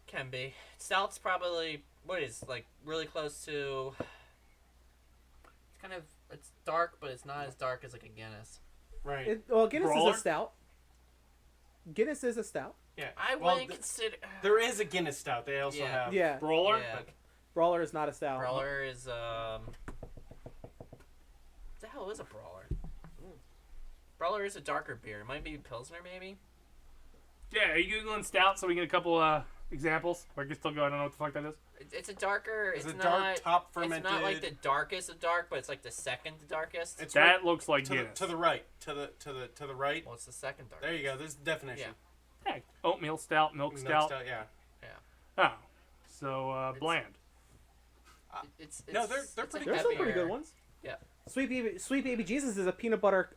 Speaker 4: Can be. Stout's probably, what is, like, really close to, it's kind of, it's dark, but it's not as dark as, like, a Guinness.
Speaker 2: Right.
Speaker 3: Well, Guinness
Speaker 1: Brawler?
Speaker 3: is a stout. Guinness is a stout.
Speaker 2: Yeah.
Speaker 4: I
Speaker 2: Well,
Speaker 4: wouldn't consider,
Speaker 2: there is a Guinness stout. They also
Speaker 4: Yeah.
Speaker 2: have.
Speaker 3: Yeah.
Speaker 1: Brawler?
Speaker 4: yeah.
Speaker 3: Brawler is not a stout.
Speaker 4: Brawler is, what the hell is a Brawler? Brawler is a darker beer. It might be Pilsner, maybe?
Speaker 1: Yeah, are you Googling stout so we get a couple examples? Or I can still go, I don't know what the fuck that is.
Speaker 4: It's a darker,
Speaker 2: It's
Speaker 4: it's
Speaker 2: a
Speaker 4: not,
Speaker 2: dark top
Speaker 4: it's
Speaker 2: fermented.
Speaker 4: not like the darkest of dark, but it's like the second darkest.
Speaker 2: It's
Speaker 1: That looks like
Speaker 2: to the,
Speaker 1: Guinness.
Speaker 2: to the right. To the right.
Speaker 4: Well, it's the second darkest.
Speaker 2: There you go. There's the definition.
Speaker 1: Heck, oatmeal stout, milk
Speaker 2: Milk
Speaker 1: stout.
Speaker 2: yeah.
Speaker 1: Oh, so
Speaker 4: It's-
Speaker 1: bland.
Speaker 4: It's
Speaker 2: No, they're
Speaker 4: it's
Speaker 2: pretty
Speaker 4: a
Speaker 3: There's some pretty
Speaker 4: heavier-
Speaker 3: good ones.
Speaker 4: Yeah.
Speaker 3: Sweet Baby Jesus is a peanut butter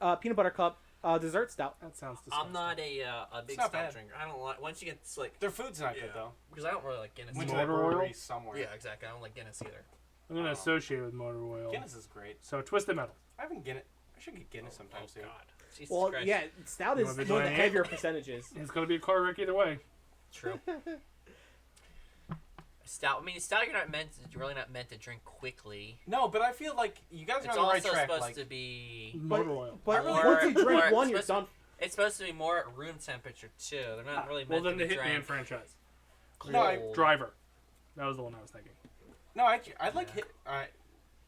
Speaker 3: cup dessert stout.
Speaker 1: That sounds disgusting.
Speaker 4: I'm not a big
Speaker 2: not
Speaker 4: stout
Speaker 2: bad.
Speaker 4: drinker. I don't like once you get like
Speaker 2: Their food's not
Speaker 4: Yeah.
Speaker 2: good though.
Speaker 4: because I don't really like Guinness.
Speaker 2: Went to
Speaker 4: either.
Speaker 2: that
Speaker 1: Motor oil?
Speaker 2: brewery somewhere.
Speaker 4: Yeah, exactly. I don't like Guinness either.
Speaker 1: I'm going to
Speaker 2: Oh.
Speaker 1: associate with motor oil.
Speaker 2: Guinness is great.
Speaker 1: So Twisted Metal.
Speaker 2: I haven't Guinness. I should get Guinness sometime soon.
Speaker 4: Jesus
Speaker 3: Well,
Speaker 4: Christ.
Speaker 3: yeah, stout
Speaker 1: You
Speaker 3: is
Speaker 1: want
Speaker 3: one
Speaker 1: to
Speaker 3: of the
Speaker 1: join
Speaker 3: heavier percentages.
Speaker 1: It's going to be a car wreck either way.
Speaker 4: True. Stout. I mean, stout. You're really not meant to drink quickly.
Speaker 2: No, but I feel like you guys are
Speaker 4: It's
Speaker 2: on the right
Speaker 4: also
Speaker 2: track.
Speaker 4: supposed
Speaker 2: Like,
Speaker 4: to be.
Speaker 1: Motor oil.
Speaker 3: But
Speaker 4: Or-
Speaker 3: once you drink
Speaker 4: or
Speaker 3: one, you're
Speaker 4: it's
Speaker 3: done.
Speaker 4: It's supposed to be more at room temperature too. They're not really
Speaker 1: Well,
Speaker 4: meant
Speaker 1: then the
Speaker 4: to be
Speaker 1: Hitman
Speaker 4: drank
Speaker 1: franchise.
Speaker 2: No, I-
Speaker 4: cold.
Speaker 1: Driver. That was the one I was thinking.
Speaker 2: no, I like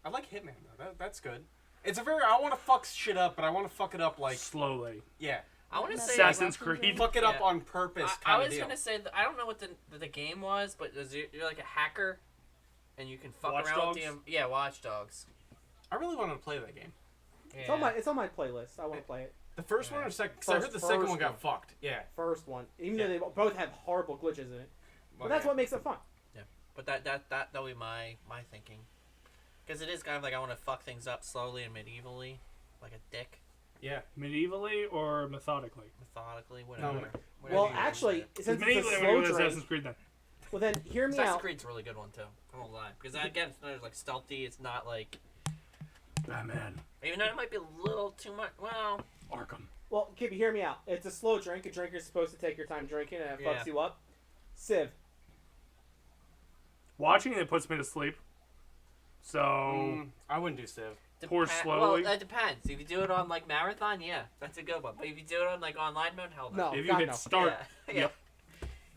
Speaker 2: I like Hitman though. That's good. It's a very I want to fuck shit up, but I want to fuck it up like
Speaker 1: Slowly.
Speaker 2: yeah,
Speaker 4: I want to say.
Speaker 1: Assassin's Creed.
Speaker 2: fuck it up
Speaker 4: Yeah.
Speaker 2: on purpose.
Speaker 4: I
Speaker 2: Kind
Speaker 4: was
Speaker 2: of deal.
Speaker 4: gonna say that I don't know what the game was, but you're like a hacker, and you can fuck
Speaker 1: Watch
Speaker 4: around
Speaker 1: Dogs?
Speaker 4: with the Watch Dogs.
Speaker 2: I really wanted to play that game.
Speaker 4: Yeah.
Speaker 3: It's on my playlist. I want to play it.
Speaker 2: The first one or second? Because I heard the
Speaker 3: First
Speaker 2: second one got
Speaker 3: one.
Speaker 2: fucked. Yeah.
Speaker 3: First one, even though they both have horrible glitches in it. But that's
Speaker 2: yeah.
Speaker 3: what makes it fun.
Speaker 4: But that'll be my thinking, because it is kind of like I want to fuck things up slowly and medievally, like a dick,
Speaker 2: Yeah.
Speaker 1: Medievally or methodically?
Speaker 4: methodically,
Speaker 2: No,
Speaker 4: whatever.
Speaker 2: no.
Speaker 4: Whatever
Speaker 3: Well,
Speaker 4: you
Speaker 3: actually,
Speaker 4: want.
Speaker 3: since it's a
Speaker 1: Medievally, I'm
Speaker 3: slow
Speaker 1: going to go with
Speaker 3: drink,
Speaker 1: Assassin's Creed then.
Speaker 3: well then hear me
Speaker 4: Assassin's
Speaker 3: out.
Speaker 4: Creed's a really good one too. I won't lie, because that, again, it's not like stealthy. It's not like
Speaker 1: Batman.
Speaker 4: even though it might be a little too much. Well,
Speaker 1: Arkham.
Speaker 3: Well, Gibby, hear me out. It's a slow drink. A drinker's supposed to take your time drinking, and it fucks
Speaker 4: Yeah.
Speaker 3: you up. Civ.
Speaker 1: Watching it puts me to sleep. So,
Speaker 2: I wouldn't do Civ.
Speaker 1: Pour slowly?
Speaker 4: Well, that depends. If you do it on like marathon, yeah, that's a good one. But if you do it on like online mode, hell
Speaker 3: No.
Speaker 1: if you
Speaker 3: God,
Speaker 1: hit
Speaker 3: no.
Speaker 1: start,
Speaker 4: Yeah.
Speaker 1: yep.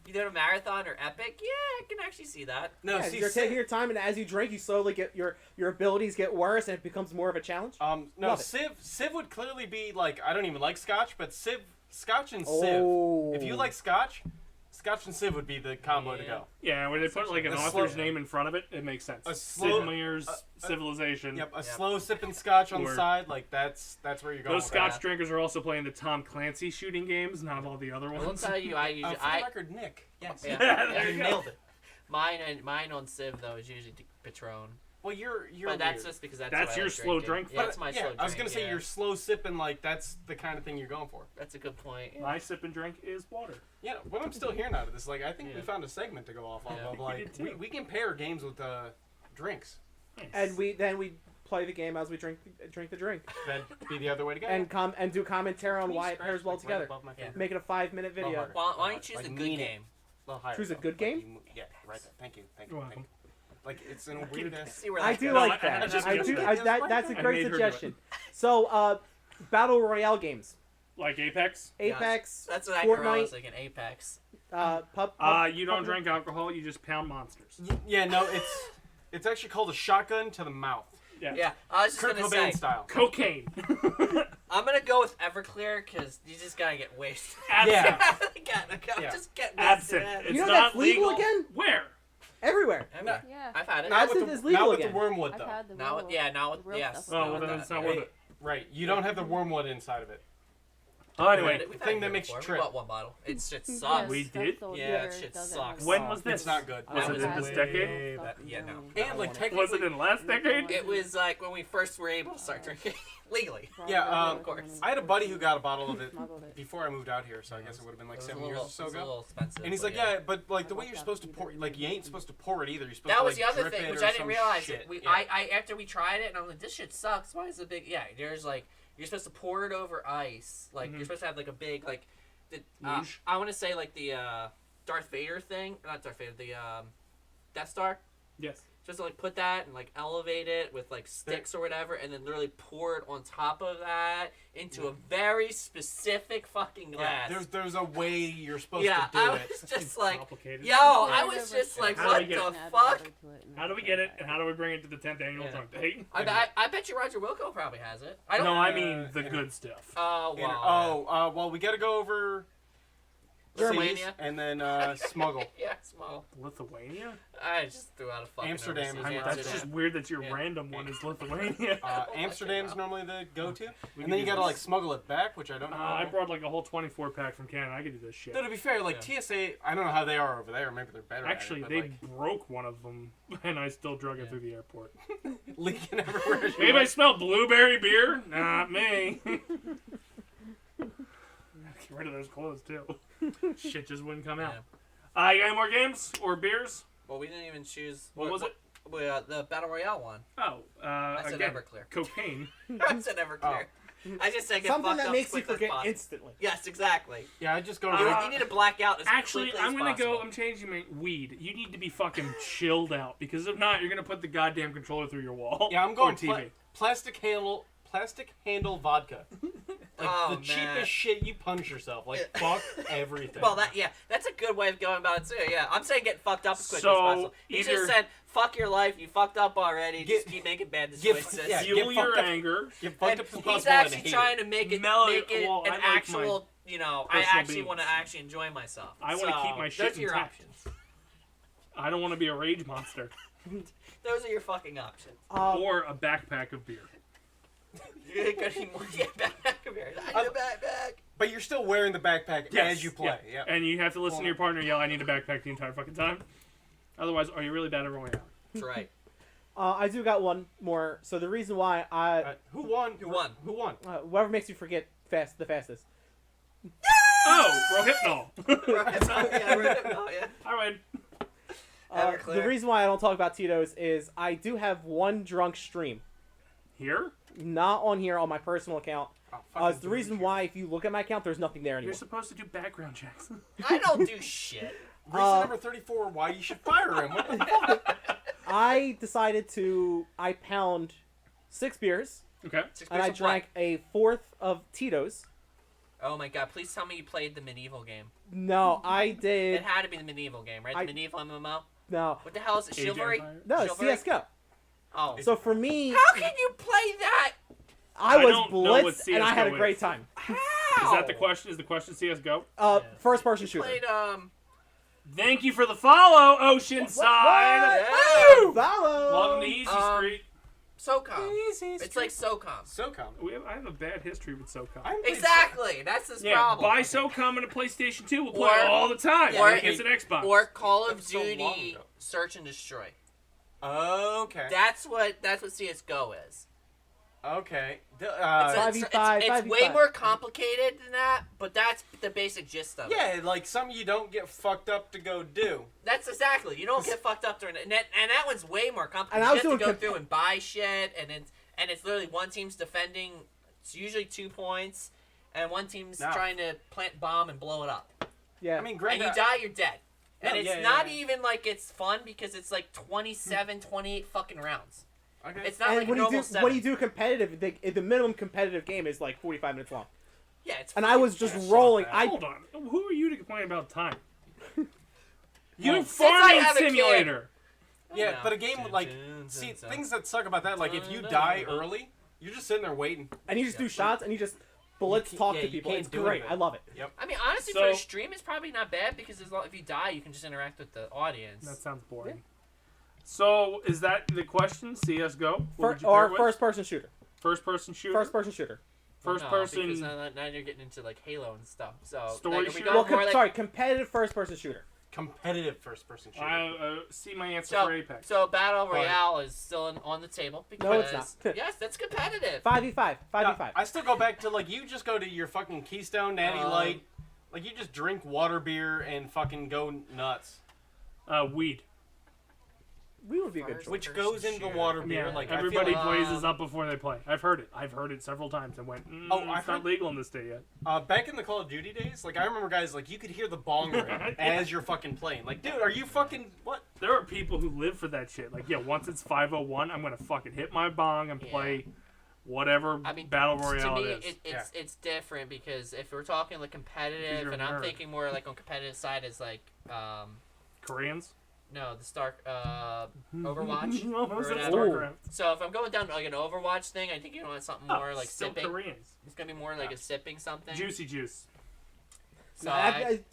Speaker 4: you did a marathon or epic, yeah, I can actually see that.
Speaker 2: No,
Speaker 3: Yeah,
Speaker 2: see,
Speaker 3: you're taking your time, and as you drink, you slowly get your abilities get worse, and it becomes more of a challenge.
Speaker 2: no,
Speaker 3: Love it.
Speaker 2: Civ would clearly be like, I don't even like Scotch, but Scotch and Civ.
Speaker 3: Oh.
Speaker 2: If you like Scotch and Civ would be the combo to
Speaker 4: Yeah.
Speaker 2: go.
Speaker 1: Yeah, when they put like an
Speaker 2: A
Speaker 1: author's
Speaker 2: slow-
Speaker 1: name in front of it, it makes sense.
Speaker 2: A slow-
Speaker 1: Sid Meier's Civilization.
Speaker 2: Yep, a
Speaker 4: Yep.
Speaker 2: slow sipping Scotch on the
Speaker 1: Word.
Speaker 2: side, like that's where you're going.
Speaker 1: Those
Speaker 2: with
Speaker 1: Scotch
Speaker 2: that.
Speaker 1: drinkers are also playing the Tom Clancy shooting games, not all the other
Speaker 4: I will
Speaker 1: ones.
Speaker 4: tell you, I usually,
Speaker 2: For the record, Nick. Yes.
Speaker 4: yeah,
Speaker 1: There
Speaker 4: you
Speaker 1: you go.
Speaker 4: nailed it. Mine on Civ though is usually Patron,
Speaker 2: Well, you're.
Speaker 4: but that's
Speaker 2: weird.
Speaker 4: just because that's
Speaker 1: That's
Speaker 4: what I
Speaker 1: your
Speaker 4: like
Speaker 1: slow
Speaker 4: drinking.
Speaker 1: drink?
Speaker 4: Yeah, that's my slow drink.
Speaker 2: I was gonna say
Speaker 4: yeah.
Speaker 2: you're slow sipping, like that's the kind of thing you're going for.
Speaker 4: That's a good point. Yeah.
Speaker 1: My sip and drink is water.
Speaker 2: Yeah, what I'm still hearing out of this, like I think we
Speaker 4: Yeah.
Speaker 2: found a segment to go off of.
Speaker 4: Yeah.
Speaker 2: Of
Speaker 1: We
Speaker 2: like
Speaker 1: did too.
Speaker 2: we can pair games with drinks.
Speaker 1: Nice.
Speaker 3: And we play the game as we drink the drink,
Speaker 2: That'd be the other way to go.
Speaker 3: and do commentary on
Speaker 2: Can you
Speaker 3: why it
Speaker 2: scratch,
Speaker 3: pairs well
Speaker 2: like, right
Speaker 3: together.
Speaker 2: above my
Speaker 4: Yeah.
Speaker 2: finger?
Speaker 3: Make it a 5-minute
Speaker 2: Oh,
Speaker 3: video.
Speaker 2: harder.
Speaker 4: Why don't you choose
Speaker 2: Like,
Speaker 4: a good
Speaker 2: mean it.
Speaker 4: game?
Speaker 2: A little higher.
Speaker 3: Choose a
Speaker 2: though.
Speaker 3: good
Speaker 2: Like,
Speaker 3: game?
Speaker 2: yeah, right there. Thank you.
Speaker 1: You're welcome.
Speaker 2: Like it's in a weird ass.
Speaker 4: See where
Speaker 3: I
Speaker 4: that
Speaker 3: do
Speaker 4: goes.
Speaker 1: No,
Speaker 3: like
Speaker 1: I
Speaker 3: that.
Speaker 1: just
Speaker 3: I
Speaker 1: guessed
Speaker 3: do.
Speaker 1: that.
Speaker 3: That's a
Speaker 1: I
Speaker 3: great
Speaker 1: made her do it.
Speaker 3: suggestion. So, battle royale games,
Speaker 1: Like Apex?
Speaker 4: Yes.
Speaker 3: Apex,
Speaker 4: That's what I heard. I
Speaker 3: Fortnite,
Speaker 4: was like an Apex.
Speaker 1: You don't drink alcohol, you just pound monsters.
Speaker 2: Yeah, no, it's actually called a shotgun to the mouth,
Speaker 4: Yeah, I was just
Speaker 2: Kurt
Speaker 4: gonna
Speaker 2: Cobain
Speaker 4: say,
Speaker 2: style.
Speaker 1: Cocaine.
Speaker 4: I'm gonna go with Everclear because you just gotta get wasted.
Speaker 1: Absinthe.
Speaker 2: Yeah.
Speaker 4: Just get
Speaker 1: Absinthe.
Speaker 4: wasted.
Speaker 1: It's
Speaker 3: You know
Speaker 1: not
Speaker 3: that's legal again?
Speaker 1: Where?
Speaker 3: Everywhere.
Speaker 4: Everywhere.
Speaker 5: Yeah.
Speaker 4: I've had it.
Speaker 2: Not with
Speaker 3: Absinthe
Speaker 2: the,
Speaker 3: is legal
Speaker 2: not with
Speaker 3: again.
Speaker 2: the wormwood
Speaker 5: I've
Speaker 2: though.
Speaker 5: had the
Speaker 4: Now,
Speaker 5: real,
Speaker 4: yeah, now
Speaker 5: the
Speaker 4: with
Speaker 5: real
Speaker 4: yes.
Speaker 5: stuff.
Speaker 1: Oh,
Speaker 4: now
Speaker 1: well,
Speaker 4: with
Speaker 1: then
Speaker 4: that.
Speaker 1: it's not worth it.
Speaker 2: Right, you don't have the wormwood inside of it.
Speaker 1: Oh, anyway.
Speaker 4: We've
Speaker 2: thing
Speaker 4: had
Speaker 2: that
Speaker 4: it
Speaker 2: makes you
Speaker 4: before.
Speaker 2: trip.
Speaker 4: We bought one bottle. It shit
Speaker 5: Yes,
Speaker 4: sucks.
Speaker 1: We
Speaker 5: that's
Speaker 1: did?
Speaker 5: the
Speaker 4: Yeah,
Speaker 5: liquor
Speaker 4: shit
Speaker 5: does it
Speaker 4: sucks.
Speaker 5: work.
Speaker 1: When was this?
Speaker 2: It's not good.
Speaker 1: Was
Speaker 4: That
Speaker 1: it in
Speaker 4: was
Speaker 1: this
Speaker 4: way
Speaker 1: decade?
Speaker 4: back- yeah, no.
Speaker 2: And like technically,
Speaker 1: Was it in last decade?
Speaker 4: It was like when we first were able to start drinking legally.
Speaker 2: Yeah,
Speaker 4: of course.
Speaker 2: I had a buddy who got a bottle of it
Speaker 5: Smuggled it.
Speaker 2: before I moved out here, so I guess it would have been like
Speaker 4: It was
Speaker 2: 7
Speaker 4: a
Speaker 2: years
Speaker 4: little-
Speaker 2: or so
Speaker 4: it was a
Speaker 2: ago.
Speaker 4: little expensive,
Speaker 2: And he's
Speaker 4: but
Speaker 2: like, yeah, but like the way you're supposed to pour, like you ain't supposed to pour it either. You're supposed
Speaker 4: That
Speaker 2: to
Speaker 4: was
Speaker 2: like
Speaker 4: the other
Speaker 2: drip
Speaker 4: thing,
Speaker 2: it
Speaker 4: which
Speaker 2: or
Speaker 4: I didn't
Speaker 2: some
Speaker 4: realize.
Speaker 2: shit.
Speaker 4: We,
Speaker 2: Yeah.
Speaker 4: I after we tried it, and I'm like, this shit sucks. Why is it big? Yeah, there's like you're supposed to pour it over ice. Like
Speaker 1: Mhm.
Speaker 4: you're supposed to have like a big like, the,
Speaker 1: Luge?
Speaker 4: I want to say like the Darth Vader thing, not Darth Vader, the Death Star.
Speaker 1: Yes.
Speaker 4: Just to, like put that and like elevate it with like sticks or whatever, and then literally pour it on top of that into a very specific fucking glass.
Speaker 2: Yeah, there's a way you're supposed
Speaker 4: Yeah,
Speaker 2: to do
Speaker 4: I
Speaker 2: it.
Speaker 4: was just like,
Speaker 1: Complicated.
Speaker 4: yo, I was just like,
Speaker 1: How do we
Speaker 4: what
Speaker 1: get
Speaker 4: the
Speaker 1: it?
Speaker 4: fuck?
Speaker 1: How do we get it, and how do we bring it to the 10th annual
Speaker 4: Yeah.
Speaker 1: drunk date?
Speaker 4: I bet you Roger Wilco probably has it. I don't.
Speaker 1: No, I mean the
Speaker 2: Yeah.
Speaker 1: good stuff.
Speaker 4: Oh
Speaker 2: And,
Speaker 4: wow.
Speaker 2: well, we got to go over
Speaker 4: Germany.
Speaker 2: cities and then smuggle.
Speaker 4: Yeah, small.
Speaker 1: Lithuania?
Speaker 4: I just threw out a fucking
Speaker 2: Amsterdam
Speaker 4: overseas
Speaker 2: is
Speaker 1: That's
Speaker 4: answer.
Speaker 1: just weird that your
Speaker 4: Yeah.
Speaker 1: random one is Lithuania.
Speaker 2: Amsterdam's normally the go-to,
Speaker 1: We
Speaker 2: and
Speaker 1: can
Speaker 2: then you
Speaker 1: do
Speaker 2: got to
Speaker 1: this.
Speaker 2: like smuggle it back, which I don't know.
Speaker 1: I brought like a whole 24 pack from Canada. I could do this shit.
Speaker 2: Though to be fair, like TSA, I don't know how they are over there. Maybe they're better.
Speaker 1: Actually,
Speaker 2: at
Speaker 1: they
Speaker 2: it, but,
Speaker 1: broke one of them, and I still drug it
Speaker 4: Yeah.
Speaker 1: through the airport.
Speaker 2: like, leaking everywhere.
Speaker 1: Anybody smell blueberry beer? Not me. Get rid of those clothes too. Shit just wouldn't come out. You got any more games or beers?
Speaker 4: Well, we didn't even choose.
Speaker 1: What was it?
Speaker 4: The Battle Royale one.
Speaker 1: Oh,
Speaker 4: I said
Speaker 1: again,
Speaker 4: Everclear.
Speaker 1: cocaine.
Speaker 4: I said Everclear. I just said get
Speaker 3: Something
Speaker 4: fucked
Speaker 3: that
Speaker 4: up
Speaker 3: makes
Speaker 4: as
Speaker 3: you
Speaker 4: quick as
Speaker 3: forget
Speaker 4: possible.
Speaker 3: instantly.
Speaker 4: Yes, exactly.
Speaker 2: Yeah, I just go.
Speaker 4: You need to black out as
Speaker 1: Actually,
Speaker 4: quickly as
Speaker 1: I'm gonna
Speaker 4: possible.
Speaker 1: go. I'm changing my weed. You need to be fucking chilled out because if not, you're gonna put the goddamn controller through your wall.
Speaker 2: Yeah, I'm going
Speaker 1: Or TV.
Speaker 2: plastic handle vodka. Like
Speaker 4: Oh,
Speaker 2: the
Speaker 4: man.
Speaker 2: cheapest shit. You punish yourself. Like fuck everything.
Speaker 4: Well, that's a good way of going about it too. Yeah, I'm saying get fucked up as quickly
Speaker 1: So,
Speaker 4: as possible. He
Speaker 1: either-
Speaker 4: just said, "Fuck your life. You fucked up already. Just
Speaker 2: Get-
Speaker 4: keep making bad
Speaker 2: get-
Speaker 4: choices."
Speaker 2: yeah,
Speaker 1: Fuel
Speaker 2: get
Speaker 1: your
Speaker 2: fucked up.
Speaker 1: anger.
Speaker 2: Get fucked
Speaker 4: And
Speaker 2: up as
Speaker 4: he's
Speaker 2: possible
Speaker 4: actually
Speaker 2: and hate
Speaker 4: trying
Speaker 2: it.
Speaker 4: to make it
Speaker 1: Mellow-
Speaker 4: make it
Speaker 1: well, I
Speaker 4: an
Speaker 1: like my
Speaker 4: actual. You know, I
Speaker 1: personal
Speaker 4: actually want to
Speaker 1: beans.
Speaker 4: actually enjoy myself.
Speaker 1: I want to keep my shit
Speaker 4: Those are your
Speaker 1: intact.
Speaker 4: options.
Speaker 1: I don't want to be a rage monster
Speaker 4: Those are your fucking options.
Speaker 1: or a backpack of beer.
Speaker 4: You're gonna need more. Yeah, back here. I need a backpack.
Speaker 2: But you're still wearing the backpack
Speaker 1: Yes,
Speaker 2: as you play. Yeah.
Speaker 1: And you have to listen to your partner yell, "I need a backpack" the entire fucking time. Otherwise, are you really bad at rolling out?
Speaker 4: That's right.
Speaker 3: I do got one more. So the reason why
Speaker 2: Who won?
Speaker 4: Who won?
Speaker 2: Who won?
Speaker 3: whoever makes you forget the fastest.
Speaker 1: Oh, Rohypnol.
Speaker 4: Yeah.
Speaker 1: I win.
Speaker 3: The reason why I don't talk about Tito's is I do have one drunk stream,
Speaker 1: Here?
Speaker 3: not on here on my personal account.
Speaker 2: Oh,
Speaker 3: It's
Speaker 2: fucking
Speaker 3: the reason why if you look at my account, there's nothing there
Speaker 1: You're
Speaker 3: anymore.
Speaker 1: supposed to do background checks.
Speaker 4: I don't do shit.
Speaker 2: Reason number 34. Why you should fire him? What the fuck?
Speaker 3: I decided I pound 6 beers
Speaker 1: Okay.
Speaker 4: Six
Speaker 3: and I
Speaker 4: beers of what?
Speaker 3: drank a fourth of Tito's.
Speaker 4: Oh my god! Please tell me you played the medieval game.
Speaker 3: No, I did.
Speaker 4: It had to be the medieval game, right? The
Speaker 3: I-
Speaker 4: medieval MMO.
Speaker 3: No,
Speaker 4: What the hell is it?
Speaker 1: Age of
Speaker 4: Chivalry?
Speaker 1: Empires?
Speaker 3: no,
Speaker 4: Chivalry?
Speaker 3: CS:GO.
Speaker 4: Oh.
Speaker 3: So for me,
Speaker 4: How can you play that?
Speaker 3: I was
Speaker 1: don't know what
Speaker 3: blitzed and I had a
Speaker 1: CS:GO
Speaker 3: great
Speaker 1: is.
Speaker 3: time.
Speaker 4: How?
Speaker 1: Is that the question? Is the question CS:GO?
Speaker 3: First person
Speaker 4: You
Speaker 3: shooter.
Speaker 4: played
Speaker 1: Thank you for the follow, Oceanside.
Speaker 4: Yeah.
Speaker 3: Woo! Follow.
Speaker 1: Welcome to Easy Street.
Speaker 4: SOCOM. It's like SOCOM.
Speaker 2: SOCOM.
Speaker 1: I have a bad history with SOCOM.
Speaker 2: I haven't played
Speaker 4: Exactly. That's his
Speaker 1: Yeah,
Speaker 4: problem.
Speaker 1: buy SOCOM and a PlayStation 2. We'll play
Speaker 4: Or-
Speaker 1: it all the time.
Speaker 4: or-
Speaker 1: Like it's an Xbox.
Speaker 4: Or Call of
Speaker 2: That's so long
Speaker 4: Duty
Speaker 2: ago.
Speaker 4: Search and Destroy.
Speaker 2: Okay.
Speaker 4: That's what CS:GO is.
Speaker 2: Okay.
Speaker 4: It's,
Speaker 3: 5v5,
Speaker 4: it's
Speaker 3: 5v5.
Speaker 4: way more complicated than that, but that's the basic gist of it.
Speaker 2: Yeah, like some you don't get fucked up to go do.
Speaker 4: That's exactly. You don't get fucked up during it. And that one's way more complicated.
Speaker 3: And I
Speaker 4: You
Speaker 3: was
Speaker 4: have to
Speaker 3: doing
Speaker 4: go through and buy shit, and it's literally one team's defending. It's usually 2 points, and one team's
Speaker 2: No.
Speaker 4: trying to plant bomb and blow it up.
Speaker 3: Yeah.
Speaker 2: I mean,
Speaker 4: And
Speaker 2: granted,
Speaker 4: you die, you're dead. And
Speaker 2: No,
Speaker 4: it's
Speaker 2: yeah,
Speaker 4: not
Speaker 2: yeah.
Speaker 4: even like it's fun because it's like 27, 28 fucking rounds.
Speaker 2: okay.
Speaker 4: It's not
Speaker 3: and
Speaker 4: like a
Speaker 3: when you
Speaker 4: normal
Speaker 3: do
Speaker 4: 7.
Speaker 3: when you do competitive, the minimum competitive game is like 45 minutes long.
Speaker 4: Yeah, it's
Speaker 3: And I was just
Speaker 2: Yeah,
Speaker 3: rolling.
Speaker 2: shut
Speaker 3: I
Speaker 1: Hold on. Who are you to complain about time? You
Speaker 4: Since I
Speaker 1: farming
Speaker 4: have a kid-
Speaker 1: simulator.
Speaker 2: Yeah,
Speaker 4: No.
Speaker 2: but a game like see things that suck about that, like if you die early, you're just sitting there waiting.
Speaker 3: and you just do shots and you just blitz
Speaker 2: can't-
Speaker 3: talk
Speaker 2: yeah,
Speaker 3: to
Speaker 2: you
Speaker 3: people.
Speaker 2: can't
Speaker 3: It's
Speaker 2: do
Speaker 3: great.
Speaker 2: anything.
Speaker 3: I love it.
Speaker 4: I mean, honestly,
Speaker 1: So-
Speaker 4: for a stream, it's probably not bad because if you die, you can just interact with the audience.
Speaker 1: That sounds boring. So, is that the question? CS:GO? What would you
Speaker 3: Or
Speaker 1: pair it with?
Speaker 3: first person shooter.
Speaker 1: First person shooter?
Speaker 3: First person shooter.
Speaker 1: First
Speaker 4: No,
Speaker 1: person.
Speaker 4: Because now you're getting into like Halo and stuff. So
Speaker 1: Story
Speaker 4: like, are we
Speaker 1: shooter?
Speaker 4: going
Speaker 3: Well,
Speaker 4: more like,
Speaker 3: sorry, competitive first person shooter.
Speaker 2: Competitive first-person shooter.
Speaker 1: I see my answer
Speaker 4: So,
Speaker 1: for Apex.
Speaker 4: so Battle Royale is still on the table because
Speaker 3: No, it's not.
Speaker 4: yes, that's competitive.
Speaker 3: 5v5. 5v5.
Speaker 2: Yeah, I still go back to like you just go to your fucking Keystone Natty Light, like you just drink water beer and fucking go nuts.
Speaker 1: Weed.
Speaker 3: We would be a good
Speaker 4: First-
Speaker 3: choice.
Speaker 2: Which goes into
Speaker 4: shooter.
Speaker 2: water beer.
Speaker 1: Yeah,
Speaker 2: Like
Speaker 1: everybody
Speaker 2: I feel like,
Speaker 1: blazes up before they play. I've heard it. I've heard it several times and went,
Speaker 2: Oh,
Speaker 1: it's
Speaker 2: I've
Speaker 1: not
Speaker 2: heard-
Speaker 1: legal in this state yet.
Speaker 2: back in the Call of Duty days, like I remember guys like you could hear the bong rip as you're fucking playing. Like, dude, are you fucking what?
Speaker 1: There are people who live for that shit. Like, yeah, once it's 5:01, I'm going to fucking hit my bong and play whatever
Speaker 4: I mean,
Speaker 1: Battle
Speaker 4: to
Speaker 1: Royale
Speaker 4: me,
Speaker 1: it is.
Speaker 4: it's different because if we're talking like competitive,
Speaker 1: you're a
Speaker 4: and I'm
Speaker 1: nerd.
Speaker 4: thinking more like on competitive side is like
Speaker 1: Koreans?
Speaker 4: no, the Overwatch.
Speaker 1: Almost
Speaker 4: or
Speaker 1: like
Speaker 4: whatever.
Speaker 1: StarCraft.
Speaker 4: So if I'm going down to like an Overwatch thing, I think you want something more like
Speaker 1: still
Speaker 4: sipping.
Speaker 1: Koreans.
Speaker 4: It's gonna be more like a sipping something.
Speaker 1: Juicy juice.
Speaker 4: So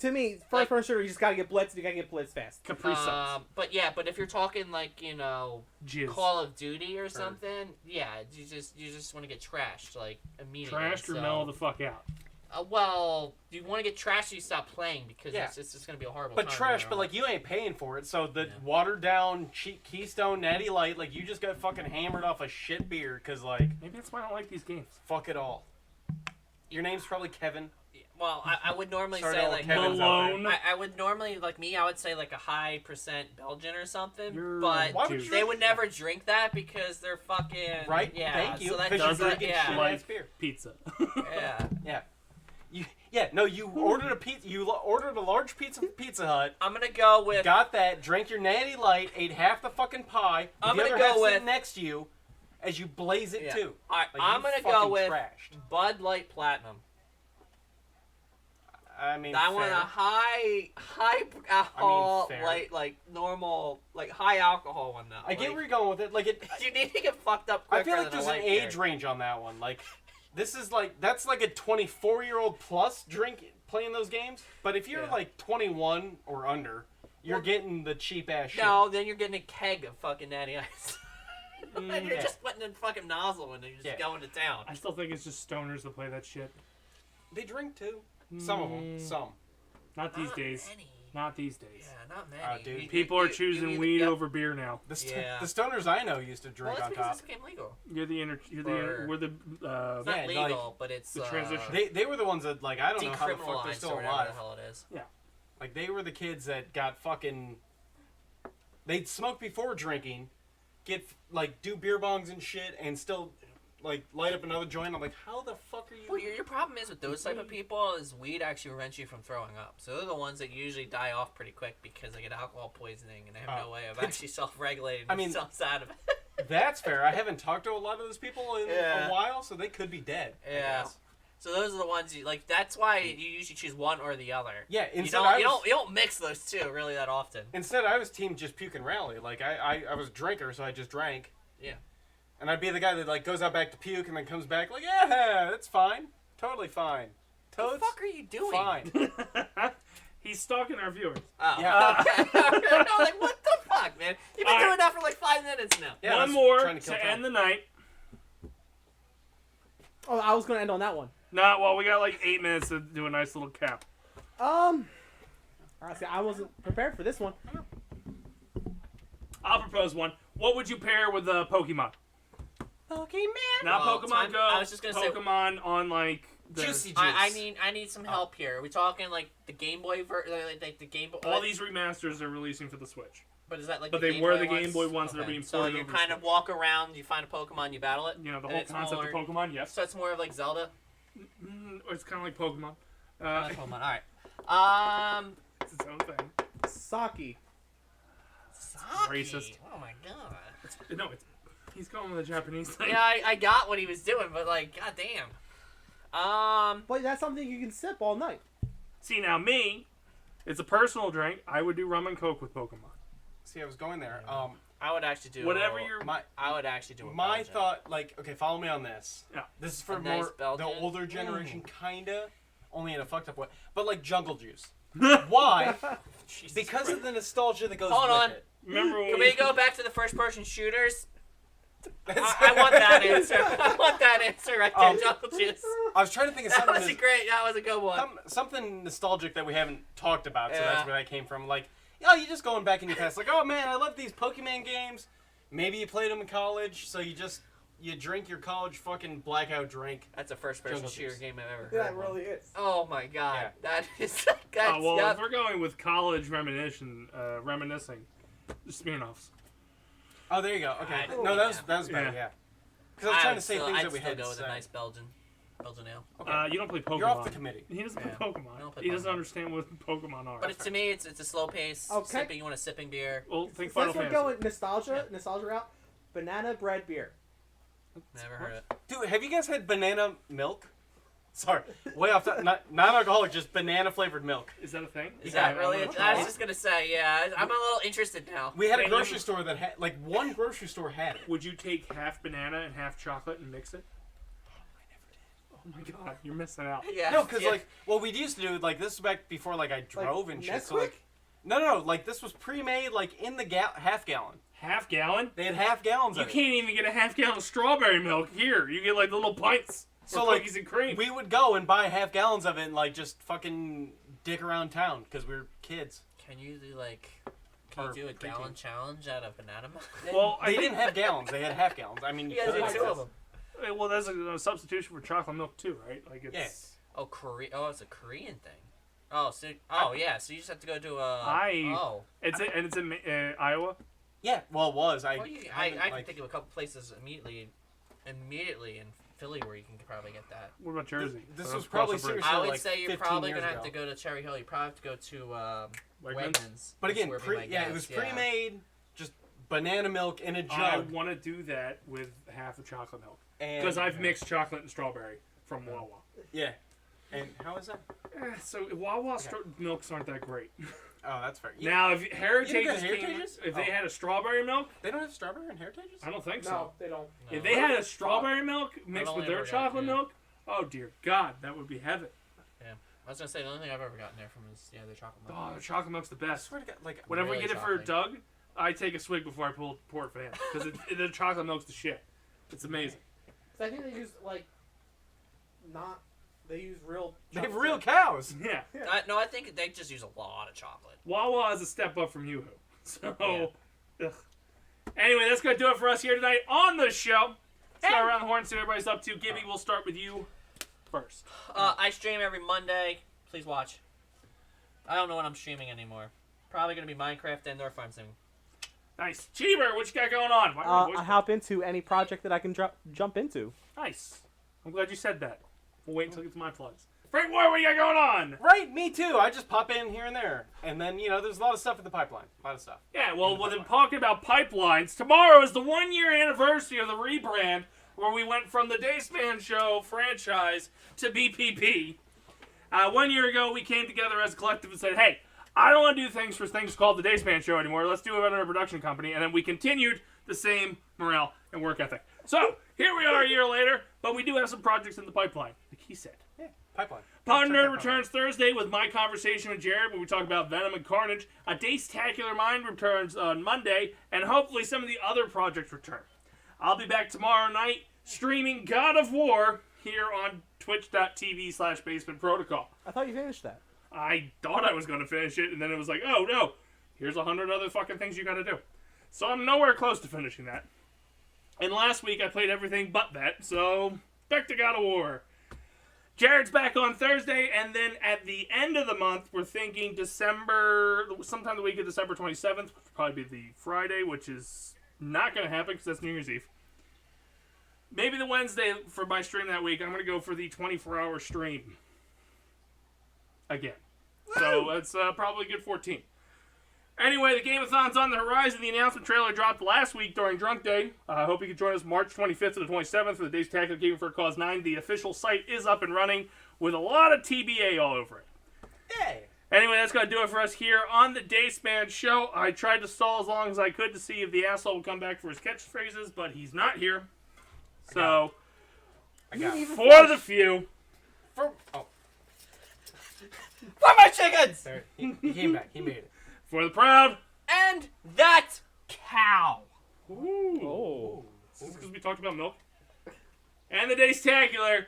Speaker 3: To me, first person shooter, you just gotta get blitzed. You gotta get blitzed fast.
Speaker 1: Capri Suns.
Speaker 4: but if you're talking like
Speaker 1: Jizz.
Speaker 4: Call of Duty or something, yeah, you just want to get trashed like immediately.
Speaker 1: Trashed or
Speaker 4: so,
Speaker 1: mellow the fuck out.
Speaker 4: well, you want to get trashed, so you stop playing because
Speaker 2: Yeah.
Speaker 4: it's just gonna be a horrible.
Speaker 2: But
Speaker 4: time
Speaker 2: trash,
Speaker 4: later
Speaker 2: but
Speaker 4: on.
Speaker 2: like you ain't paying for it. So the
Speaker 4: Yeah.
Speaker 2: watered down cheap Keystone Natty Light, like you just got fucking hammered off a shit beer because like
Speaker 1: Maybe that's why I don't like these games.
Speaker 2: fuck it all. Your name's probably Kevin.
Speaker 4: Well, I would normally
Speaker 2: Sorry to
Speaker 4: say
Speaker 2: all
Speaker 4: like
Speaker 2: Kevins out there.
Speaker 1: Malone.
Speaker 4: I would normally like me. I would say like a high % Belgian or something,
Speaker 1: You're
Speaker 4: but
Speaker 2: Why would
Speaker 1: Dude.
Speaker 2: you
Speaker 4: they would never drink that because they're fucking
Speaker 2: Right?
Speaker 4: Yeah,
Speaker 2: Thank you.
Speaker 4: So that's
Speaker 2: Because
Speaker 4: just
Speaker 2: you're
Speaker 4: like,
Speaker 2: drinking
Speaker 4: yeah,
Speaker 2: shit
Speaker 1: Like-
Speaker 2: ass beer.
Speaker 1: Pizza.
Speaker 4: yeah.
Speaker 2: You ordered a pizza. You ordered a large pizza from Pizza Hut.
Speaker 4: I'm gonna go with
Speaker 2: Got that. Drank your Natty Light. Ate half the fucking pie. With
Speaker 4: I'm
Speaker 2: the
Speaker 4: gonna
Speaker 2: other half
Speaker 4: go
Speaker 2: sitting
Speaker 4: with-
Speaker 2: next to you, as you blaze it
Speaker 4: Yeah.
Speaker 2: too.
Speaker 4: All right,
Speaker 2: Like,
Speaker 4: I'm
Speaker 2: you
Speaker 4: gonna go
Speaker 2: fucking
Speaker 4: with
Speaker 2: trashed.
Speaker 4: Bud Light Platinum.
Speaker 2: I mean,
Speaker 4: I want
Speaker 2: fair.
Speaker 4: a high alcohol,
Speaker 2: fair.
Speaker 4: like normal, like high alcohol one though.
Speaker 2: I get
Speaker 4: Like,
Speaker 2: where you're going with it. Like it.
Speaker 4: you need to get fucked up quicker
Speaker 2: I feel like
Speaker 4: than
Speaker 2: there's
Speaker 4: a
Speaker 2: an
Speaker 4: light
Speaker 2: age
Speaker 4: beer.
Speaker 2: range on that one. Like, this is like that's like a 24-year-old plus playing those games. But if you're
Speaker 4: Yeah.
Speaker 2: like 21 or under, you're getting the cheap ass shit.
Speaker 4: No, then you're getting a keg of fucking Natty Ice. and you're
Speaker 2: yeah.
Speaker 4: just putting in fucking nozzle and you're just
Speaker 2: Yeah.
Speaker 4: going to town.
Speaker 1: I still think it's just stoners that play that shit.
Speaker 2: They drink too. Some of them. Some.
Speaker 1: Not these
Speaker 4: Not
Speaker 1: days.
Speaker 4: many.
Speaker 1: Not these days.
Speaker 4: Yeah, not many.
Speaker 2: dude.
Speaker 1: People are choosing weed
Speaker 4: yep.
Speaker 1: over beer now.
Speaker 4: Yeah.
Speaker 2: The stoners I know used to
Speaker 4: Well,
Speaker 2: drink
Speaker 4: that's
Speaker 2: on
Speaker 4: because
Speaker 2: top.
Speaker 4: this became legal.
Speaker 1: You're the
Speaker 4: Or-
Speaker 1: we're the
Speaker 4: It's
Speaker 2: Yeah,
Speaker 4: not legal, but it's
Speaker 1: the transition.
Speaker 2: They were the ones that like I don't know how the fuck they're
Speaker 4: decriminalized
Speaker 2: still
Speaker 4: or whatever
Speaker 2: alive.
Speaker 4: the hell it is.
Speaker 2: Like they were the kids that got fucking. They'd smoke before drinking, get like do beer bongs and shit, and still like light up another joint. I'm like, how the fuck are you?
Speaker 4: Well, your problem is with those type of people is weed actually prevents you from throwing up. So they're the ones that usually die off pretty quick because they get alcohol poisoning and they have no way of actually self-regulating
Speaker 2: I mean-
Speaker 4: themselves out of it.
Speaker 2: That's fair. I haven't talked to a lot of those people in
Speaker 4: Yeah.
Speaker 2: a while, so they could be dead. I
Speaker 4: Yeah.
Speaker 2: guess.
Speaker 4: So those are the ones you like. That's why you usually choose one or the other.
Speaker 2: Yeah,
Speaker 4: You
Speaker 2: instead
Speaker 4: don't mix those two really that often.
Speaker 2: Instead, I was team just puke and rally. Like I was a drinker, so I just drank.
Speaker 4: Yeah.
Speaker 2: And I'd be the guy that like goes out back to puke and then comes back like, yeah, that's fine, totally fine.
Speaker 4: What the fuck are you doing?
Speaker 2: Fine.
Speaker 1: He's stalking our viewers.
Speaker 4: Oh.
Speaker 2: Yeah.
Speaker 4: Okay. No, like what the fuck, man? You've been doing that for like 5 minutes now.
Speaker 2: Yeah,
Speaker 1: One
Speaker 2: that's
Speaker 1: more
Speaker 2: trying to kill
Speaker 1: to
Speaker 2: time.
Speaker 1: end the night.
Speaker 3: Oh, I was gonna end on that one.
Speaker 1: Nah, well, we got like 8 minutes to do a nice little cap.
Speaker 3: Honestly, I wasn't prepared for this one.
Speaker 1: I'll propose one. What would you pair with Pokemon?
Speaker 2: Pokemon.
Speaker 1: Not
Speaker 4: Well,
Speaker 1: Pokemon Go.
Speaker 4: I was just gonna say-
Speaker 1: Pokemon on like the,
Speaker 2: Juicy juice.
Speaker 4: I need some help here. Are we talking like the Game Boy like the Game Boy?
Speaker 1: all these remasters are releasing for the Switch.
Speaker 4: But is that like?
Speaker 1: But
Speaker 4: the
Speaker 1: they
Speaker 4: Game
Speaker 1: were
Speaker 4: Boy
Speaker 1: the Game
Speaker 4: ones?
Speaker 1: Boy ones that are
Speaker 4: Okay.
Speaker 1: being
Speaker 4: So
Speaker 1: ported
Speaker 4: you
Speaker 1: over to
Speaker 4: kind of
Speaker 1: Switch.
Speaker 4: walk around, you find a Pokemon, you battle it.
Speaker 1: You know, the
Speaker 4: and
Speaker 1: whole
Speaker 4: it's
Speaker 1: concept
Speaker 4: more-
Speaker 1: of Pokemon, yes.
Speaker 4: So it's more of like Zelda.
Speaker 1: It's kind of like Pokemon.
Speaker 4: Pokemon. All right.
Speaker 1: It's its own thing.
Speaker 3: Saki.
Speaker 4: Saki.
Speaker 1: Racist.
Speaker 4: Oh my god.
Speaker 1: No, he's going with the Japanese thing.
Speaker 4: Yeah, I got what he was doing, but like, goddamn.
Speaker 3: But that's something you can sip all night.
Speaker 1: See, now me, it's a personal drink. I would do rum and coke with Pokemon.
Speaker 2: See, I was going there.
Speaker 4: I would actually do
Speaker 1: Whatever your
Speaker 4: I would actually do a
Speaker 2: My
Speaker 4: Belgian.
Speaker 2: thought, like, okay, follow me on this.
Speaker 1: Yeah.
Speaker 2: This is for
Speaker 4: A nice
Speaker 2: more
Speaker 4: Belgian?
Speaker 2: the older generation, kinda, only in a fucked up way. But like jungle juice. Why?
Speaker 4: Jesus
Speaker 2: Because
Speaker 4: Christ.
Speaker 2: of the nostalgia that goes
Speaker 4: Hold
Speaker 2: with
Speaker 4: on.
Speaker 2: it.
Speaker 1: Remember when
Speaker 4: Can we go back to the first-person shooters?
Speaker 2: That's-
Speaker 4: I want that answer. I want that answer right there, Jungle Juice.
Speaker 2: I was trying to think of
Speaker 4: That
Speaker 2: something.
Speaker 4: was a great. That was a good one.
Speaker 2: Something nostalgic that we haven't talked about, so
Speaker 4: Yeah.
Speaker 2: that's where that came from. Like, oh, you're just going back in your past, like, oh man, I love these Pokemon games. Maybe you played them in college, so you drink your college fucking blackout drink.
Speaker 4: That's a first-person
Speaker 2: Jungle
Speaker 4: shooter
Speaker 2: Juice.
Speaker 4: game I've ever heard.
Speaker 3: That
Speaker 4: of.
Speaker 3: really is.
Speaker 4: Oh my god,
Speaker 2: Yeah.
Speaker 4: that is.
Speaker 1: Oh,
Speaker 4: That's,
Speaker 1: well,
Speaker 4: yep.
Speaker 1: if we're going with college reminiscing, the Smirnoffs.
Speaker 2: Oh, there you go. Okay,
Speaker 4: I-
Speaker 2: no, that was better.
Speaker 1: Yeah.
Speaker 2: Yeah. Because I was trying
Speaker 4: would
Speaker 2: to say
Speaker 4: still-
Speaker 2: things
Speaker 4: I'd
Speaker 2: that we
Speaker 4: still
Speaker 2: had
Speaker 4: go
Speaker 2: to
Speaker 4: with
Speaker 2: say.
Speaker 4: a nice Belgian ale.
Speaker 2: Okay.
Speaker 1: You don't play Pokemon.
Speaker 2: You're off the committee.
Speaker 1: He doesn't
Speaker 4: Yeah.
Speaker 1: play
Speaker 4: I
Speaker 1: Pokemon.
Speaker 4: don't play
Speaker 1: He doesn't
Speaker 4: Pokemon.
Speaker 1: understand what Pokemon are.
Speaker 4: But to me, it's a slow pace.
Speaker 3: Okay.
Speaker 4: Sipping. You want a sipping beer?
Speaker 1: Well, think Final
Speaker 3: Since we're
Speaker 1: Fantasy.
Speaker 3: going nostalgia route, banana bread beer.
Speaker 4: Never heard it.
Speaker 2: Dude, have you guys had banana milk? Sorry, way off. Non-alcoholic, just banana flavored milk.
Speaker 1: Is that a thing?
Speaker 4: Is
Speaker 1: Yeah,
Speaker 4: that really?
Speaker 1: I'm
Speaker 4: I
Speaker 1: gonna
Speaker 4: was
Speaker 1: try.
Speaker 4: just gonna say, yeah. I'm a little interested now.
Speaker 2: We had a
Speaker 1: Hey,
Speaker 2: grocery
Speaker 1: let me-
Speaker 2: store that had, like, one grocery store had it.
Speaker 1: Would you take half banana and half chocolate and mix it? Oh my god, you're missing out.
Speaker 4: Yeah.
Speaker 2: No, because
Speaker 4: yeah.
Speaker 2: like what we used to do, like this was back before like I drove and shit. So
Speaker 3: Nesquik?
Speaker 2: like, no, like this was pre-made, like in the half gallon.
Speaker 1: Half gallon?
Speaker 2: They had half gallons
Speaker 1: You
Speaker 2: of it.
Speaker 1: can't even get a half gallon of strawberry milk here. You get like the little pints.
Speaker 2: So
Speaker 1: or
Speaker 2: like
Speaker 1: cookies and cream.
Speaker 2: we would go and buy half gallons of it and like just fucking dick around town because we were kids.
Speaker 4: Can you do like? Can
Speaker 2: Or
Speaker 4: you do a
Speaker 2: preteen.
Speaker 4: gallon challenge out of banana milk?
Speaker 1: Well, I
Speaker 2: They
Speaker 1: think
Speaker 2: didn't have gallons; they had half gallons. I mean,
Speaker 4: You guys
Speaker 2: could
Speaker 4: did
Speaker 2: like
Speaker 4: two
Speaker 2: this.
Speaker 4: of them.
Speaker 1: well, that's a substitution for chocolate milk too, right? Like it's.
Speaker 2: Yeah.
Speaker 4: Oh, Oh, it's a Korean thing. Oh, so yeah. So you just have to go to a. Oh.
Speaker 1: It's in Iowa.
Speaker 2: Yeah, well, it was.
Speaker 4: Well, I
Speaker 2: haven't,
Speaker 4: can
Speaker 2: like-
Speaker 4: think of a couple places immediately in Philly where you can probably get that.
Speaker 1: What about Jersey?
Speaker 2: This
Speaker 1: Or
Speaker 2: was
Speaker 1: across
Speaker 2: probably
Speaker 1: the bridge?
Speaker 2: seriously-
Speaker 4: I would
Speaker 2: like
Speaker 4: say you're
Speaker 2: 15
Speaker 4: probably
Speaker 2: years
Speaker 4: gonna have
Speaker 2: ago.
Speaker 4: to go to Cherry Hill. You probably have to go to
Speaker 1: Wegmans?
Speaker 4: Wegmans.
Speaker 2: But again,
Speaker 4: That's where it'd be my
Speaker 2: it
Speaker 4: guess,
Speaker 2: was
Speaker 4: yeah.
Speaker 2: pre-made, just banana milk in a
Speaker 1: I
Speaker 2: jug.
Speaker 1: want to do that with half the chocolate milk
Speaker 2: And-
Speaker 1: because I've mixed chocolate and strawberry from Wawa.
Speaker 2: Yeah. And how is that?
Speaker 1: So Wawa milks aren't that great.
Speaker 2: Oh, that's fair.
Speaker 1: Now, if
Speaker 2: You
Speaker 1: Heritage's
Speaker 2: don't got
Speaker 1: came,
Speaker 2: Heritage's?
Speaker 1: if they
Speaker 2: Oh.
Speaker 1: had a strawberry milk,
Speaker 2: They don't have strawberry and Heritage's?
Speaker 1: I don't think
Speaker 3: No,
Speaker 1: so.
Speaker 3: they don't.
Speaker 4: No.
Speaker 1: If they had a strawberry milk mixed
Speaker 4: only
Speaker 1: with their
Speaker 4: ever got-
Speaker 1: chocolate
Speaker 4: yeah.
Speaker 1: milk, oh dear God, that would be heaven.
Speaker 4: I was gonna say the only thing I've ever gotten there from is the chocolate milk.
Speaker 1: Oh, the chocolate milk's the
Speaker 2: I
Speaker 1: best.
Speaker 2: swear to God, like,
Speaker 1: Whenever we
Speaker 4: really
Speaker 1: get it for
Speaker 4: chocolatey.
Speaker 1: Doug, I take a swig before I pour it for him because the chocolate milk's the shit. It's amazing.
Speaker 3: So I think they use they use real.
Speaker 2: they have
Speaker 3: chocolate
Speaker 2: real
Speaker 3: syrup.
Speaker 2: cows.
Speaker 1: Yeah,
Speaker 4: No, I think they just use a lot of chocolate.
Speaker 1: Wawa is a step up from Yoo-Hoo. So,
Speaker 4: Yeah.
Speaker 1: ugh. Anyway, that's gonna do it for us here tonight on the show. Let's go around the horn, see what everybody's up to. Gibby, we'll start with you first.
Speaker 4: I stream every Monday. Please watch. I don't know what I'm streaming anymore. Probably gonna be Minecraft and or Farm Sim.
Speaker 1: Nice. Cheever, what you got going on? Why my voice
Speaker 3: I hop into any project that I can jump into.
Speaker 1: Nice. I'm glad you said that. We'll wait until it gets to my plugs. Frank Moore, what do you got going on?
Speaker 2: Right, me too. I just pop in here and there. And then, there's a lot of stuff in the pipeline. A lot of stuff.
Speaker 1: Yeah, well, with them talking about pipelines, tomorrow is the 1-year anniversary of the rebrand. We're where we went from the Dace Man Show franchise to BPP. 1 year ago, we came together as a collective and said, hey, I don't want to do things for things called the Dace Man Show anymore. Let's do it under a production company. And then we continued the same morale and work ethic. So, here we are a year later, but we do have some projects in the pipeline, like he said.
Speaker 2: Yeah, pipeline.
Speaker 1: Pod Nerd returns Thursday with my conversation with Jared, where we talk about Venom and Carnage. A Dace-tacular Mind returns on Monday, and hopefully some of the other projects return. I'll be back tomorrow night streaming God of War here on twitch.tv/Basement Protocol.
Speaker 3: I thought you finished that.
Speaker 1: I thought I was going to finish it, and then it was like, oh no, here's 100 other fucking things you got to do. So I'm nowhere close to finishing that. And last week I played everything but that, so back to God of War. Jared's back on Thursday, and then at the end of the month, we're thinking sometime the week of December 27th, which will probably be the Friday, which is not going to happen because that's New Year's Eve. Maybe the Wednesday for my stream that week, I'm going to go for the 24-hour stream. Again. So that's probably a good 14. Anyway, the Game-a-thon's on the horizon. The announcement trailer dropped last week during Drunk Day. I hope you can join us March 25th to the 27th for the Days Tactical Gaming for a Cause 9. The official site is up and running with a lot of TBA all over it.
Speaker 2: Yay!
Speaker 1: Anyway, that's going to do it for us here on the Dace Man Show. I tried to stall as long as I could to see if the asshole would come back for his catchphrases, but he's not here. So, for the few.
Speaker 2: For
Speaker 4: my chickens!
Speaker 2: There, he came back. He made it.
Speaker 1: For the proud.
Speaker 4: And that cow.
Speaker 1: Ooh.
Speaker 3: Oh.
Speaker 1: This is because we talked about milk. And the Dace-tacular.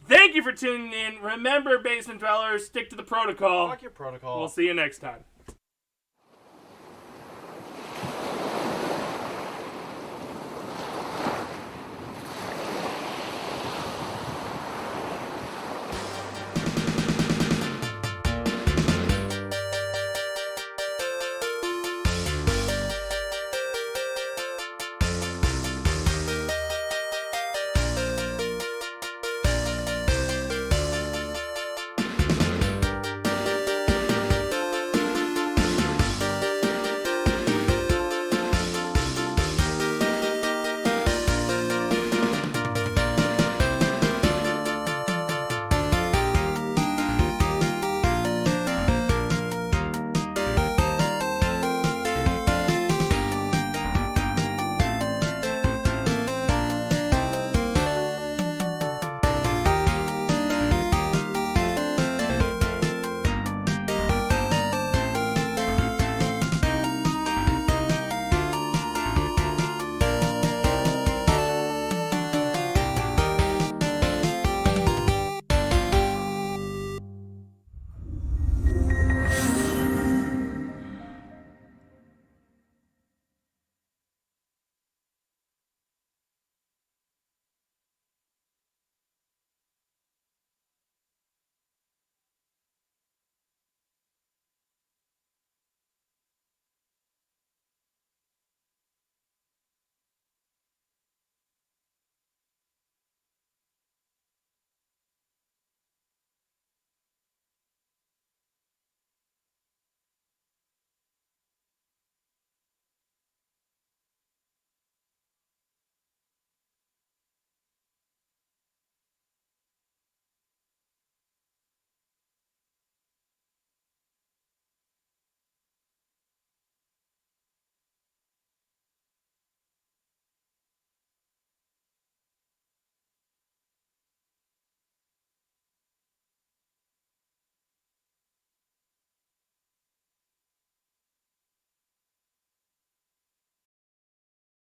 Speaker 1: Thank you for tuning in. Remember, Basement Dwellers, stick to the protocol.
Speaker 2: Fuck your protocol.
Speaker 1: We'll see you next time.